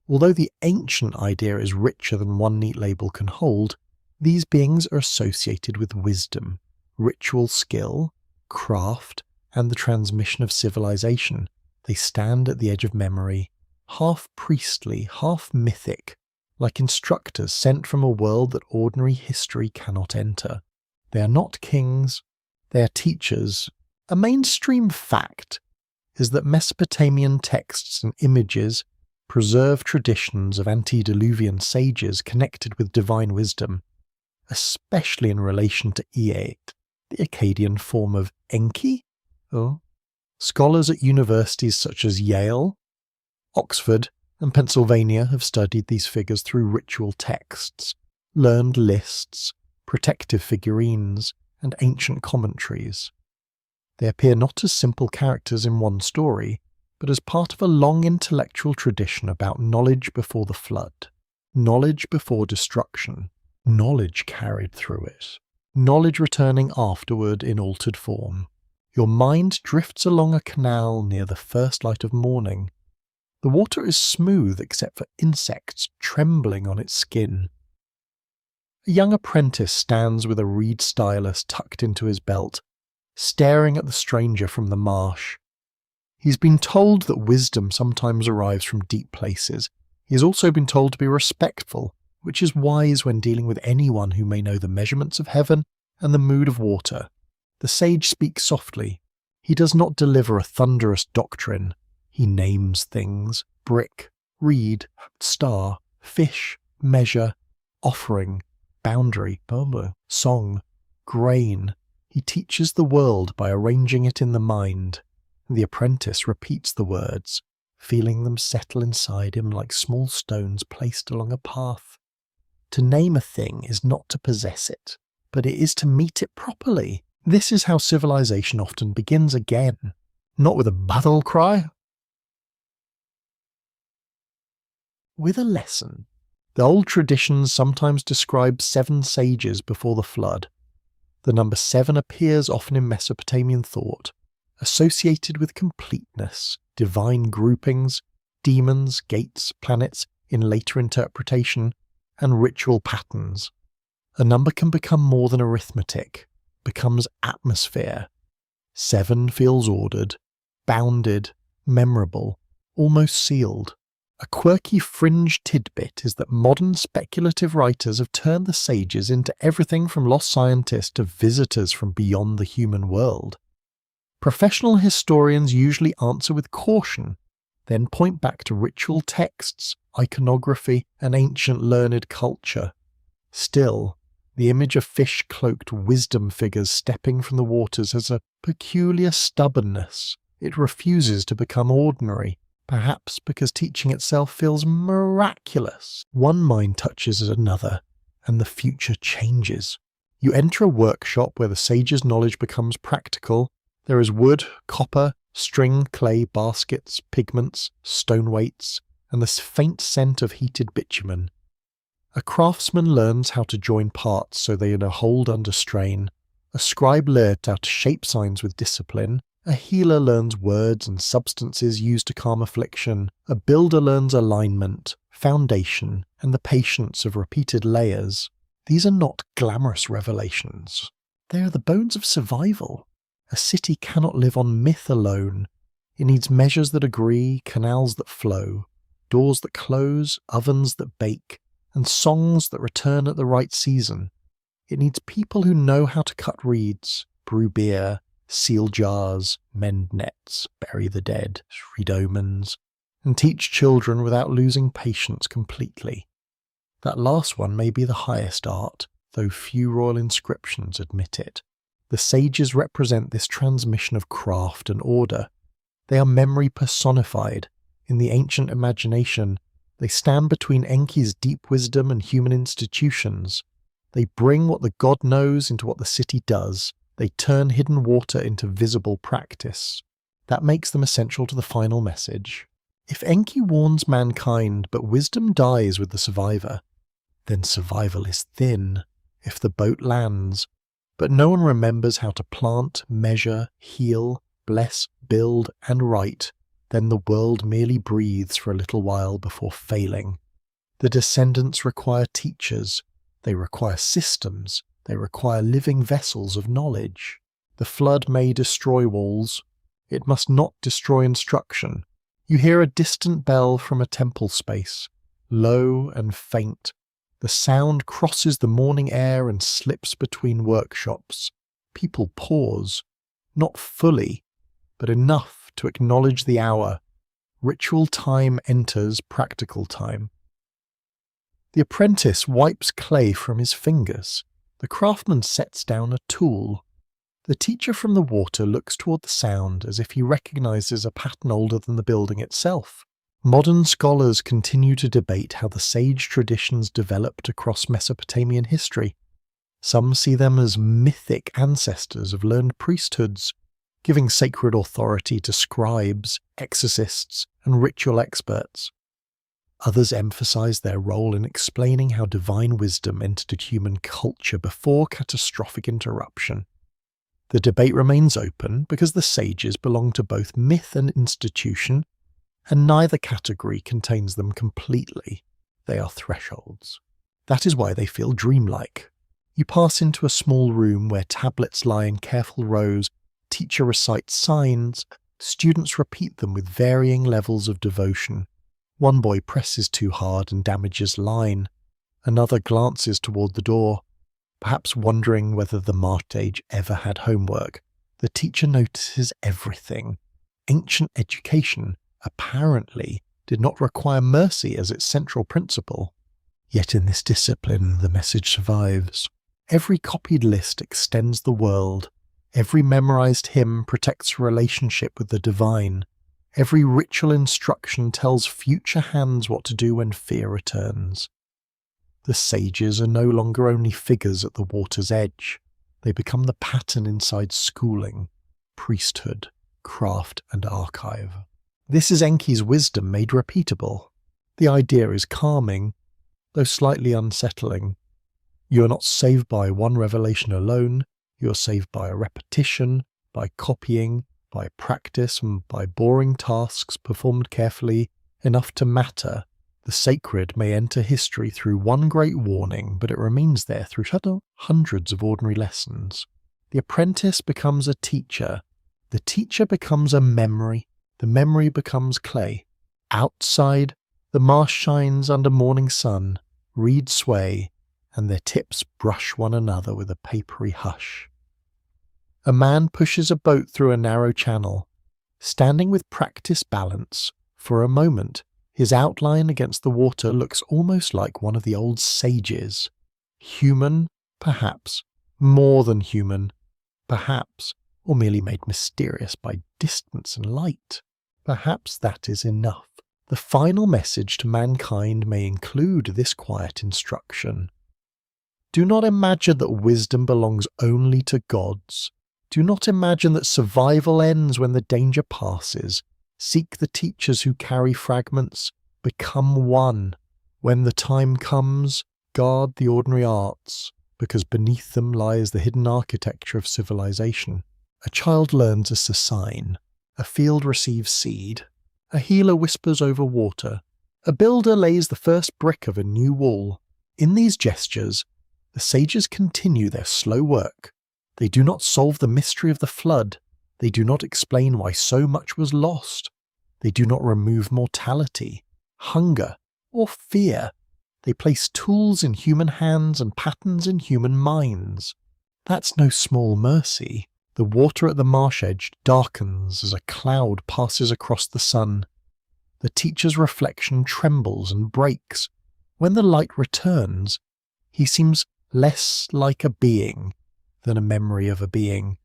Although the ancient idea is richer than one neat label can hold, these beings are associated with wisdom, ritual skill, craft, and the transmission of civilization. They stand at the edge of memory, half priestly, half mythic, like instructors sent from a world that ordinary history cannot enter. They are not kings, they are teachers. A mainstream fact is that Mesopotamian texts and images preserve traditions of antediluvian sages connected with divine wisdom, especially in relation to Ea, the Akkadian form of Enki. Scholars at universities such as Yale, Oxford, and Pennsylvania have studied these figures through ritual texts, learned lists, protective figurines, and ancient commentaries. They appear not as simple characters in one story, but as part of a long intellectual tradition about knowledge before the flood, knowledge before destruction, knowledge carried through it, knowledge returning afterward in altered form. Your mind drifts along a canal near the first light of morning. The water is smooth except for insects trembling on its skin. A young apprentice stands with a reed stylus tucked into his belt, staring at the stranger from the marsh. He's been told that wisdom sometimes arrives from deep places. He has also been told to be respectful, which is wise when dealing with anyone who may know the measurements of heaven and the mood of water. The sage speaks softly. He does not deliver a thunderous doctrine. He names things: brick, reed, star, fish, measure, offering, boundary, song, grain. He teaches the world by arranging it in the mind. The apprentice repeats the words, feeling them settle inside him like small stones placed along a path. To name a thing is not to possess it, but it is to meet it properly. This is how civilization often begins again, not with a battle cry, with a lesson. The old traditions sometimes describe 7 sages before the flood. The number 7 appears often in Mesopotamian thought, associated with completeness, divine groupings, demons, gates, planets in later interpretation, and ritual patterns. A number can become more than arithmetic, becomes atmosphere. 7 feels ordered, bounded, memorable, almost sealed. A quirky fringe tidbit is that modern speculative writers have turned the sages into everything from lost scientists to visitors from beyond the human world. Professional historians usually answer with caution, then point back to ritual texts, iconography, and ancient learned culture. Still, the image of fish-cloaked wisdom figures stepping from the waters has a peculiar stubbornness. It refuses to become ordinary, perhaps because teaching itself feels miraculous. One mind touches another, and the future changes. You enter a workshop where the sage's knowledge becomes practical. There is wood, copper, string, clay, baskets, pigments, stone weights, and the faint scent of heated bitumen. A craftsman learns how to join parts so they hold under strain. A scribe learns how to shape signs with discipline. A healer learns words and substances used to calm affliction. A builder learns alignment, foundation, and the patience of repeated layers. These are not glamorous revelations. They are the bones of survival. A city cannot live on myth alone. It needs measures that agree, canals that flow, doors that close, ovens that bake, and songs that return at the right season. It needs people who know how to cut reeds, brew beer, seal jars, mend nets, bury the dead, read omens, and teach children without losing patience completely. That last one may be the highest art, though few royal inscriptions admit it. The sages represent this transmission of craft and order. They are memory personified. In the ancient imagination, they stand between Enki's deep wisdom and human institutions. They bring what the god knows into what the city does. They turn hidden water into visible practice. That makes them essential to the final message. If Enki warns mankind, but wisdom dies with the survivor, then survival is thin if the boat lands, but no one remembers how to plant, measure, heal, bless, build, and write, then the world merely breathes for a little while before failing. The descendants require teachers, they require systems, they require living vessels of knowledge. The flood may destroy walls, it must not destroy instruction. You hear a distant bell from a temple space, low and faint. The sound crosses the morning air and slips between workshops. People pause, not fully, but enough to acknowledge the hour. Ritual time enters practical time. The apprentice wipes clay from his fingers. The craftsman sets down a tool. The teacher from the water looks toward the sound as if he recognizes a pattern older than the building itself. Modern scholars continue to debate how the sage traditions developed across Mesopotamian history. Some see them as mythic ancestors of learned priesthoods, giving sacred authority to scribes, exorcists, and ritual experts. Others emphasize their role in explaining how divine wisdom entered human culture before catastrophic interruption. The debate remains open because the sages belong to both myth and institution, and neither category contains them completely. They are thresholds. That is why they feel dreamlike. You pass into a small room where tablets lie in careful rows, teacher recites signs, students repeat them with varying levels of devotion. One boy presses too hard and damages line. Another glances toward the door, perhaps wondering whether the Martage ever had homework. The teacher notices everything. Ancient education, apparently, did not require mercy as its central principle. Yet in this discipline, the message survives. Every copied list extends the world. Every memorized hymn protects a relationship with the divine. Every ritual instruction tells future hands what to do when fear returns. The sages are no longer only figures at the water's edge. They become the pattern inside schooling, priesthood, craft, and archive. This is Enki's wisdom made repeatable. The idea is calming, though slightly unsettling. You are not saved by one revelation alone, you are saved by a repetition, by copying, by practice, and by boring tasks performed carefully enough to matter. The sacred may enter history through one great warning, but it remains there through hundreds of ordinary lessons. The apprentice becomes a teacher. The teacher becomes a memory. The memory becomes clay. Outside, the marsh shines under morning sun, reeds sway, and their tips brush one another with a papery hush. A man pushes a boat through a narrow channel. Standing with practiced balance, for a moment, his outline against the water looks almost like one of the old sages. Human, perhaps. More than human, perhaps. Or merely made mysterious by distance and light. Perhaps that is enough. The final message to mankind may include this quiet instruction. Do not imagine that wisdom belongs only to gods. Do not imagine that survival ends when the danger passes. Seek the teachers who carry fragments. Become one. When the time comes, guard the ordinary arts, because beneath them lies the hidden architecture of civilization. A child learns as a sign. A field receives seed. A healer whispers over water. A builder lays the first brick of a new wall. In these gestures, the sages continue their slow work. They do not solve the mystery of the flood. They do not explain why so much was lost. They do not remove mortality. hunger, or fear. They place tools in human hands and patterns in human minds. That's no small mercy. The water at the marsh edge darkens as a cloud passes across the sun. The teacher's reflection trembles and breaks. When the light returns, he seems less like a being than a memory of a being,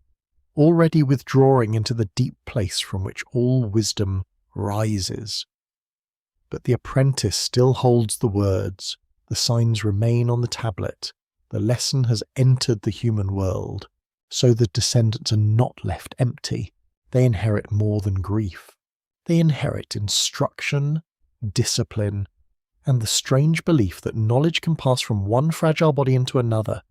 already withdrawing into the deep place from which all wisdom rises. But the apprentice still holds the words, the signs remain on the tablet, the lesson has entered the human world, so the descendants are not left empty. They inherit more than grief. They inherit instruction, discipline, and the strange belief that knowledge can pass from one fragile body into another,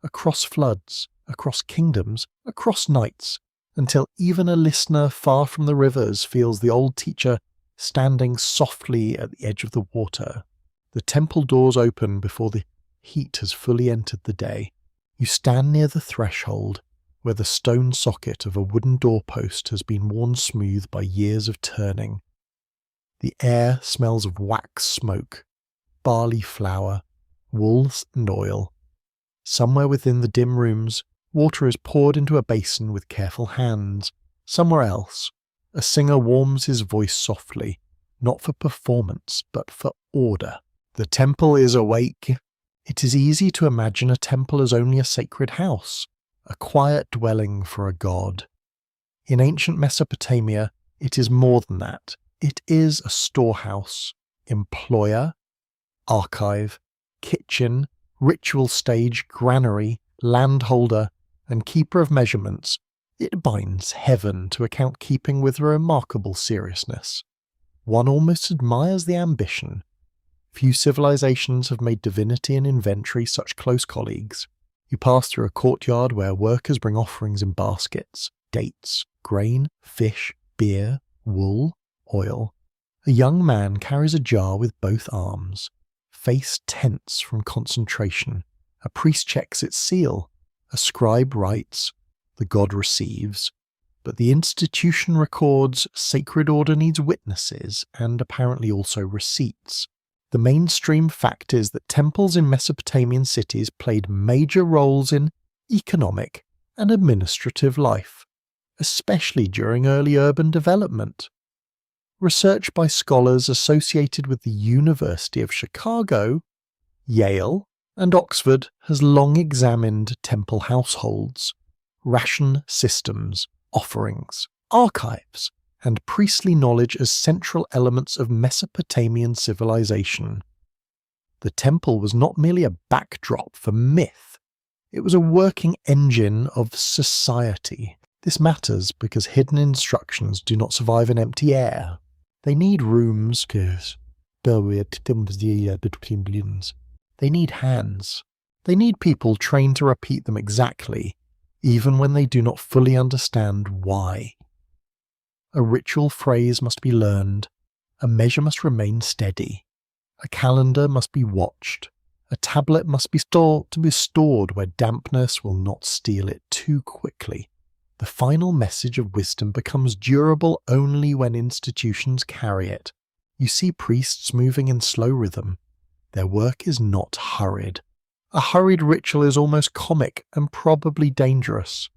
across floods, across kingdoms, across nights, until even a listener far from the rivers feels the old teacher standing softly at the edge of the water. The temple doors open before the heat has fully entered the day. You stand near the threshold, where the stone socket of a wooden doorpost has been worn smooth by years of turning. The air smells of wax smoke, barley flour, wool and oil. Somewhere within the dim rooms, water is poured into a basin with careful hands. Somewhere else, a singer warms his voice softly, not for performance, but for order. The temple is awake. It is easy to imagine a temple as only a sacred house, a quiet dwelling for a god. In ancient Mesopotamia, it is more than that. It is a storehouse, employer, archive, kitchen, ritual stage, granary, landholder, and keeper of measurements. It binds heaven to account keeping with remarkable seriousness. One almost admires the ambition. Few civilizations have made divinity and inventory such close colleagues. You pass through a courtyard where workers bring offerings in baskets, dates, grain, fish, beer, wool, oil. A young man carries a jar with both arms, face tense from concentration. A priest checks its seal. A scribe writes. The god receives. But the institution records sacred order needs witnesses and apparently also receipts. The mainstream fact is that temples in Mesopotamian cities played major roles in economic and administrative life, especially during early urban development. Research by scholars associated with the University of Chicago, Yale, and Oxford has long examined temple households, ration systems, offerings, archives, and priestly knowledge as central elements of Mesopotamian civilization. The temple was not merely a backdrop for myth, it was a working engine of society. This matters because hidden instructions do not survive in empty air. They need rooms, they need hands. They need people trained to repeat them exactly, even when they do not fully understand why. A ritual phrase must be learned, a measure must remain steady, a calendar must be watched, a tablet must be stored where dampness will not steal it too quickly. The final message of wisdom becomes durable only when institutions carry it. You see priests moving in slow rhythm. Their work is not hurried. A hurried ritual is almost comic and probably dangerous.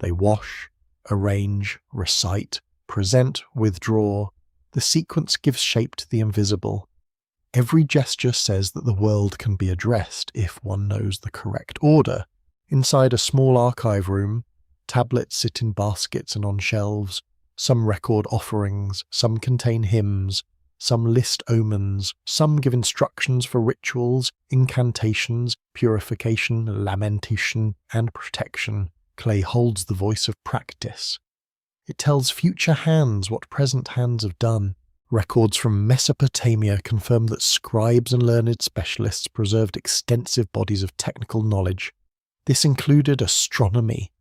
They wash, arrange, recite, present, withdraw. The sequence gives shape to the invisible. Every gesture says that the world can be addressed if one knows the correct order. Inside a small archive room, tablets sit in baskets and on shelves. Some record offerings, some contain hymns, some list omens, some give instructions for rituals, incantations, purification, lamentation, and protection. Clay holds the voice of practice. It tells future hands what present hands have done. Records from Mesopotamia confirm that scribes and learned specialists preserved extensive bodies of technical knowledge. This included astronomy,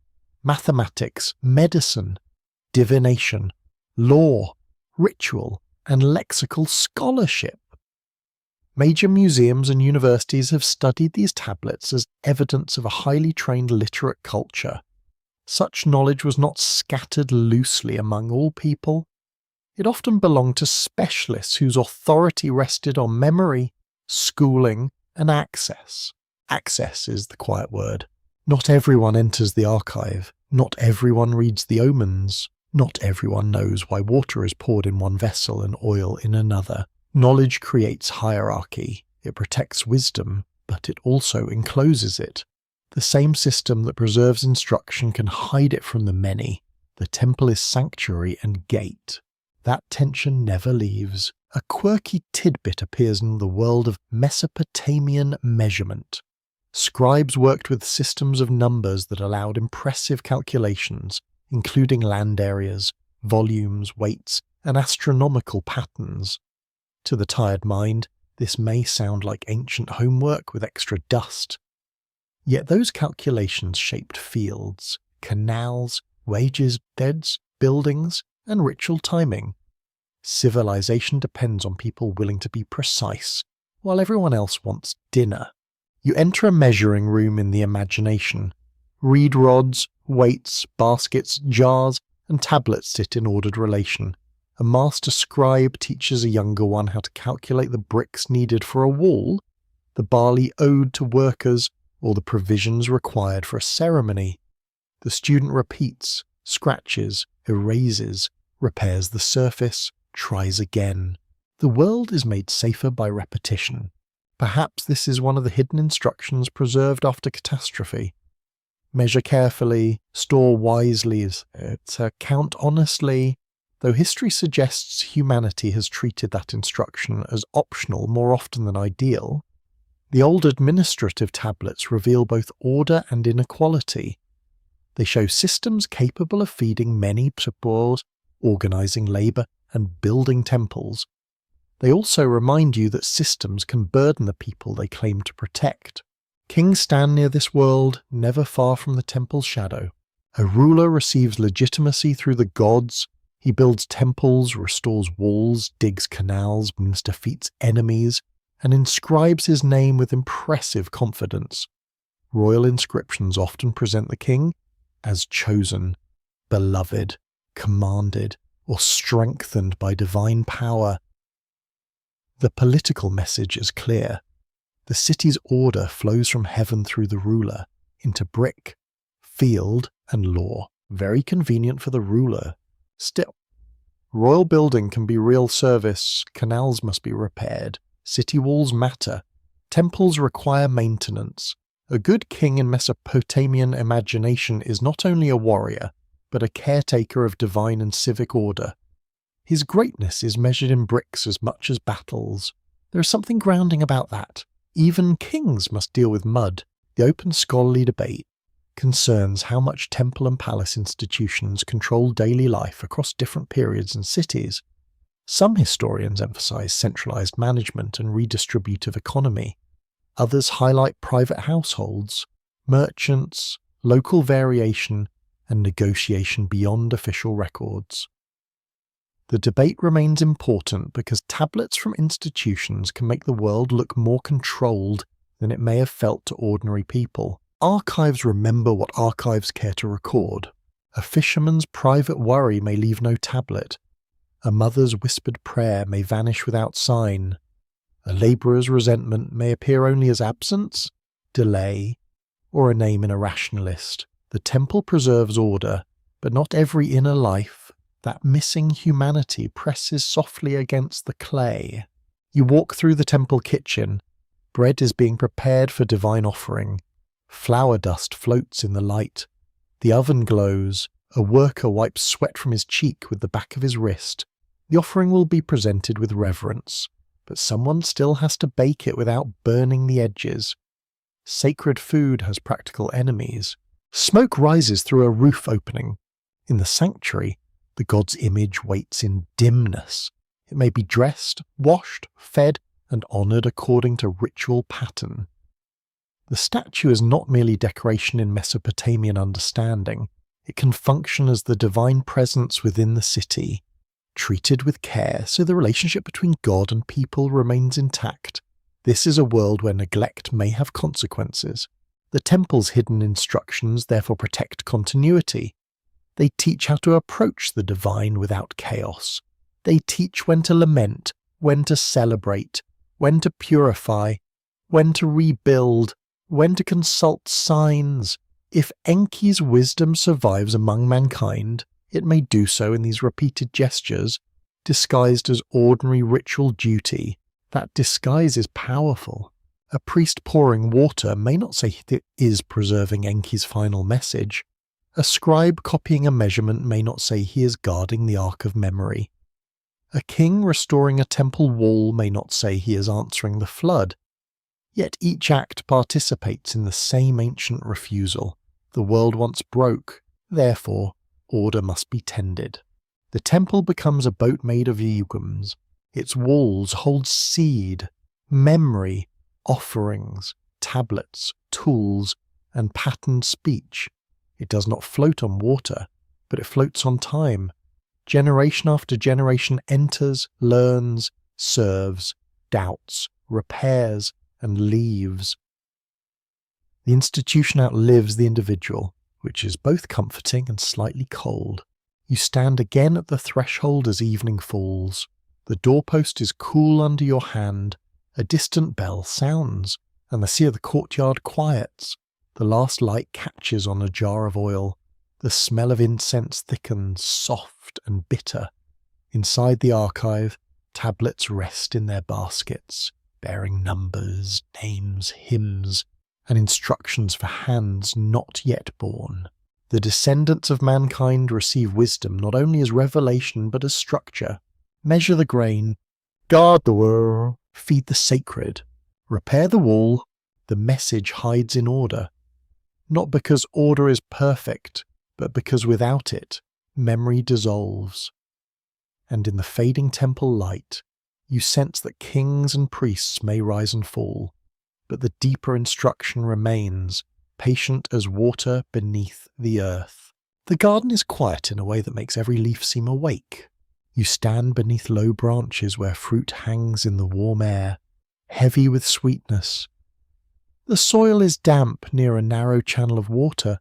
mathematics, medicine, divination, law, ritual, and lexical scholarship. Major museums and universities have studied these tablets as evidence of a highly trained literate culture. Such knowledge was not scattered loosely among all people. It often belonged to specialists whose authority rested on memory, schooling, and access. Access is the quiet word. Not everyone enters the archive. Not everyone reads the omens. Not everyone knows why water is poured in one vessel and oil in another. Knowledge creates hierarchy. It protects wisdom, but it also encloses it. The same system that preserves instruction can hide it from the many. The temple is sanctuary and gate. That tension never leaves. A quirky tidbit appears in the world of Mesopotamian measurement. Scribes worked with systems of numbers that allowed impressive calculations, including land areas, volumes, weights, and astronomical patterns. To the tired mind, this may sound like ancient homework with extra dust. Yet those calculations shaped fields, canals, wages, beds, buildings, and ritual timing. Civilization depends on people willing to be precise, while everyone else wants dinner. You enter a measuring room in the imagination. Reed rods, weights, baskets, jars, and tablets sit in ordered relation. A master scribe teaches a younger one how to calculate the bricks needed for a wall, the barley owed to workers, or the provisions required for a ceremony. The student repeats, scratches, erases, repairs the surface, tries again. The world is made safer by repetition. Perhaps this is one of the hidden instructions preserved after catastrophe. Measure carefully, store wisely, count honestly. Though history suggests humanity has treated that instruction as optional more often than ideal, the old administrative tablets reveal both order and inequality. They show systems capable of feeding many people, organizing labor, and building temples. They also remind you that systems can burden the people they claim to protect. Kings stand near this world, never far from the temple's shadow. A ruler receives legitimacy through the gods. He builds temples, restores walls, digs canals, defeats enemies, and inscribes his name with impressive confidence. Royal inscriptions often present the king as chosen, beloved, commanded, or strengthened by divine power. The political message is clear. The city's order flows from heaven through the ruler into brick, field, and law. Very convenient for the ruler. Still, royal building can be real service, canals must be repaired, city walls matter, temples require maintenance. A good king in Mesopotamian imagination is not only a warrior, but a caretaker of divine and civic order. His greatness is measured in bricks as much as battles. There is something grounding about that. Even kings must deal with mud. The open scholarly debate concerns how much temple and palace institutions control daily life across different periods and cities. Some historians emphasize centralized management and redistributive economy. Others highlight private households, merchants, local variation, and negotiation beyond official records. The debate remains important because tablets from institutions can make the world look more controlled than it may have felt to ordinary people. Archives remember what archives care to record. A fisherman's private worry may leave no tablet. A mother's whispered prayer may vanish without sign. A labourer's resentment may appear only as absence, delay, or a name in a ration list. The temple preserves order, but not every inner life. That missing humanity presses softly against the clay. You walk through the temple kitchen. Bread is being prepared for divine offering. Flour dust floats in the light. The oven glows. A worker wipes sweat from his cheek with the back of his wrist. The offering will be presented with reverence, but someone still has to bake it without burning the edges. Sacred food has practical enemies. Smoke rises through a roof opening. In the sanctuary, the god's image waits in dimness. It may be dressed, washed, fed, and honoured according to ritual pattern. The statue is not merely decoration in Mesopotamian understanding. It can function as the divine presence within the city, treated with care so the relationship between God and people remains intact. This is a world where neglect may have consequences. The temple's hidden instructions therefore protect continuity. They teach how to approach the divine without chaos. They teach when to lament, when to celebrate, when to purify, when to rebuild, when to consult signs. If Enki's wisdom survives among mankind, it may do so in these repeated gestures, disguised as ordinary ritual duty. That disguise is powerful. A priest pouring water may not say it is preserving Enki's final message. A scribe copying a measurement may not say he is guarding the Ark of Memory. A king restoring a temple wall may not say he is answering the flood. Yet each act participates in the same ancient refusal. The world once broke, therefore order must be tended. The temple becomes a boat made of yugams. Its walls hold seed, memory, offerings, tablets, tools, and patterned speech. It does not float on water, but it floats on time. Generation after generation enters, learns, serves, doubts, repairs, and leaves. The institution outlives the individual, which is both comforting and slightly cold. You stand again at the threshold as evening falls. The doorpost is cool under your hand. A distant bell sounds, and the sea of the courtyard quiets. The last light catches on a jar of oil. The smell of incense thickens, soft and bitter. Inside the archive, tablets rest in their baskets, bearing numbers, names, hymns, and instructions for hands not yet born. The descendants of mankind receive wisdom not only as revelation but as structure. Measure the grain, guard the world, feed the sacred, repair the wall. The message hides in order. Not because order is perfect, but because without it, memory dissolves. And in the fading temple light, you sense that kings and priests may rise and fall, but the deeper instruction remains, patient as water beneath the earth. The garden is quiet in a way that makes every leaf seem awake. You stand beneath low branches where fruit hangs in the warm air, heavy with sweetness. The soil is damp near a narrow channel of water,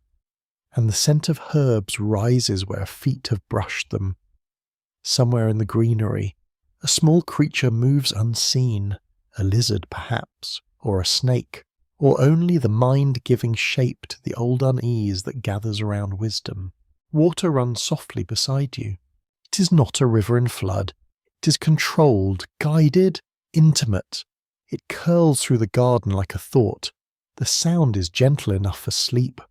and the scent of herbs rises where feet have brushed them. Somewhere in the greenery, a small creature moves unseen, a lizard perhaps, or a snake, or only the mind giving shape to the old unease that gathers around wisdom. Water runs softly beside you. It is not a river in flood. It is controlled, guided, intimate. It curls through the garden like a thought. The sound is gentle enough for sleep.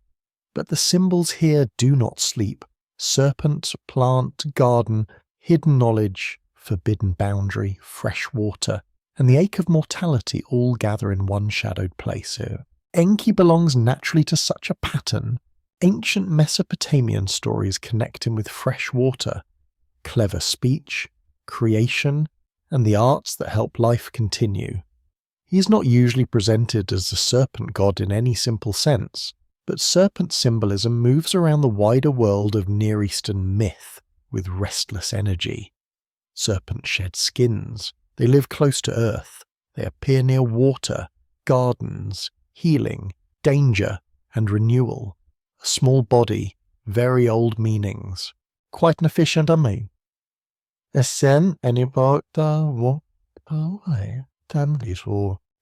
But the symbols here do not sleep. Serpent, plant, garden, hidden knowledge, forbidden boundary, fresh water, and the ache of mortality all gather in one shadowed place here. Enki belongs naturally to such a pattern. Ancient Mesopotamian stories connect him with fresh water, clever speech, creation, and the arts that help life continue. He is not usually presented as the serpent god in any simple sense, but serpent symbolism moves around the wider world of Near Eastern myth with restless energy. Serpents shed skins. They live close to earth. They appear near water, gardens, healing, danger, and renewal. A small body, very old meanings. Quite an efficient army.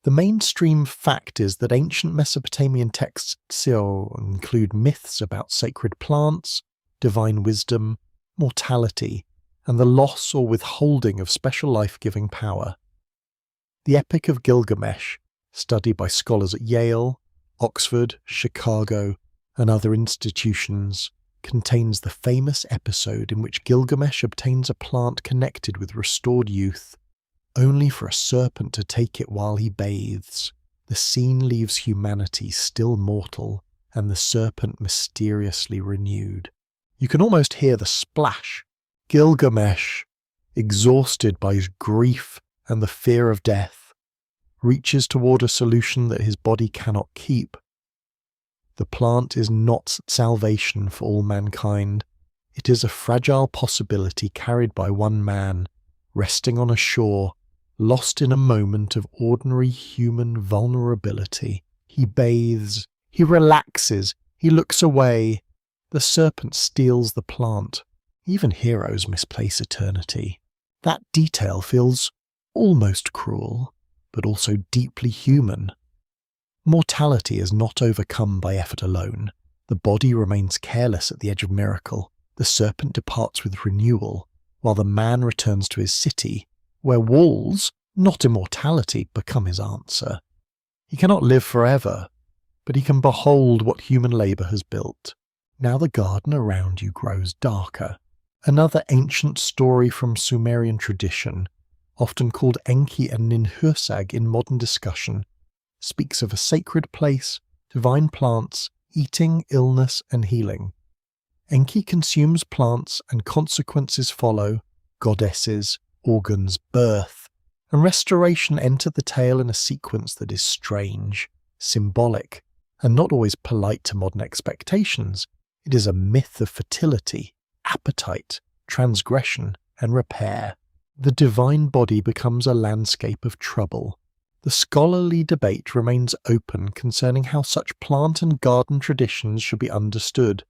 The mainstream fact is that ancient Mesopotamian texts still include myths about sacred plants, divine wisdom, mortality, and the loss or withholding of special life-giving power. The Epic of Gilgamesh, studied by scholars at Yale, Oxford, Chicago, and other institutions, contains the famous episode in which Gilgamesh obtains a plant connected with restored youth, only for a serpent to take it while he bathes. The scene leaves humanity still mortal, and the serpent mysteriously renewed. You can almost hear the splash. Gilgamesh, exhausted by his grief and the fear of death, reaches toward a solution that his body cannot keep. The plant is not salvation for all mankind. It is a fragile possibility carried by one man, resting on a shore, lost in a moment of ordinary human vulnerability. He bathes, he relaxes, he looks away. The serpent steals the plant. Even heroes misplace eternity. That detail feels almost cruel, but also deeply human. Mortality is not overcome by effort alone. The body remains careless at the edge of miracle. The serpent departs with renewal, while the man returns to his city, where walls, not immortality, become his answer. He cannot live forever, but he can behold what human labour has built. Now the garden around you grows darker. Another ancient story from Sumerian tradition, often called Enki and Ninhursag in modern discussion, speaks of a sacred place, divine plants, eating, illness, and healing. Enki consumes plants and consequences follow: goddesses, organs, birth, and restoration enter the tale in a sequence that is strange, symbolic, and not always polite to modern expectations. It is a myth of fertility, appetite, transgression, and repair. The divine body becomes a landscape of trouble. The scholarly debate remains open concerning how such plant and garden traditions should be understood.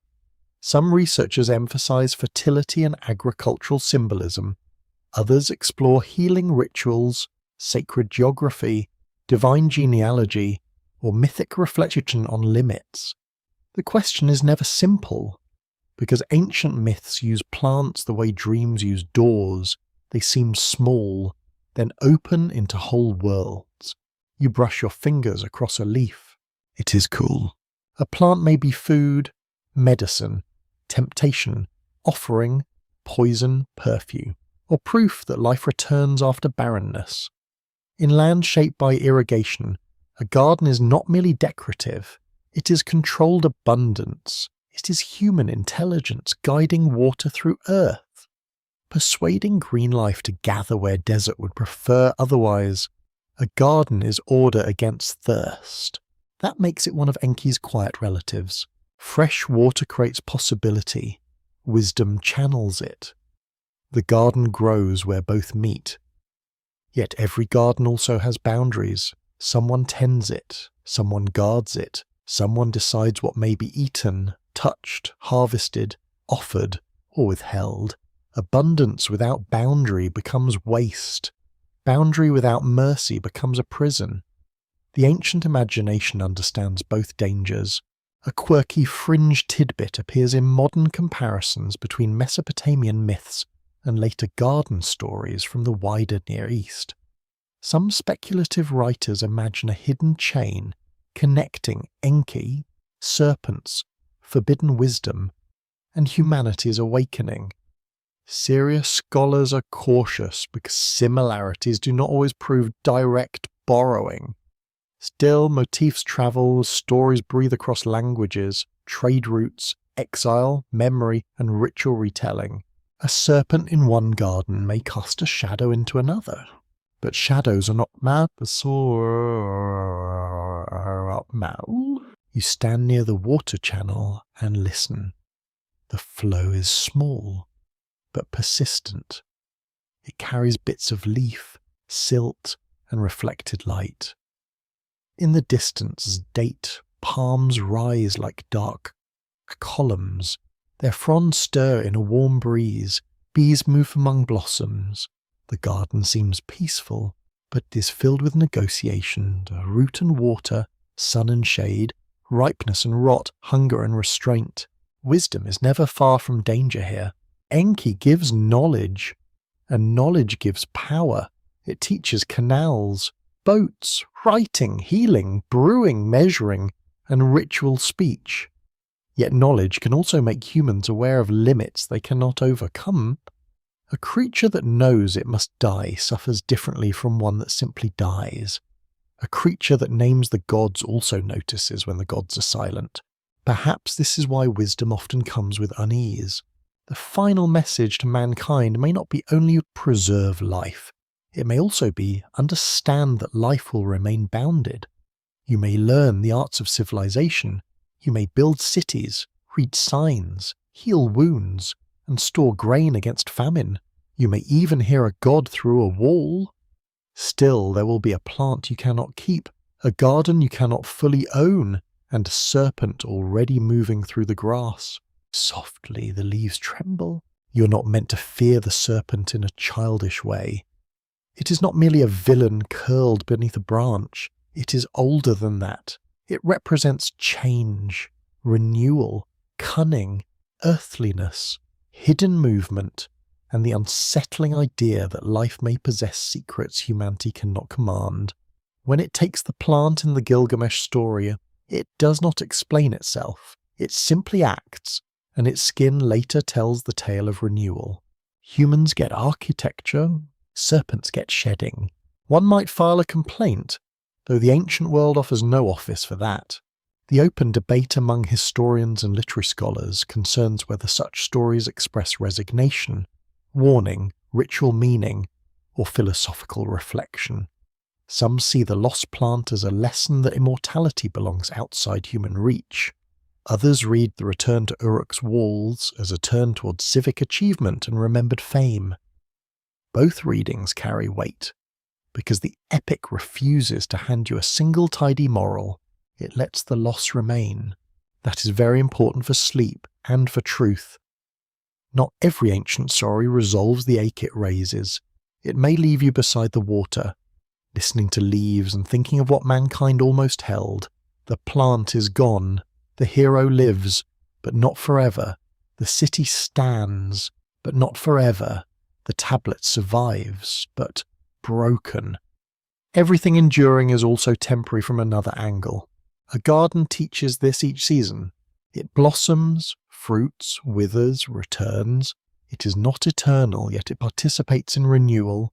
Some researchers emphasize fertility and agricultural symbolism. Others explore healing rituals, sacred geography, divine genealogy, or mythic reflection on limits. The question is never simple, because ancient myths use plants the way dreams use doors. They seem small, then open into whole worlds. You brush your fingers across a leaf. It is cool. A plant may be food, medicine, temptation, offering, poison, perfume, or proof that life returns after barrenness. In land shaped by irrigation, a garden is not merely decorative. It is controlled abundance. It is human intelligence guiding water through earth, persuading green life to gather where desert would prefer otherwise. A garden is order against thirst. That makes it one of Enki's quiet relatives. Fresh water creates possibility. Wisdom channels it. The garden grows where both meet. Yet every garden also has boundaries. Someone tends it. Someone guards it. Someone decides what may be eaten, touched, harvested, offered, or withheld. Abundance without boundary becomes waste. Boundary without mercy becomes a prison. The ancient imagination understands both dangers. A quirky fringe tidbit appears in modern comparisons between Mesopotamian myths and later garden stories from the wider Near East. Some speculative writers imagine a hidden chain connecting Enki, serpents, forbidden wisdom, and humanity's awakening. Serious scholars are cautious because similarities do not always prove direct borrowing. Still, motifs travel, stories breathe across languages, trade routes, exile, memory, and ritual retelling. A serpent in one garden may cast a shadow into another, but shadows are not mad. You stand near the water channel and listen. The flow is small, but persistent. It carries bits of leaf, silt, and reflected light. In the distance, date palms rise like dark columns. Their fronds stir in a warm breeze. Bees move among blossoms. The garden seems peaceful, but is filled with negotiation, root and water, sun and shade, ripeness and rot, hunger and restraint. Wisdom is never far from danger here. Enki gives knowledge, and knowledge gives power. It teaches canals, boats, writing, healing, brewing, measuring, and ritual speech. Yet knowledge can also make humans aware of limits they cannot overcome. A creature that knows it must die suffers differently from one that simply dies. A creature that names the gods also notices when the gods are silent. Perhaps this is why wisdom often comes with unease. The final message to mankind may not be only preserve life. It may also be understand that life will remain bounded. You may learn the arts of civilization. You may build cities, read signs, heal wounds, and store grain against famine. You may even hear a god through a wall. Still, there will be a plant you cannot keep, a garden you cannot fully own, and a serpent already moving through the grass. Softly the leaves tremble. You're not meant to fear the serpent in a childish way. It is not merely a villain curled beneath a branch. It is older than that. It represents change, renewal, cunning, earthliness, hidden movement, and the unsettling idea that life may possess secrets humanity cannot command. When it takes the plant in the Gilgamesh story, it does not explain itself. It simply acts, and its skin later tells the tale of renewal. Humans get architecture, serpents get shedding. One might file a complaint, though the ancient world offers no office for that. The open debate among historians and literary scholars concerns whether such stories express resignation, warning, ritual meaning, or philosophical reflection. Some see the lost plant as a lesson that immortality belongs outside human reach. Others read the return to Uruk's walls as a turn towards civic achievement and remembered fame. Both readings carry weight, because the epic refuses to hand you a single tidy moral. It lets the loss remain. That is very important for sleep and for truth. Not every ancient story resolves the ache it raises. It may leave you beside the water, listening to leaves and thinking of what mankind almost held. The plant is gone. The hero lives, but not forever. The city stands, but not forever. The tablet survives, but broken. Everything enduring is also temporary from another angle. A garden teaches this each season. It blossoms, fruits, withers, returns. It is not eternal, yet it participates in renewal.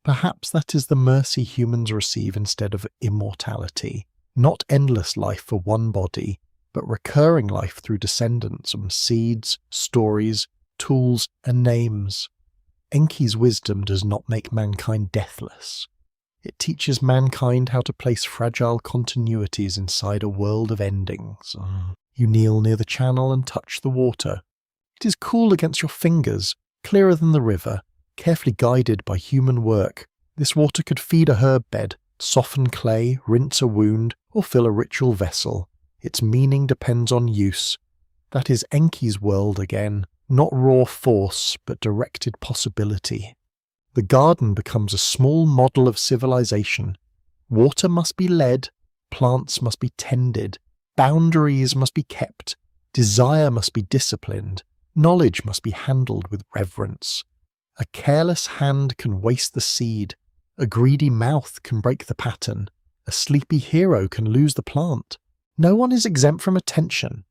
Perhaps that is the mercy humans receive instead of immortality. Not endless life for one body, but recurring life through descendants and seeds, stories, tools, and names. Enki's wisdom does not make mankind deathless. It teaches mankind how to place fragile continuities inside a world of endings. You kneel near the channel and touch the water. It is cool against your fingers, clearer than the river, carefully guided by human work. This water could feed a herb bed, soften clay, rinse a wound, or fill a ritual vessel. Its meaning depends on use. That is Enki's world again, not raw force, but directed possibility. The garden becomes a small model of civilization. Water must be led, plants must be tended, boundaries must be kept, desire must be disciplined, knowledge must be handled with reverence. A careless hand can waste the seed, a greedy mouth can break the pattern, a sleepy hero can lose the plant. No one is exempt from attention.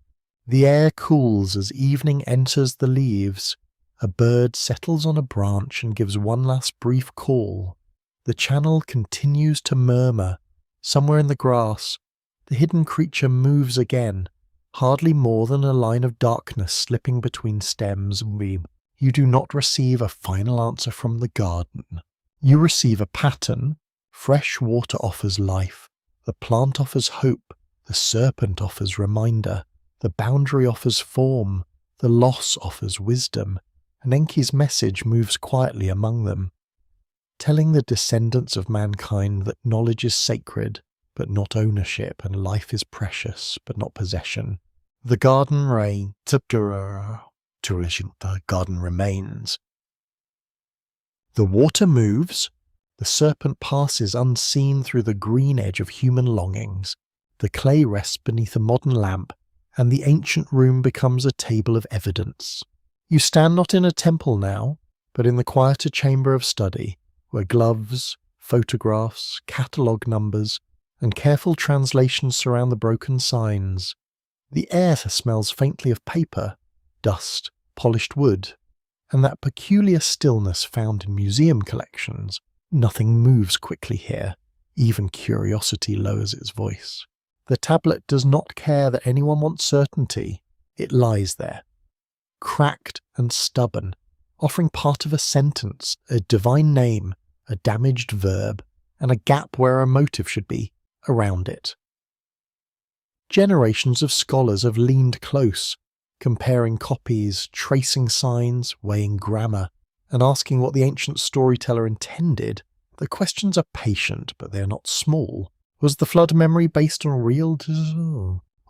The air cools as evening enters the leaves. A bird settles on a branch and gives one last brief call. The channel continues to murmur. Somewhere in the grass, the hidden creature moves again, hardly more than a line of darkness slipping between stems and beam. You do not receive a final answer from the garden. You receive a pattern. Fresh water offers life. The plant offers hope. The serpent offers reminder. The boundary offers form. The loss offers wisdom. And Enki's message moves quietly among them, telling the descendants of mankind that knowledge is sacred, but not ownership, and life is precious, but not possession. The garden remains. The water moves. The serpent passes unseen through the green edge of human longings. The clay rests beneath a modern lamp, and the ancient room becomes a table of evidence. You stand not in a temple now, but in the quieter chamber of study, where gloves, photographs, catalogue numbers, and careful translations surround the broken signs. The air smells faintly of paper, dust, polished wood, and that peculiar stillness found in museum collections. Nothing moves quickly here. Even curiosity lowers its voice. The tablet does not care that anyone wants certainty. It lies there, cracked and stubborn, offering part of a sentence, a divine name, a damaged verb, and a gap where a motive should be, around it. Generations of scholars have leaned close, comparing copies, tracing signs, weighing grammar, and asking what the ancient storyteller intended. The questions are patient, but they are not small. Was the flood memory based on real?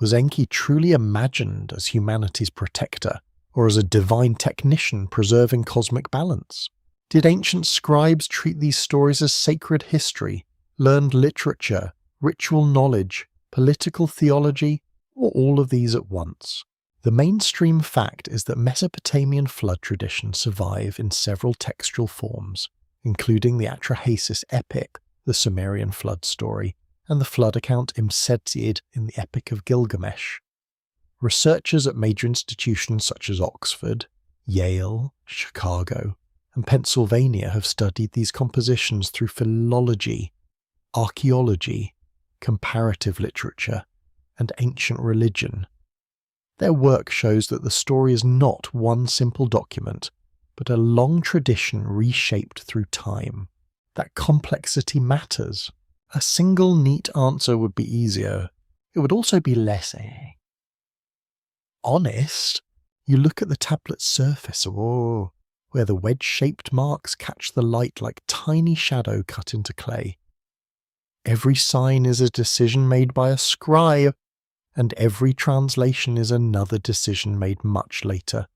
Was Enki truly imagined as humanity's protector? or as a divine technician preserving cosmic balance? Did ancient scribes treat these stories as sacred history, learned literature, ritual knowledge, political theology, or all of these at once? The mainstream fact is that Mesopotamian flood traditions survive in several textual forms, including the Atrahasis epic, the Sumerian flood story, and the flood account imseted in the Epic of Gilgamesh. Researchers at major institutions such as Oxford, Yale, Chicago, and Pennsylvania have studied these compositions through philology, archaeology, comparative literature, and ancient religion. Their work shows that the story is not one simple document, but a long tradition reshaped through time. That complexity matters. A single neat answer would be easier. It would also be less honest. You look at the tablet's surface, where the wedge-shaped marks catch the light like tiny shadow cut into clay. Every sign is a decision made by a scribe, and every translation is another decision made much later.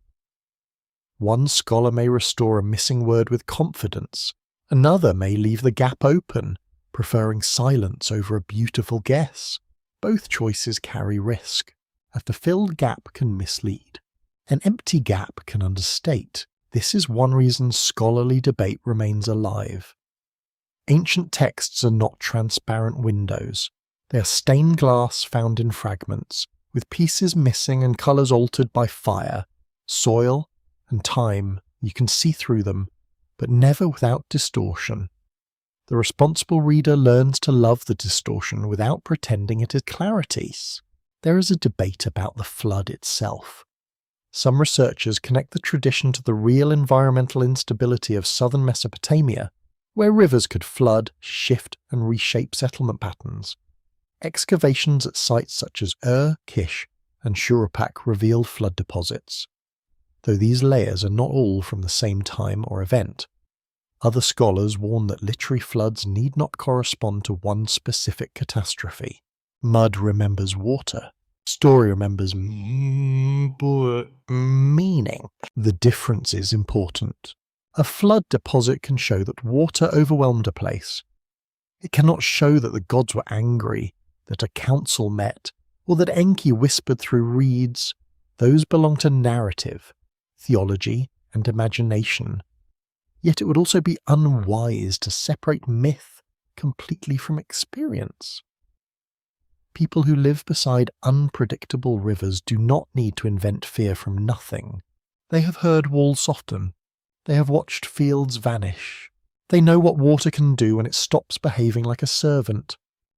One scholar may restore a missing word with confidence, another may leave the gap open, preferring silence over a beautiful guess. Both choices carry risk. A fulfilled gap can mislead. An empty gap can understate. This is one reason scholarly debate remains alive. Ancient texts are not transparent windows. They are stained glass found in fragments, with pieces missing and colours altered by fire, soil, and time. You can see through them, but never without distortion. The responsible reader learns to love the distortion without pretending it is clarity. There is a debate about the flood itself. Some researchers connect the tradition to the real environmental instability of southern Mesopotamia, where rivers could flood, shift, and reshape settlement patterns. Excavations at sites such as Kish, and Shuruppak reveal flood deposits, though these layers are not all from the same time or event. Other scholars warn that literary floods need not correspond to one specific catastrophe. Mud remembers water. Story remembers meaning. The difference is important. A flood deposit can show that water overwhelmed a place. It cannot show that the gods were angry, that a council met, or that Enki whispered through reeds. Those belong to narrative, theology, and imagination. Yet it would also be unwise to separate myth completely from experience. People who live beside unpredictable rivers do not need to invent fear from nothing. They have heard walls soften. They have watched fields vanish. They know what water can do when it stops behaving like a servant.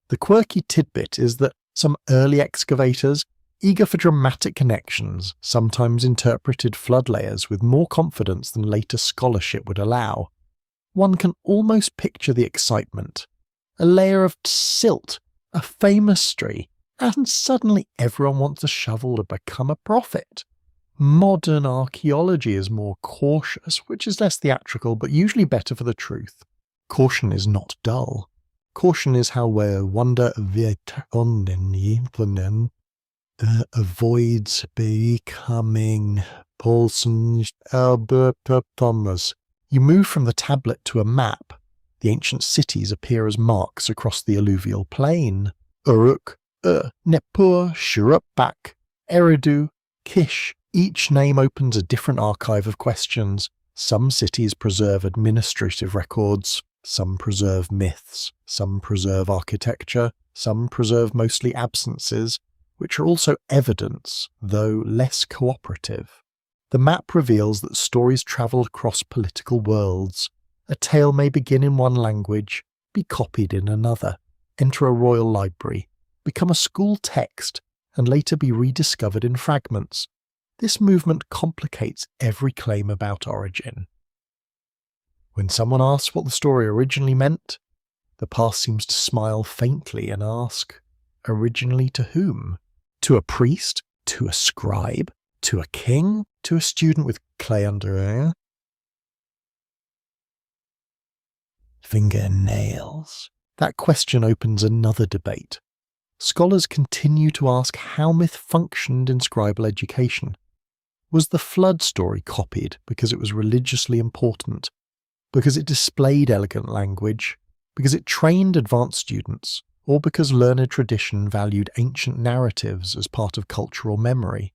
The quirky tidbit is that some early excavators, eager for dramatic connections, sometimes interpreted flood layers with more confidence than later scholarship would allow. One can almost picture the excitement. A layer of silt, a famous tree, and suddenly everyone wants a shovel to become a prophet. Modern archaeology is more cautious, which is less theatrical, but usually better for the truth. Caution is not dull. Caution is how we wonder avoids becoming Paulson's Albert Thomas. You move from the tablet to a map. The ancient cities appear as marks across the alluvial plain. Uruk, Nippur, Shuruppak, Eridu, Kish. Each name opens a different archive of questions. Some cities preserve administrative records, some preserve myths, some preserve architecture, some preserve mostly absences, which are also evidence, though less cooperative. The map reveals that stories travel across political worlds. A tale may begin in one language, be copied in another, enter a royal library, become a school text, and later be rediscovered in fragments. This movement complicates every claim about origin. When someone asks what the story originally meant, the past seems to smile faintly and ask, originally to whom? To a priest? To a scribe? To a king? To a student with clay under fingernails? That question opens another debate. Scholars continue to ask how myth functioned in scribal education. Was the flood story copied because it was religiously important, because it displayed elegant language, because it trained advanced students, or because learned tradition valued ancient narratives as part of cultural memory?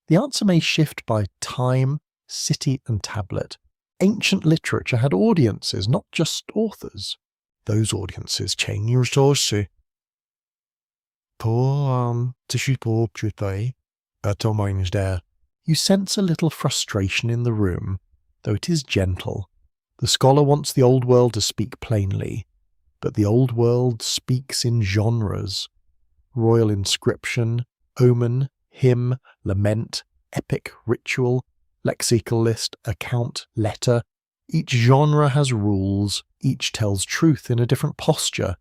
The answer may shift by time, city, and tablet. Ancient literature had audiences, not just authors. Those audiences changed also. You sense a little frustration in the room, though it is gentle. The scholar wants the old world to speak plainly, but the old world speaks in genres. Royal inscription, omen, hymn, lament, epic, ritual, lexical list, account, letter. Each genre has rules, each tells truth in a different posture.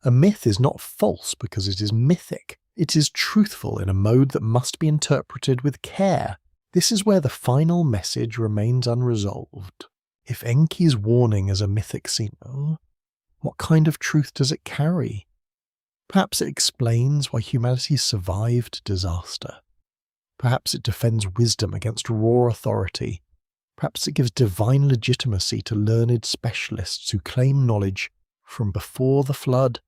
A myth is not false because it is mythic. It is truthful in a mode that must be interpreted with care. This is where the final message remains unresolved. If Enki's warning is a mythic signal, what kind of truth does it carry? Perhaps it explains why humanity survived disaster. Perhaps it defends wisdom against raw authority. Perhaps it gives divine legitimacy to learned specialists who claim knowledge from before the flood.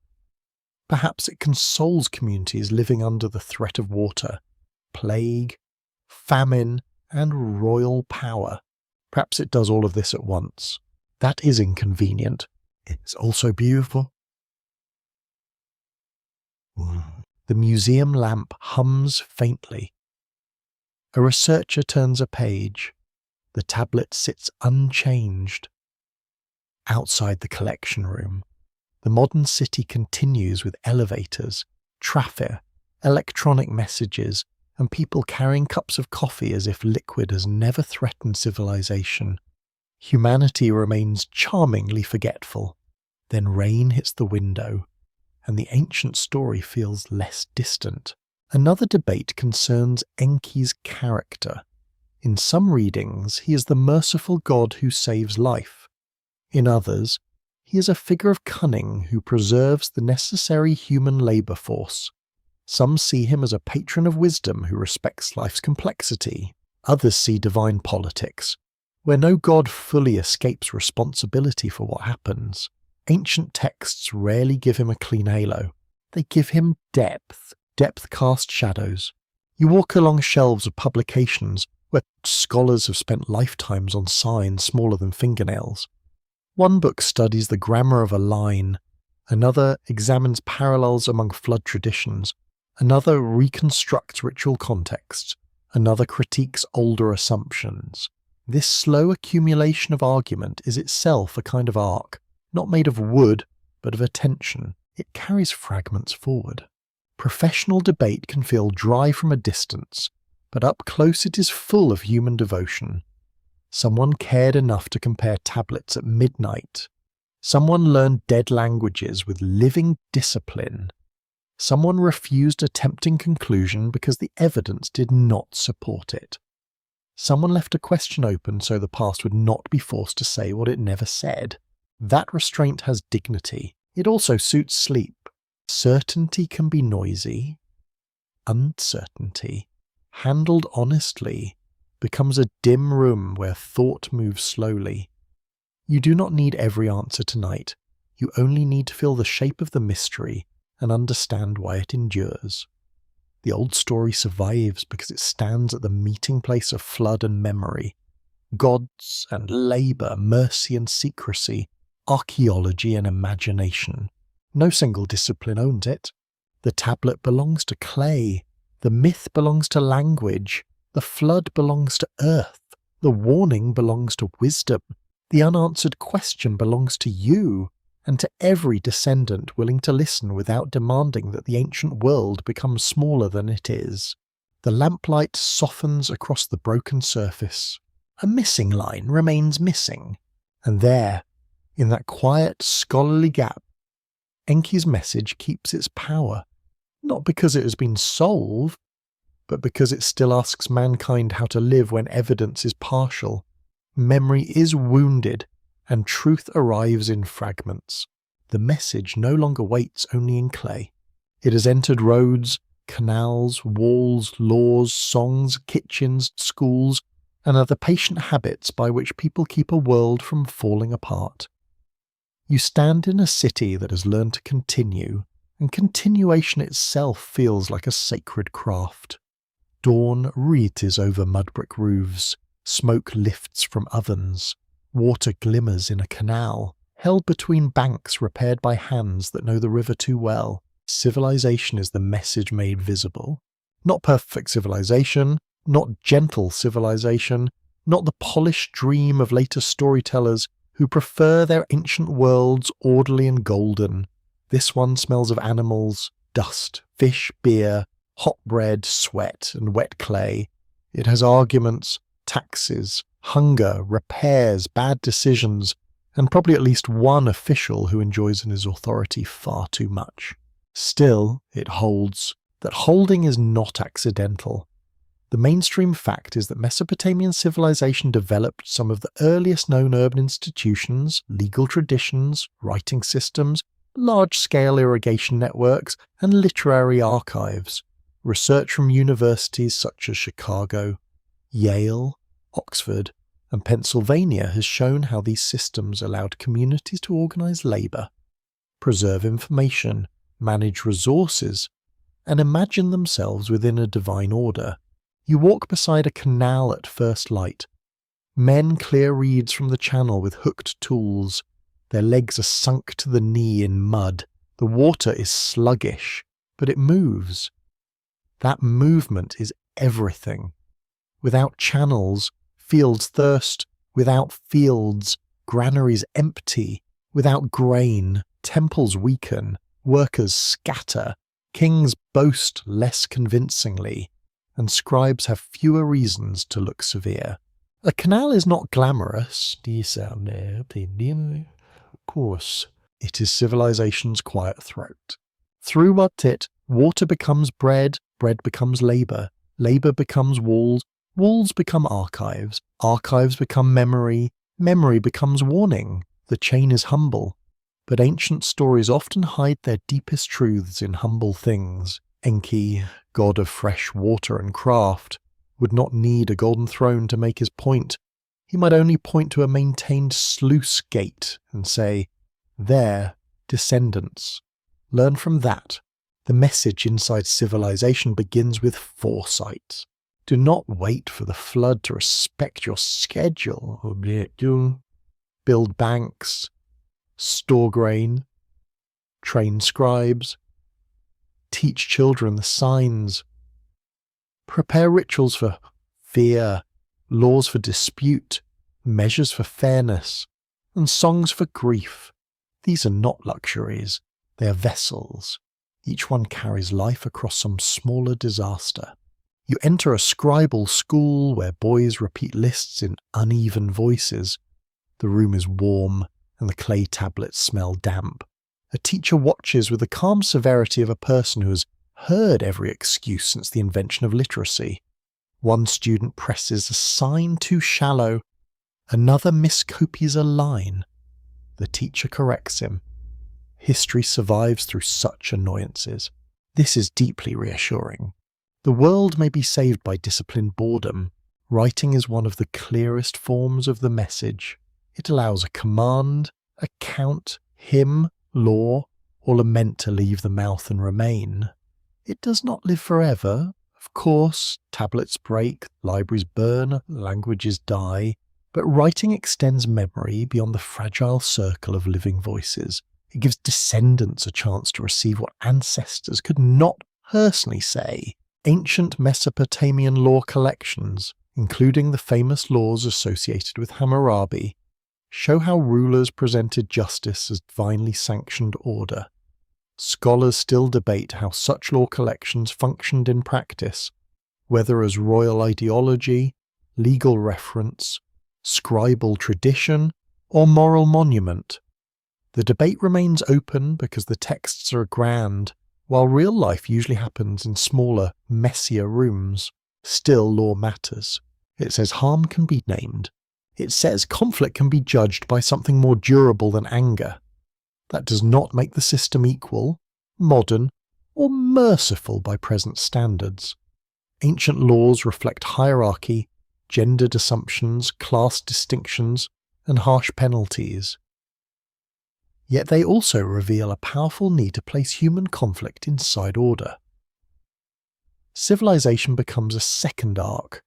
Perhaps it consoles communities living under the threat of water, plague, famine, and royal power. Perhaps it does all of this at once. That is inconvenient. It's also beautiful. The museum lamp hums faintly. A researcher turns a page. The tablet sits unchanged. Outside the collection room, the modern city continues with elevators, traffic, electronic messages, and people carrying cups of coffee as if liquid has never threatened civilization. Humanity remains charmingly forgetful. Then rain hits the window, and the ancient story feels less distant. Another debate concerns Enki's character. In some readings, he is the merciful god who saves life. In others, he is a figure of cunning who preserves the necessary human labour force. Some see him as a patron of wisdom who respects life's complexity. Others see divine politics, where no god fully escapes responsibility for what happens. Ancient texts rarely give him a clean halo. They give him depth. Depth casts shadows. You walk along shelves of publications where scholars have spent lifetimes on signs smaller than fingernails. One book studies the grammar of a line. Another examines parallels among flood traditions. Another reconstructs ritual contexts. Another critiques older assumptions. This slow accumulation of argument is itself a kind of arc, not made of wood, but of attention. It carries fragments forward. Professional debate can feel dry from a distance, but up close it is full of human devotion. Someone cared enough to compare tablets at midnight. Someone learned dead languages with living discipline. Someone refused a tempting conclusion because the evidence did not support it. Someone left a question open so the past would not be forced to say what it never said. That restraint has dignity. It also suits sleep. Certainty can be noisy. Uncertainty, handled honestly, becomes a dim room where thought moves slowly. You do not need every answer tonight. You only need to feel the shape of the mystery and understand why it endures. The old story survives because it stands at the meeting place of flood and memory, gods and labour, mercy and secrecy, archaeology and imagination. No single discipline owns it. The tablet belongs to clay. The myth belongs to language. The flood belongs to earth. The warning belongs to wisdom. The unanswered question belongs to you, and to every descendant willing to listen without demanding that the ancient world become smaller than it is. The lamplight softens across the broken surface. A missing line remains missing. And there, in that quiet, scholarly gap, Enki's message keeps its power, not because it has been solved, but because it still asks mankind how to live when evidence is partial. Memory is wounded, and truth arrives in fragments. The message no longer waits only in clay. It has entered roads, Canals, walls, laws, songs, kitchens, schools, and are the patient habits by which people keep a world from falling apart. You stand in a city that has learned to continue, and continuation itself feels like a sacred craft. Dawn wreathes over mud-brick roofs, smoke lifts from ovens, water glimmers in a canal, held between banks repaired by hands that know the river too well. Civilization is the message made visible. Not perfect civilization, not gentle civilization, not the polished dream of later storytellers who prefer their ancient worlds orderly and golden. This one smells of animals, dust, fish, beer, hot bread, sweat, and wet clay. It has arguments, taxes, hunger, repairs, bad decisions, and probably at least one official who enjoys in his authority far too much. Still, it holds. That holding is not accidental. The mainstream fact is that Mesopotamian civilization developed some of the earliest known urban institutions, legal traditions, writing systems, large-scale irrigation networks, and literary archives. Research from universities such as Chicago, Yale, Oxford, and Pennsylvania has shown how these systems allowed communities to organize labor, preserve information, manage resources, and imagine themselves within a divine order. You walk beside a canal at first light. Men clear reeds from the channel with hooked tools. Their legs are sunk to the knee in mud. The water is sluggish, but it moves. That movement is everything. Without channels, fields thirst. Without fields, granaries empty. Without grain, temples weaken. Workers scatter, kings boast less convincingly, and scribes have fewer reasons to look severe. A canal is not glamorous. Of course, it is civilization's quiet throat. Through it, water becomes bread, bread becomes labor, labor becomes walls, walls become archives, archives become memory, memory becomes warning. The chain is humble. But ancient stories often hide their deepest truths in humble things. Enki, god of fresh water and craft, would not need a golden throne to make his point. He might only point to a maintained sluice gate and say, "There, descendants. Learn from that." The message inside civilization begins with foresight. Do not wait for the flood to respect your schedule. Build banks, store grain, train scribes, teach children the signs, prepare rituals for fear, laws for dispute, measures for fairness, and songs for grief. These are not luxuries, they are vessels. Each one carries life across some smaller disaster. You enter a scribal school where boys repeat lists in uneven voices. The room is warm, and the clay tablets smell damp. A teacher watches with the calm severity of a person who has heard every excuse since the invention of literacy. One student presses a sign too shallow. Another miscopies a line. The teacher corrects him. History survives through such annoyances. This is deeply reassuring. The world may be saved by disciplined boredom. Writing is one of the clearest forms of the message. It allows a command, a count, hymn, law, or lament to leave the mouth and remain. It does not live forever. Of course, tablets break, libraries burn, languages die, but writing extends memory beyond the fragile circle of living voices. It gives descendants a chance to receive what ancestors could not personally say. Ancient Mesopotamian law collections, including the famous laws associated with Hammurabi, show how rulers presented justice as divinely sanctioned order. Scholars still debate how such law collections functioned in practice, whether as royal ideology, legal reference, scribal tradition, or moral monument. The debate remains open because the texts are grand, while real life usually happens in smaller, messier rooms. Still, law matters. It says harm can be named. It says conflict can be judged by something more durable than anger. That does not make the system equal, modern, or merciful by present standards. Ancient laws reflect hierarchy, gendered assumptions, class distinctions, and harsh penalties. Yet they also reveal a powerful need to place human conflict inside order. Civilization becomes a second arc,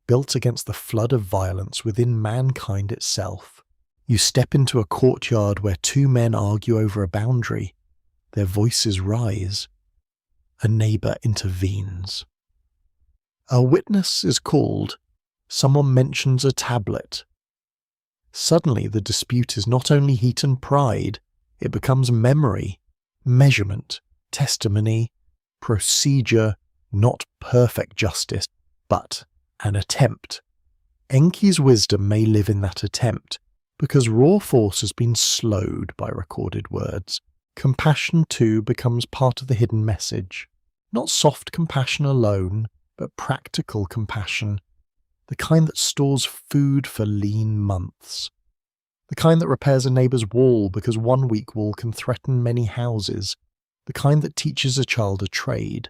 built against the flood of violence within mankind itself. You step into a courtyard where two men argue over a boundary. Their voices rise. A neighbour intervenes. A witness is called. Someone mentions a tablet. Suddenly the dispute is not only heat and pride, it becomes memory, measurement, testimony, procedure, not perfect justice, but an attempt. Enki's wisdom may live in that attempt, because raw force has been slowed by recorded words. Compassion too becomes part of the hidden message. Not soft compassion alone, but practical compassion. The kind that stores food for lean months. The kind that repairs a neighbour's wall because one weak wall can threaten many houses. The kind that teaches a child a trade.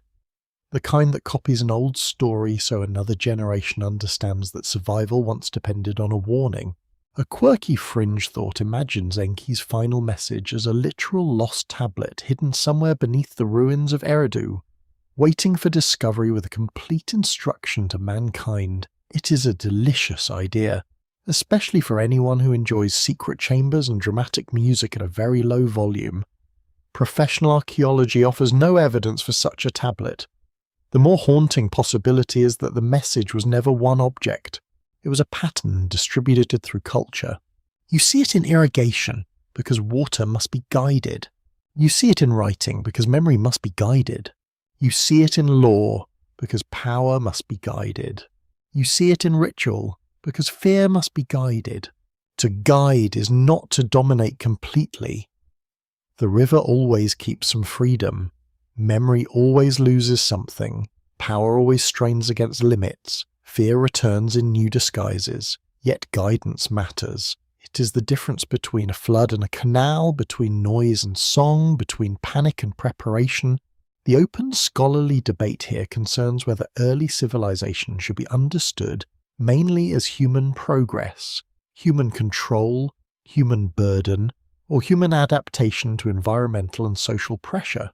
The kind that copies an old story so another generation understands that survival once depended on a warning. A quirky fringe thought imagines Enki's final message as a literal lost tablet hidden somewhere beneath the ruins of Eridu, waiting for discovery with a complete instruction to mankind. It is a delicious idea, especially for anyone who enjoys secret chambers and dramatic music at a very low volume. Professional archaeology offers no evidence for such a tablet. The more haunting possibility is that the message was never one object. It was a pattern distributed through culture. You see it in irrigation, because water must be guided. You see it in writing, because memory must be guided. You see it in law, because power must be guided. You see it in ritual, because fear must be guided. To guide is not to dominate completely. The river always keeps some freedom. Memory always loses something. Power always strains against limits. Fear returns in new disguises. Yet guidance matters. It is the difference between a flood and a canal, between noise and song, between panic and preparation. The open scholarly debate here concerns whether early civilization should be understood mainly as human progress, human control, human burden, or human adaptation to environmental and social pressure.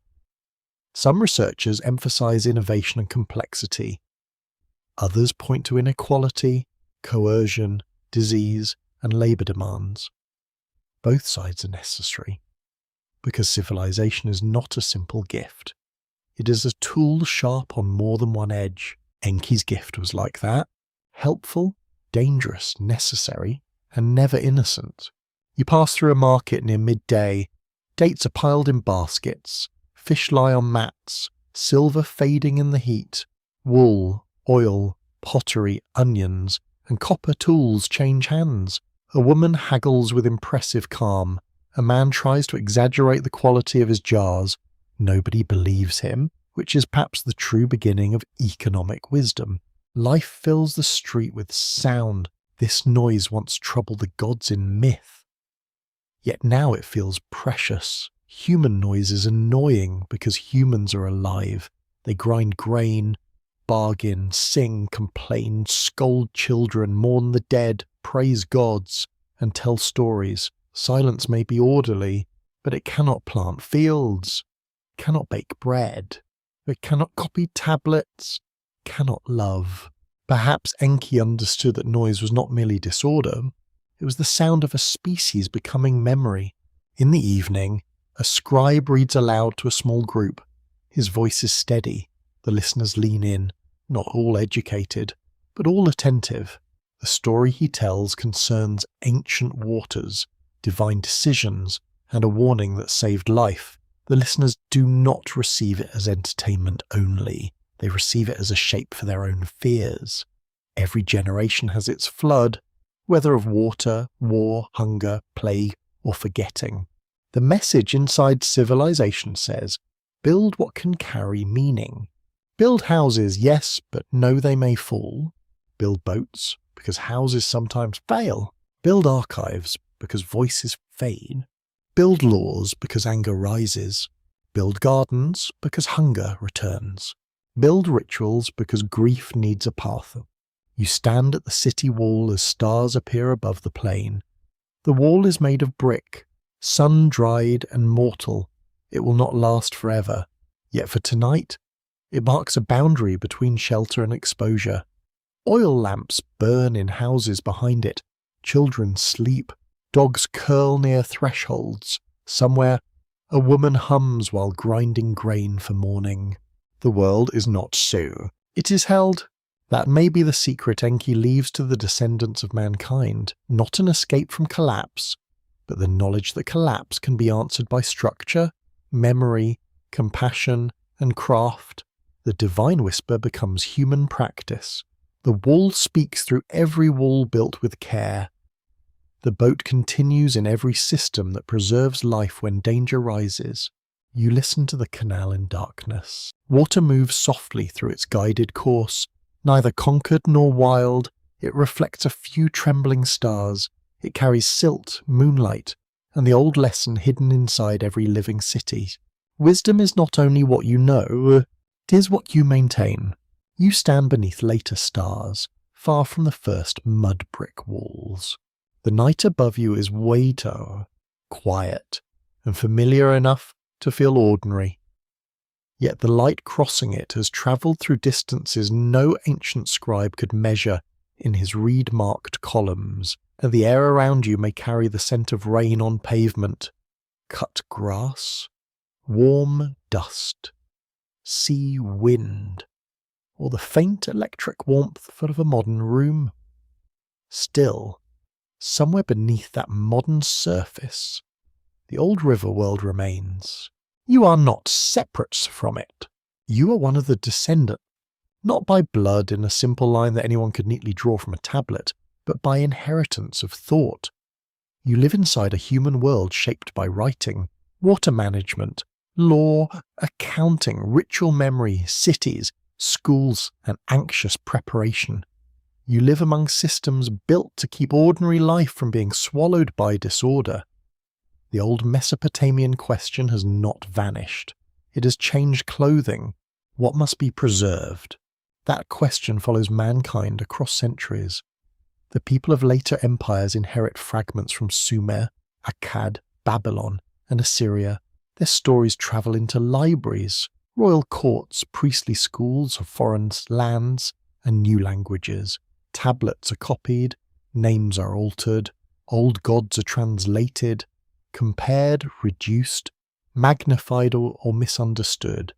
Some researchers emphasize innovation and complexity. Others point to inequality, coercion, disease, and labor demands. Both sides are necessary, because civilization is not a simple gift. It is a tool sharp on more than one edge. Enki's gift was like that. Helpful, dangerous, necessary, and never innocent. You pass through a market near midday. Dates are piled in baskets. Fish lie on mats. Silver fading in the heat. Wool, oil, pottery, onions, and copper tools change hands. A woman haggles with impressive calm. A man tries to exaggerate the quality of his jars. Nobody believes him, which is perhaps the true beginning of economic wisdom. Life fills the street with sound. This noise once troubled the gods in myth. Yet now it feels precious. Human noise is annoying because humans are alive. They grind grain, bargain, sing, complain, scold children, mourn the dead, praise gods, and tell stories. Silence may be orderly, but it cannot plant fields, cannot bake bread, it cannot copy tablets, cannot love. Perhaps Enki understood that noise was not merely disorder, it was the sound of a species becoming memory. In the evening, a scribe reads aloud to a small group. His voice is steady. The listeners lean in, not all educated, but all attentive. The story he tells concerns ancient waters, divine decisions, and a warning that saved life. The listeners do not receive it as entertainment only. They receive it as a shape for their own fears. Every generation has its flood, whether of water, war, hunger, plague, or forgetting. The message inside civilization says, build what can carry meaning. Build houses, yes, but know they may fall. Build boats, because houses sometimes fail. Build archives, because voices fade. Build laws, because anger rises. Build gardens because hunger returns. Build rituals because grief needs a path. You stand at the city wall as stars appear above the plain. The wall is made of brick, sun-dried and mortal. It will not last forever. Yet for tonight, it marks a boundary between shelter and exposure. Oil lamps burn in houses behind it. Children sleep. Dogs curl near thresholds. Somewhere, a woman hums while grinding grain for morning. The world is not so. It is held. That may be the secret Enki leaves to the descendants of mankind, not an escape from collapse, but the knowledge that collapse can be answered by structure, memory, compassion, and craft. The divine whisper becomes human practice. The wall speaks through every wall built with care. The boat continues in every system that preserves life when danger rises. You listen to the canal in darkness. Water moves softly through its guided course. Neither conquered nor wild, it reflects a few trembling stars. It carries silt, moonlight, and the old lesson hidden inside every living city. Wisdom is not only what you know, it is what you maintain. You stand beneath later stars, far from the first mud brick walls. The night above you is waiter, quiet, and familiar enough to feel ordinary. Yet the light crossing it has travelled through distances no ancient scribe could measure in his reed-marked columns, and the air around you may carry the scent of rain on pavement, cut grass, warm dust, sea wind, or the faint electric warmth of a modern room. Still, somewhere beneath that modern surface, the old river world remains. You are not separate from it. You are one of the descendants, not by blood in a simple line that anyone could neatly draw from a tablet, but by inheritance of thought. You live inside a human world shaped by writing, water management, law, accounting, ritual memory, cities, schools, and anxious preparation. You live among systems built to keep ordinary life from being swallowed by disorder. The old Mesopotamian question has not vanished. It has changed clothing. What must be preserved? That question follows mankind across centuries. The people of later empires inherit fragments from Sumer, Akkad, Babylon, and Assyria. Their stories travel into libraries, royal courts, priestly schools of foreign lands, and new languages. Tablets are copied, names are altered, old gods are translated, compared, reduced, magnified or misunderstood.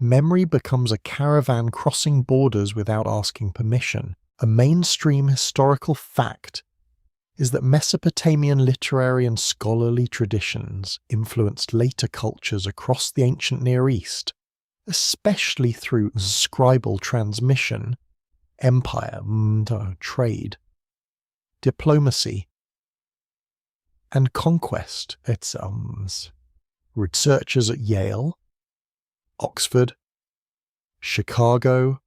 Memory becomes a caravan crossing borders without asking permission. A mainstream historical fact is that Mesopotamian literary and scholarly traditions influenced later cultures across the ancient Near East, especially through scribal transmission, empire, trade, diplomacy, and conquest. Researchers at Yale, Oxford, Chicago,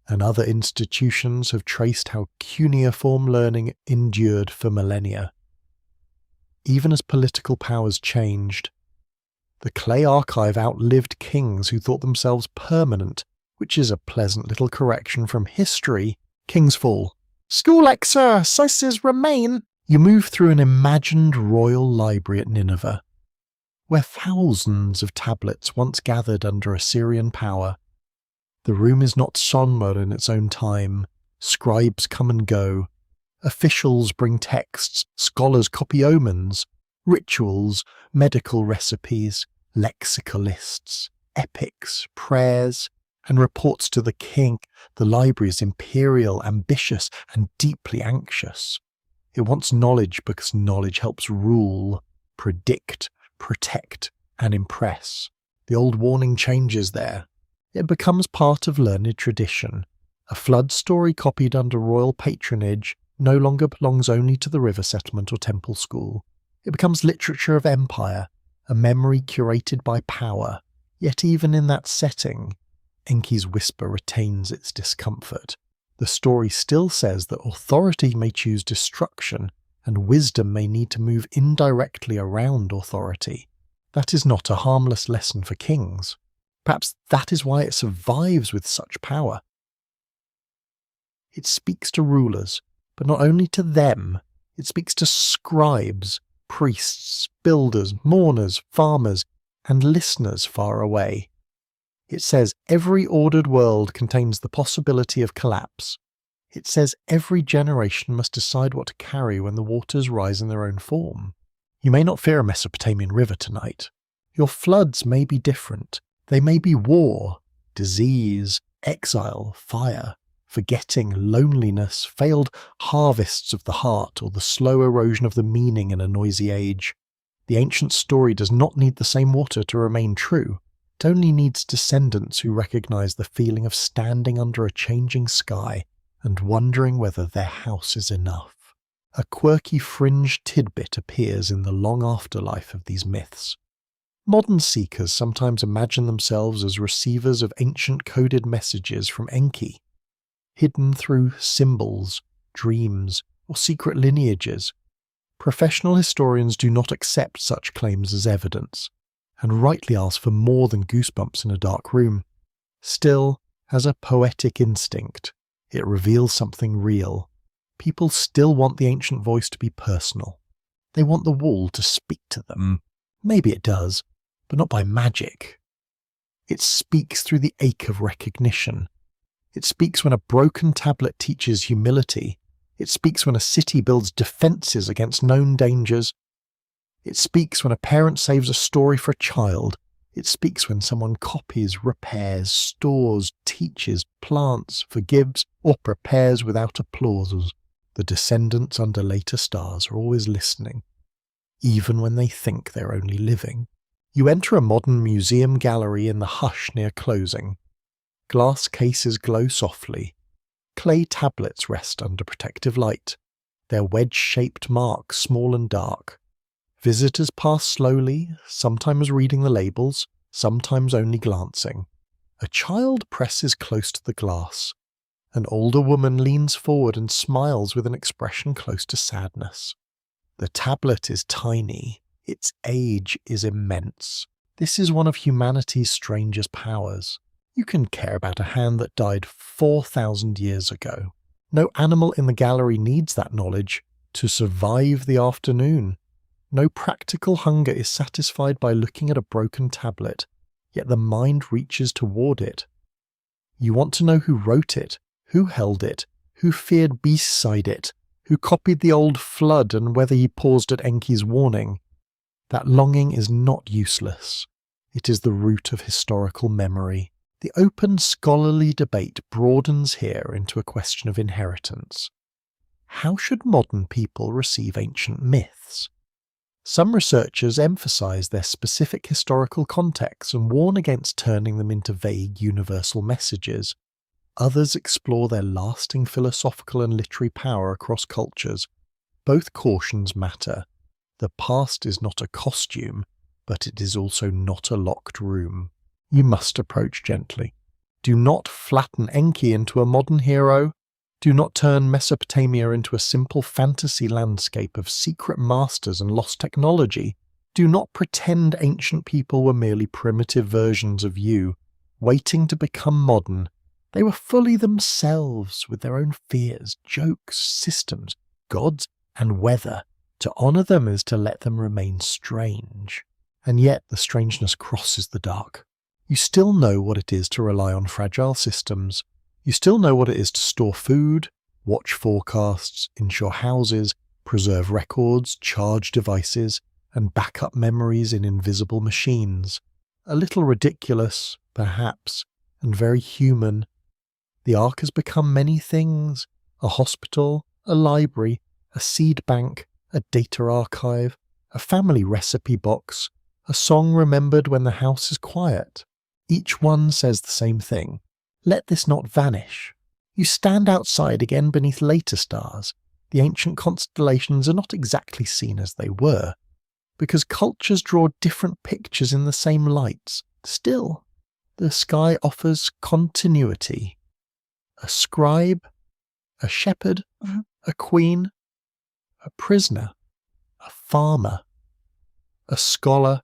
and other institutions have traced how cuneiform learning endured for millennia. Even as political powers changed, the clay archive outlived kings who thought themselves permanent, which is a pleasant little correction from history. Kings fall. School exercises remain. You move through an imagined royal library at Nineveh, where thousands of tablets once gathered under Assyrian power. The room is not somber in its own time. Scribes come and go. Officials bring texts. Scholars copy omens, rituals, medical recipes, lexicalists, epics, prayers, and reports to the king. The library is imperial, ambitious, and deeply anxious. It wants knowledge because knowledge helps rule, predict, protect, and impress. The old warning changes there. It becomes part of learned tradition. A flood story copied under royal patronage no longer belongs only to the river settlement or temple school. It becomes literature of empire, a memory curated by power. Yet even in that setting, Enki's whisper retains its discomfort. The story still says that authority may choose destruction, and wisdom may need to move indirectly around authority. That is not a harmless lesson for kings. Perhaps that is why it survives with such power. It speaks to rulers, but not only to them. It speaks to scribes, priests, builders, mourners, farmers, and listeners far away. It says every ordered world contains the possibility of collapse. It says every generation must decide what to carry when the waters rise in their own form. You may not fear a Mesopotamian river tonight. Your floods may be different. They may be war, disease, exile, fire, forgetting, loneliness, failed harvests of the heart, or the slow erosion of the meaning in a noisy age. The ancient story does not need the same water to remain true. It only needs descendants who recognize the feeling of standing under a changing sky and wondering whether their house is enough. A quirky fringe tidbit appears in the long afterlife of these myths. Modern seekers sometimes imagine themselves as receivers of ancient coded messages from Enki, hidden through symbols, dreams, or secret lineages. Professional historians do not accept such claims as evidence, and rightly ask for more than goosebumps in a dark room. Still, as a poetic instinct, it reveals something real. People still want the ancient voice to be personal. They want the wall to speak to them. Maybe it does, but not by magic. It speaks through the ache of recognition. It speaks when a broken tablet teaches humility. It speaks when a city builds defences against known dangers. It speaks when a parent saves a story for a child. It speaks when someone copies, repairs, stores, teaches, plants, forgives, or prepares without applause. The descendants under later stars are always listening, even when they think they're only living. You enter a modern museum gallery in the hush near closing. Glass cases glow softly. Clay tablets rest under protective light, their wedge-shaped marks small and dark. Visitors pass slowly, sometimes reading the labels, sometimes only glancing. A child presses close to the glass. An older woman leans forward and smiles with an expression close to sadness. The tablet is tiny. Its age is immense. This is one of humanity's strangest powers. You can care about a hand that died 4,000 years ago. No animal in the gallery needs that knowledge to survive the afternoon. No practical hunger is satisfied by looking at a broken tablet, yet the mind reaches toward it. You want to know who wrote it, who held it, who feared beside it, who copied the old flood, and whether he paused at Enki's warning. That longing is not useless. It is the root of historical memory. The open scholarly debate broadens here into a question of inheritance. How should modern people receive ancient myths? Some researchers emphasize their specific historical context and warn against turning them into vague universal messages. Others explore their lasting philosophical and literary power across cultures. Both cautions matter. The past is not a costume, but it is also not a locked room. You must approach gently. Do not flatten Enki into a modern hero. Do not turn Mesopotamia into a simple fantasy landscape of secret masters and lost technology. Do not pretend ancient people were merely primitive versions of you, waiting to become modern. They were fully themselves, with their own fears, jokes, systems, gods, and weather. To honour them is to let them remain strange. And yet the strangeness crosses the dark. You still know what it is to rely on fragile systems. You still know what it is to store food, watch forecasts, insure houses, preserve records, charge devices, and back up memories in invisible machines. A little ridiculous, perhaps, and very human. The Ark has become many things: a hospital, a library, a seed bank, a data archive, a family recipe box, a song remembered when the house is quiet. Each one says the same thing. Let this not vanish. You stand outside again beneath later stars. The ancient constellations are not exactly seen as they were, because cultures draw different pictures in the same lights. Still, the sky offers continuity. A scribe, a shepherd, a queen, a prisoner, a farmer, a scholar,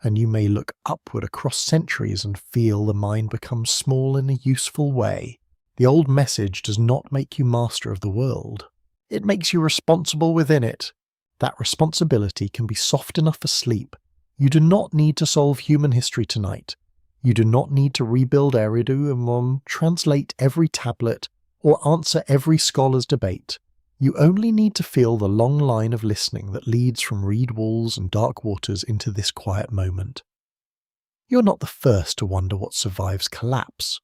and you may look upward across centuries and feel the mind become small in a useful way. The old message does not make you master of the world. It makes you responsible within it. That responsibility can be soft enough for sleep. You do not need to solve human history tonight. You do not need to rebuild Eridu and translate every tablet or answer every scholar's debate. You only need to feel the long line of listening that leads from reed walls and dark waters into this quiet moment. You're not the first to wonder what survives collapse.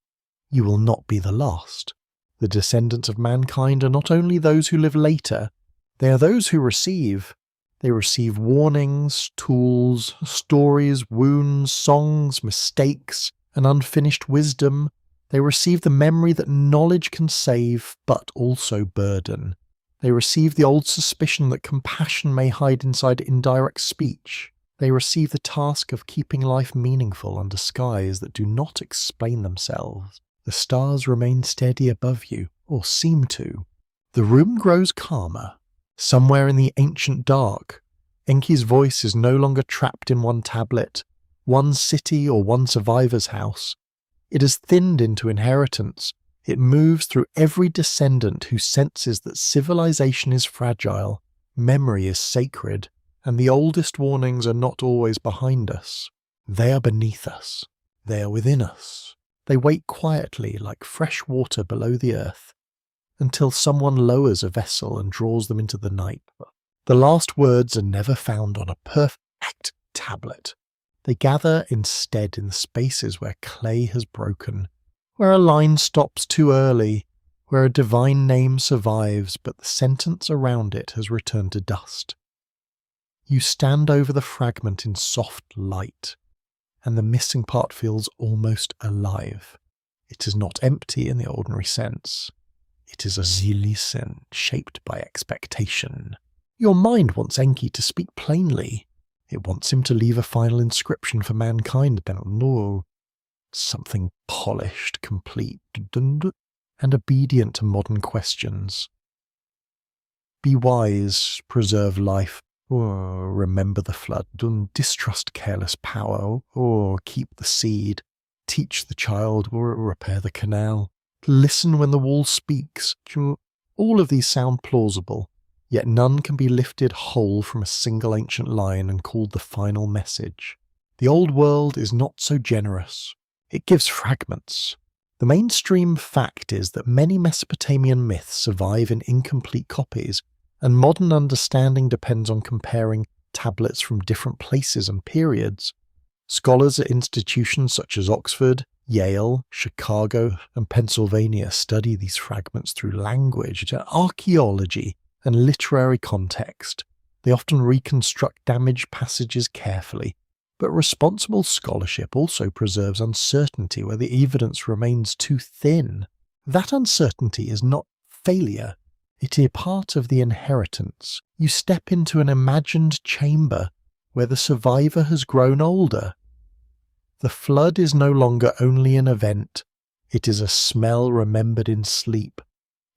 You will not be the last. The descendants of mankind are not only those who live later, they are those who receive. They receive warnings, tools, stories, wounds, songs, mistakes, and unfinished wisdom. They receive the memory that knowledge can save, but also burden. They receive the old suspicion that compassion may hide inside indirect speech. They receive the task of keeping life meaningful under skies that do not explain themselves. The stars remain steady above you, or seem to. The room grows calmer. Somewhere in the ancient dark, Enki's voice is no longer trapped in one tablet, one city or one survivor's house. It has thinned into inheritance. It moves through every descendant who senses that civilization is fragile, memory is sacred, and the oldest warnings are not always behind us. They are beneath us. They are within us. They wait quietly like fresh water below the earth, until someone lowers a vessel and draws them into the night. The last words are never found on a perfect tablet. They gather instead in the spaces where clay has broken, where a line stops too early, where a divine name survives but the sentence around it has returned to dust. You stand over the fragment in soft light, and the missing part feels almost alive. It is not empty in the ordinary sense. It is a zilisen shaped by expectation. Your mind wants Enki to speak plainly. It wants him to leave a final inscription for mankind, then no, something polished, complete, and obedient to modern questions. Be wise, preserve life, or remember the flood, distrust careless power, or keep the seed, teach the child, or repair the canal. Listen when the wall speaks. All of these sound plausible, yet none can be lifted whole from a single ancient line and called the final message. The old world is not so generous. It gives fragments. The mainstream fact is that many Mesopotamian myths survive in incomplete copies, and modern understanding depends on comparing tablets from different places and periods. Scholars at institutions such as Oxford, Yale, Chicago, and Pennsylvania study these fragments through language, archaeology, and literary context. They often reconstruct damaged passages carefully, but responsible scholarship also preserves uncertainty where the evidence remains too thin. That uncertainty is not failure. It is part of the inheritance. You step into an imagined chamber where the survivor has grown older. The flood is no longer only an event. It is a smell remembered in sleep,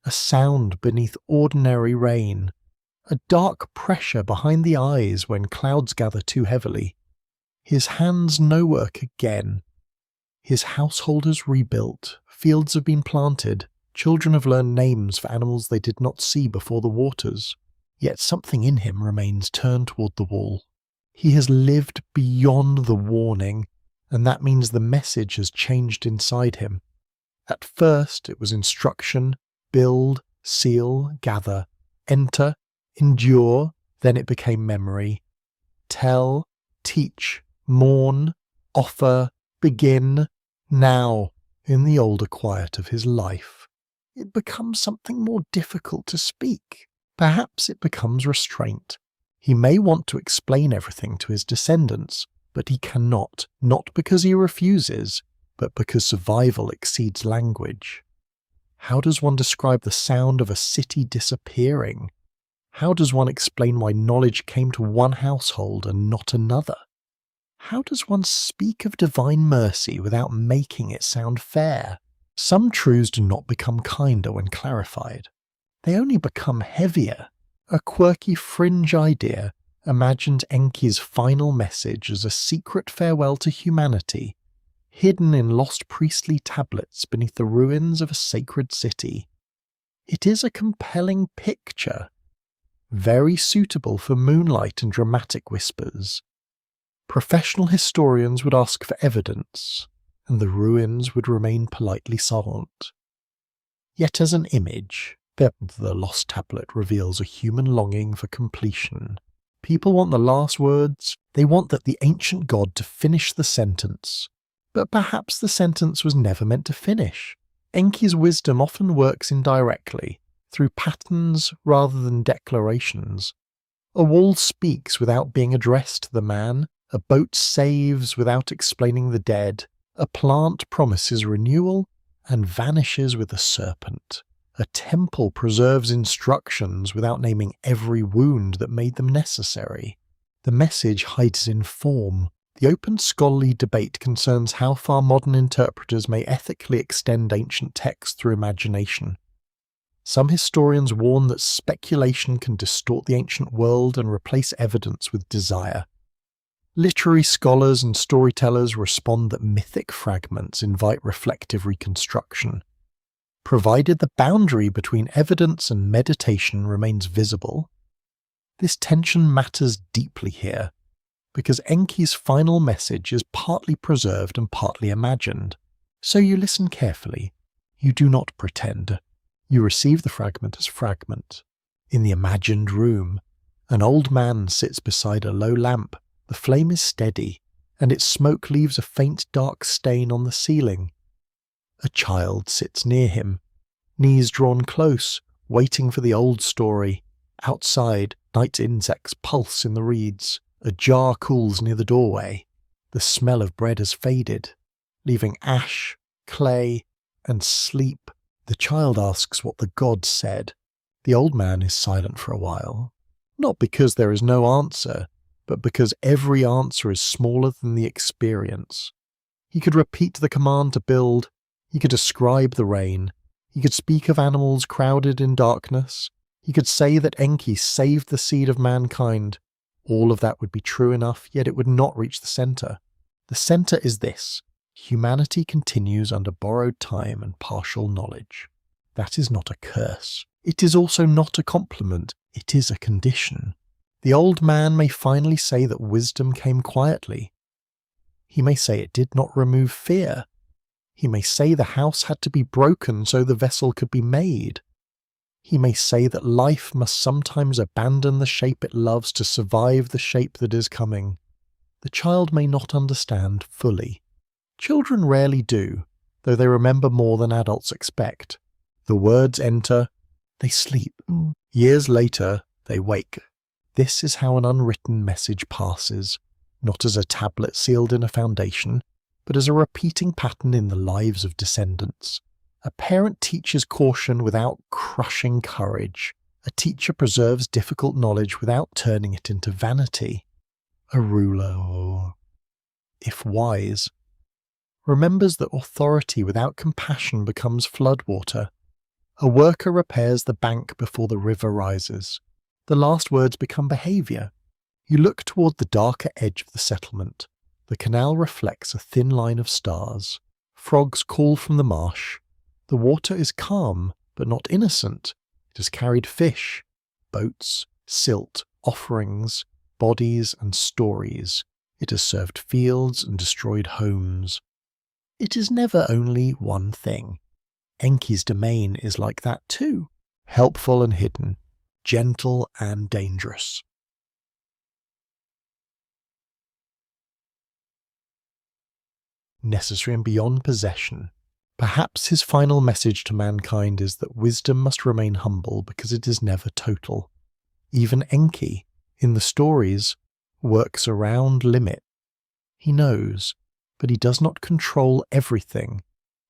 a sound beneath ordinary rain, a dark pressure behind the eyes when clouds gather too heavily. His hands know work again. His household is rebuilt, fields have been planted, children have learned names for animals they did not see before the waters. Yet something in him remains turned toward the wall. He has lived beyond the warning, and that means the message has changed inside him. At first it was instruction, build, seal, gather, enter, endure, then it became memory. Tell, teach, mourn, offer, begin, now, in the older quiet of his life. It becomes something more difficult to speak. Perhaps it becomes restraint. He may want to explain everything to his descendants, but he cannot, not because he refuses, but because survival exceeds language. How does one describe the sound of a city disappearing? How does one explain why knowledge came to one household and not another? How does one speak of divine mercy without making it sound fair? Some truths do not become kinder when clarified. They only become heavier. A quirky fringe idea, imagined Enki's final message as a secret farewell to humanity, hidden in lost priestly tablets beneath the ruins of a sacred city. It is a compelling picture, very suitable for moonlight and dramatic whispers. Professional historians would ask for evidence, and the ruins would remain politely silent. Yet as an image, the lost tablet reveals a human longing for completion. People want the last words. They want that the ancient god to finish the sentence. But perhaps the sentence was never meant to finish. Enki's wisdom often works indirectly, through patterns rather than declarations. A wall speaks without being addressed to the man, a boat saves without explaining the dead, a plant promises renewal and vanishes with a serpent. A temple preserves instructions without naming every wound that made them necessary. The message hides in form. The open scholarly debate concerns how far modern interpreters may ethically extend ancient texts through imagination. Some historians warn that speculation can distort the ancient world and replace evidence with desire. Literary scholars and storytellers respond that mythic fragments invite reflective reconstruction. Provided the boundary between evidence and meditation remains visible, this tension matters deeply here, because Enki's final message is partly preserved and partly imagined. So you listen carefully. You do not pretend. You receive the fragment as fragment. In the imagined room, an old man sits beside a low lamp. The flame is steady, and its smoke leaves a faint dark stain on the ceiling. A child sits near him, knees drawn close, waiting for the old story. Outside, night insects pulse in the reeds. A jar cools near the doorway. The smell of bread has faded, leaving ash, clay, and sleep. The child asks what the god said. The old man is silent for a while, not because there is no answer, but because every answer is smaller than the experience. He could repeat the command to build. He could describe the rain. He could speak of animals crowded in darkness. He could say that Enki saved the seed of mankind. All of that would be true enough, yet it would not reach the center. The center is this: humanity continues under borrowed time and partial knowledge. That is not a curse. It is also not a compliment. It is a condition. The old man may finally say that wisdom came quietly. He may say it did not remove fear. He may say the house had to be broken so the vessel could be made. He may say that life must sometimes abandon the shape it loves to survive the shape that is coming. The child may not understand fully. Children rarely do, though they remember more than adults expect. The words enter, they sleep. Years later, they wake. This is how an unwritten message passes, not as a tablet sealed in a foundation, but as a repeating pattern in the lives of descendants. A parent teaches caution without crushing courage. A teacher preserves difficult knowledge without turning it into vanity. A ruler, if wise, remembers that authority without compassion becomes floodwater. A worker repairs the bank before the river rises. The last words become behavior. You look toward the darker edge of the settlement. The canal reflects a thin line of stars. Frogs call from the marsh. The water is calm, but not innocent. It has carried fish, boats, silt, offerings, bodies and stories. It has served fields and destroyed homes. It is never only one thing. Enki's domain is like that too. Helpful and hidden, gentle and dangerous. Necessary and beyond possession. Perhaps his final message to mankind is that wisdom must remain humble because it is never total. Even Enki, in the stories, works around limit. He knows, but he does not control everything.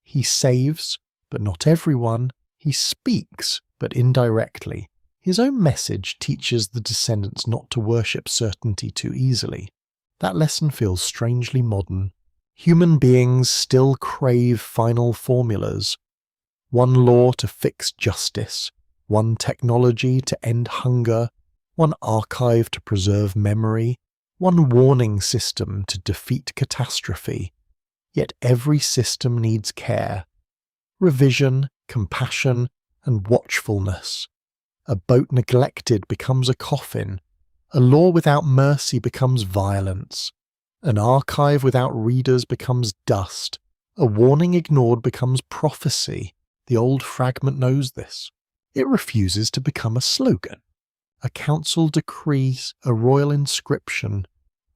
He saves, but not everyone. He speaks, but indirectly. His own message teaches the descendants not to worship certainty too easily. That lesson feels strangely modern. Human beings still crave final formulas. One law to fix justice, one technology to end hunger, one archive to preserve memory, one warning system to defeat catastrophe. Yet every system needs care, revision, compassion, and watchfulness. A boat neglected becomes a coffin. A law without mercy becomes violence. An archive without readers becomes dust. A warning ignored becomes prophecy. The old fragment knows this. It refuses to become a slogan. A council decrees, a royal inscription,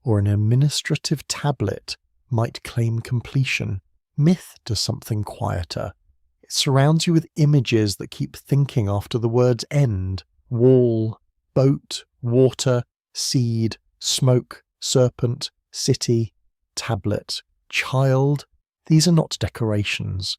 or an administrative tablet might claim completion. Myth does something quieter. It surrounds you with images that keep thinking after the words end. Wall, boat, water, seed, smoke, serpent, city, tablet, child. These are not decorations.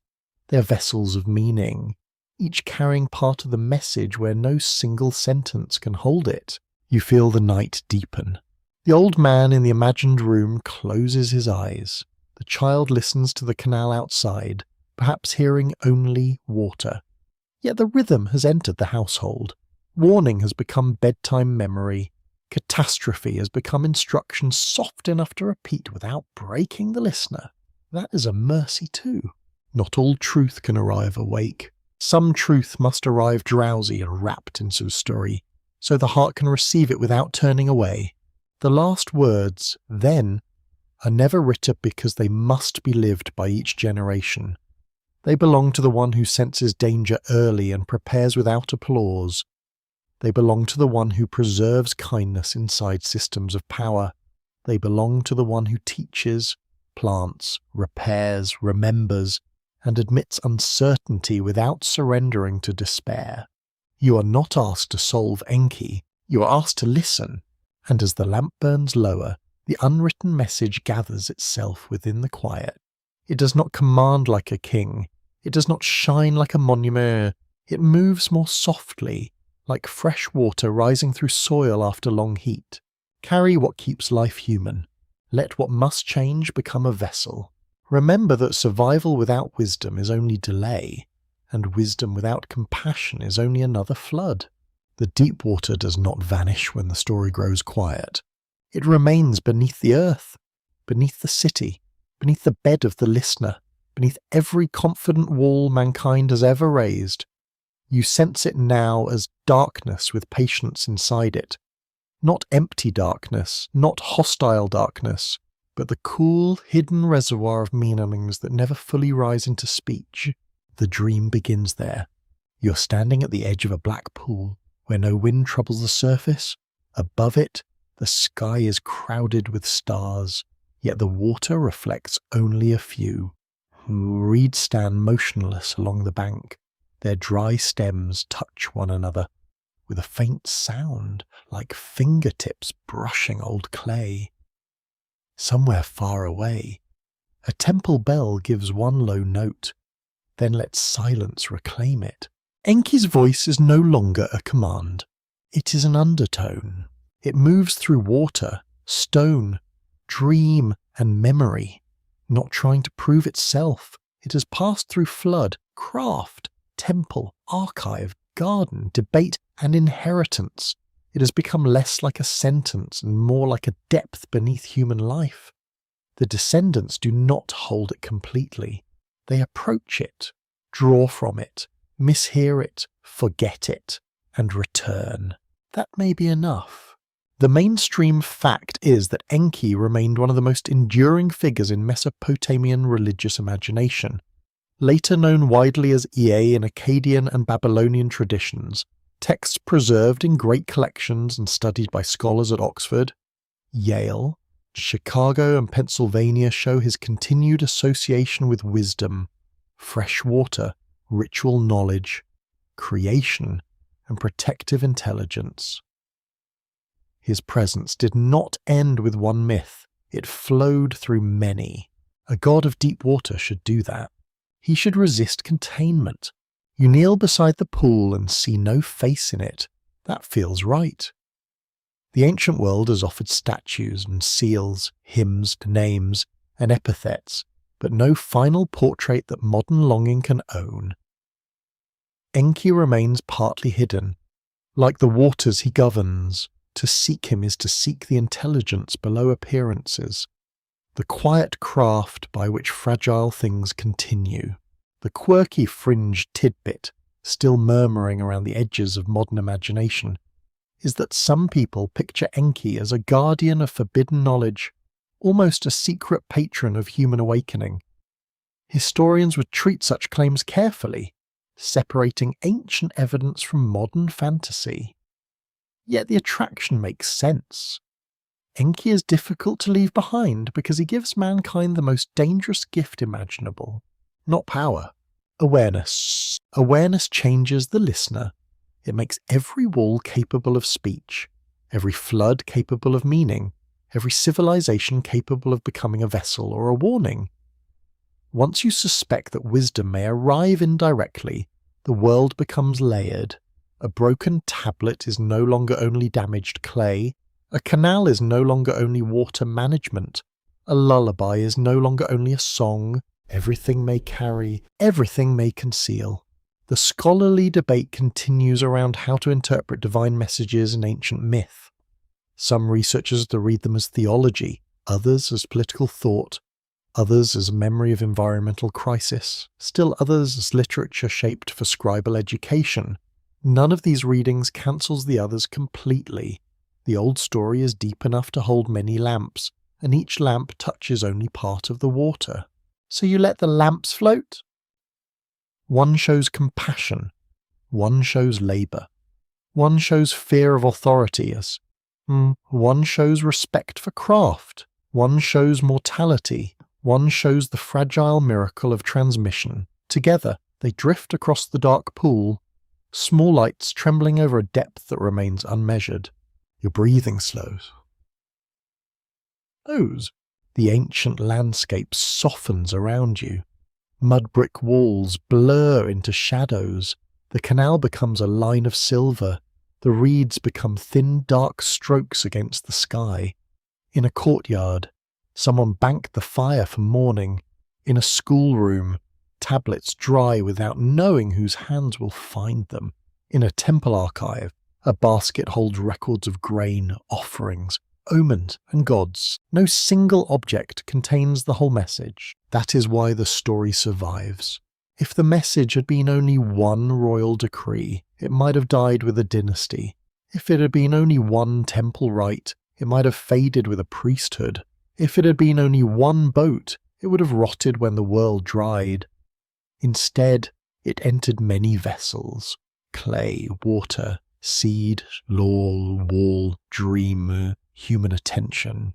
They are vessels of meaning, each carrying part of the message where no single sentence can hold it. You feel the night deepen. The old man in the imagined room closes his eyes. The child listens to the canal outside, perhaps hearing only water. Yet the rhythm has entered the household. Warning has become bedtime memory. Catastrophe has become instruction soft enough to repeat without breaking the listener. That is a mercy too. Not all truth can arrive awake. Some truth must arrive drowsy and wrapped into a story, so the heart can receive it without turning away. The last words, then, are never written because they must be lived by each generation. They belong to the one who senses danger early and prepares without applause. They belong to the one who preserves kindness inside systems of power. They belong to the one who teaches, plants, repairs, remembers, and admits uncertainty without surrendering to despair. You are not asked to solve Enki, you are asked to listen, and as the lamp burns lower, the unwritten message gathers itself within the quiet. It does not command like a king, it does not shine like a monument, it moves more softly, like fresh water rising through soil after long heat. Carry what keeps life human. Let what must change become a vessel. Remember that survival without wisdom is only delay, and wisdom without compassion is only another flood. The deep water does not vanish when the story grows quiet. It remains beneath the earth, beneath the city, beneath the bed of the listener, beneath every confident wall mankind has ever raised. You sense it now as darkness with patience inside it. Not empty darkness, not hostile darkness, but the cool, hidden reservoir of meanings that never fully rise into speech. The dream begins there. You're standing at the edge of a black pool, where no wind troubles the surface. Above it, the sky is crowded with stars, yet the water reflects only a few. Reeds stand motionless along the bank. Their dry stems touch one another, with a faint sound like fingertips brushing old clay. Somewhere far away, a temple bell gives one low note, then lets silence reclaim it. Enki's voice is no longer a command. It is an undertone. It moves through water, stone, dream, and memory, not trying to prove itself. It has passed through flood, craft, temple, archive, garden, debate, and inheritance. It has become less like a sentence and more like a depth beneath human life. The descendants do not hold it completely. They approach it, draw from it, mishear it, forget it, and return. That may be enough. The mainstream fact is that Enki remained one of the most enduring figures in Mesopotamian religious imagination. Later known widely as Ea in Akkadian and Babylonian traditions, texts preserved in great collections and studied by scholars at Oxford, Yale, Chicago and Pennsylvania show his continued association with wisdom, fresh water, ritual knowledge, creation, and protective intelligence. His presence did not end with one myth, it flowed through many. A god of deep water should do that. He should resist containment. You kneel beside the pool and see no face in it. That feels right. The ancient world has offered statues and seals, hymns, names, and epithets, but no final portrait that modern longing can own. Enki remains partly hidden. Like the waters he governs, To seek him is to seek the intelligence below appearances, the quiet craft by which fragile things continue, the quirky fringe tidbit still murmuring around the edges of modern imagination, is that some people picture Enki as a guardian of forbidden knowledge, almost a secret patron of human awakening. Historians would treat such claims carefully, separating ancient evidence from modern fantasy. Yet the attraction makes sense. Enki is difficult to leave behind because he gives mankind the most dangerous gift imaginable. Not power. Awareness. Awareness changes the listener. It makes every wall capable of speech, every flood capable of meaning, every civilization capable of becoming a vessel or a warning. Once you suspect that wisdom may arrive indirectly, the world becomes layered. A broken tablet is no longer only damaged clay. A canal is no longer only water management. A lullaby is no longer only a song. Everything may carry, everything may conceal. The scholarly debate continues around how to interpret divine messages in ancient myth. Some researchers read them as theology, others as political thought, others as a memory of environmental crisis, still others as literature shaped for scribal education. None of these readings cancels the others completely. The old story is deep enough to hold many lamps, and each lamp touches only part of the water. So you let the lamps float? One shows compassion, one shows labour, one shows fear of authority as one shows respect for craft, one shows mortality, one shows the fragile miracle of transmission. Together they drift across the dark pool, small lights trembling over a depth that remains unmeasured. Your breathing slows. The ancient landscape softens around you. Mud brick walls blur into shadows. The canal becomes a line of silver. The reeds become thin dark strokes against the sky. In a courtyard, someone banked the fire for morning. In a schoolroom, tablets dry without knowing whose hands will find them. In a temple archive, a basket holds records of grain, offerings, omens, and gods. No single object contains the whole message. That is why the story survives. If the message had been only one royal decree, it might have died with a dynasty. If it had been only one temple rite, it might have faded with a priesthood. If it had been only one boat, it would have rotted when the world dried. Instead, it entered many vessels: clay, water, seed, law, wall, dream, human attention.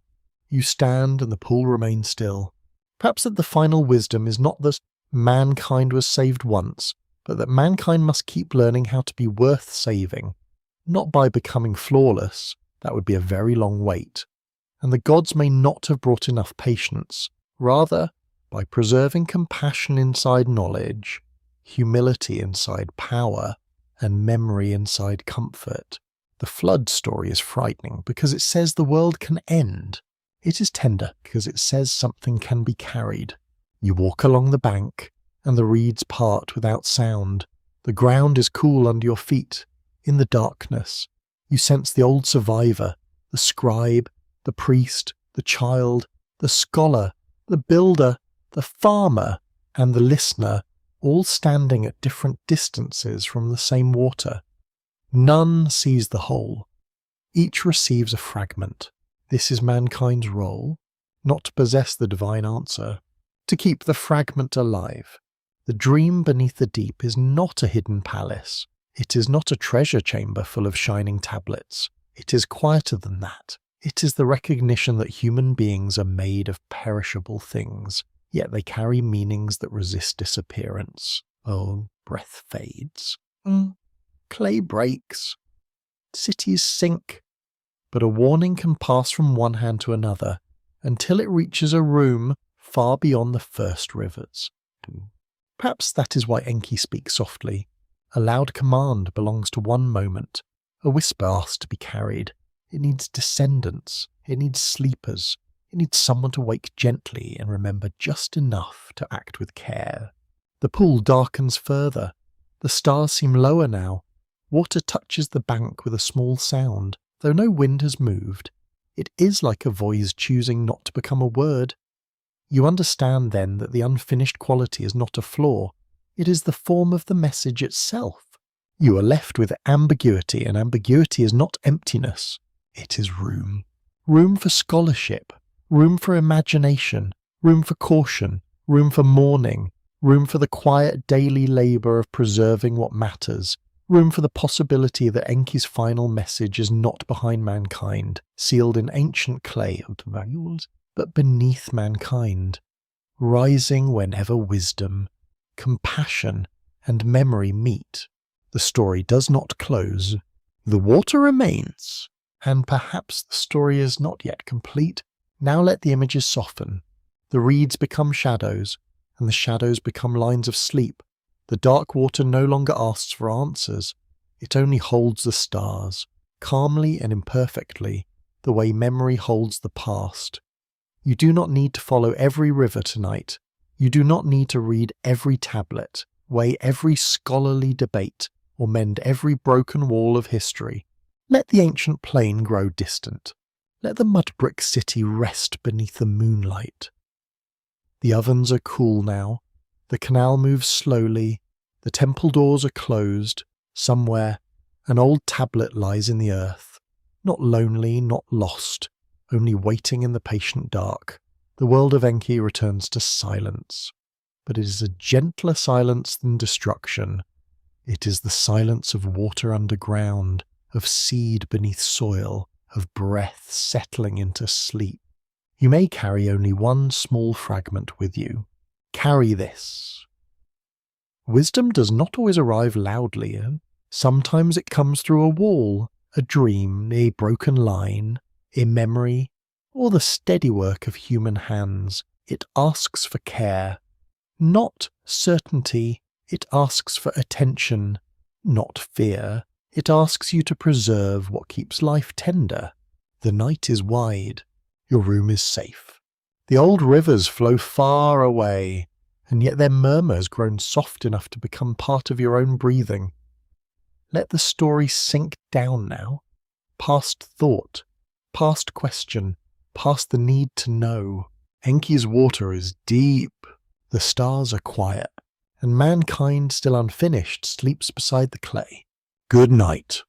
You stand and the pool remains still. Perhaps that the final wisdom is not that mankind was saved once, but that mankind must keep learning how to be worth saving. Not by becoming flawless, that would be a very long wait. And the gods may not have brought enough patience. Rather, by preserving compassion inside knowledge, humility inside power, and memory inside comfort. The flood story is frightening because it says the world can end. It is tender because it says something can be carried. You walk along the bank, and the reeds part without sound. The ground is cool under your feet. In the darkness, you sense the old survivor, the scribe, the priest, the child, the scholar, the builder, the farmer, and the listener, all standing at different distances from the same water. None sees the whole. Each receives a fragment. This is mankind's role, not to possess the divine answer, to keep the fragment alive. The dream beneath the deep is not a hidden palace. It is not a treasure chamber full of shining tablets. It is quieter than that. It is the recognition that human beings are made of perishable things, yet they carry meanings that resist disappearance. Oh, breath fades. Clay breaks. Cities sink. But a warning can pass from one hand to another until it reaches a room far beyond the first rivers. Perhaps that is why Enki speaks softly. A loud command belongs to one moment. A whisper asks to be carried. It needs descendants. It needs sleepers. It needs someone to wake gently and remember just enough to act with care. The pool darkens further. The stars seem lower now. Water touches the bank with a small sound. Though no wind has moved, it is like a voice choosing not to become a word. You understand then that the unfinished quality is not a flaw, it is the form of the message itself. You are left with ambiguity, and ambiguity is not emptiness, it is room. Room for scholarship, room for imagination, room for caution, room for mourning, room for the quiet daily labour of preserving what matters, room for the possibility that Enki's final message is not behind mankind, sealed in ancient clay, but beneath mankind, rising whenever wisdom, compassion, and memory meet. The story does not close. The water remains, and perhaps the story is not yet complete. Now let the images soften. The reeds become shadows, and the shadows become lines of sleep. The dark water no longer asks for answers. It only holds the stars, calmly and imperfectly, the way memory holds the past. You do not need to follow every river tonight. You do not need to read every tablet, weigh every scholarly debate, or mend every broken wall of history. Let the ancient plain grow distant. Let the mud-brick city rest beneath the moonlight. The ovens are cool now. The canal moves slowly. The temple doors are closed. Somewhere, an old tablet lies in the earth. Not lonely, not lost, only waiting in the patient dark. The world of Enki returns to silence. But it is a gentler silence than destruction. It is the silence of water underground, of seed beneath soil, of breath settling into sleep. You may carry only one small fragment with you. Carry this. Wisdom does not always arrive loudly. Sometimes it comes through a wall, a dream, a broken line, a memory, or the steady work of human hands. It asks for care. Not certainty, it asks for attention. Not fear, it asks you to preserve what keeps life tender. The night is wide. Your room is safe. The old rivers flow far away, and yet their murmur has grown soft enough to become part of your own breathing. Let the story sink down now, past thought, past question, past the need to know. Enki's water is deep. The stars are quiet, and mankind, still unfinished, sleeps beside the clay. Good night.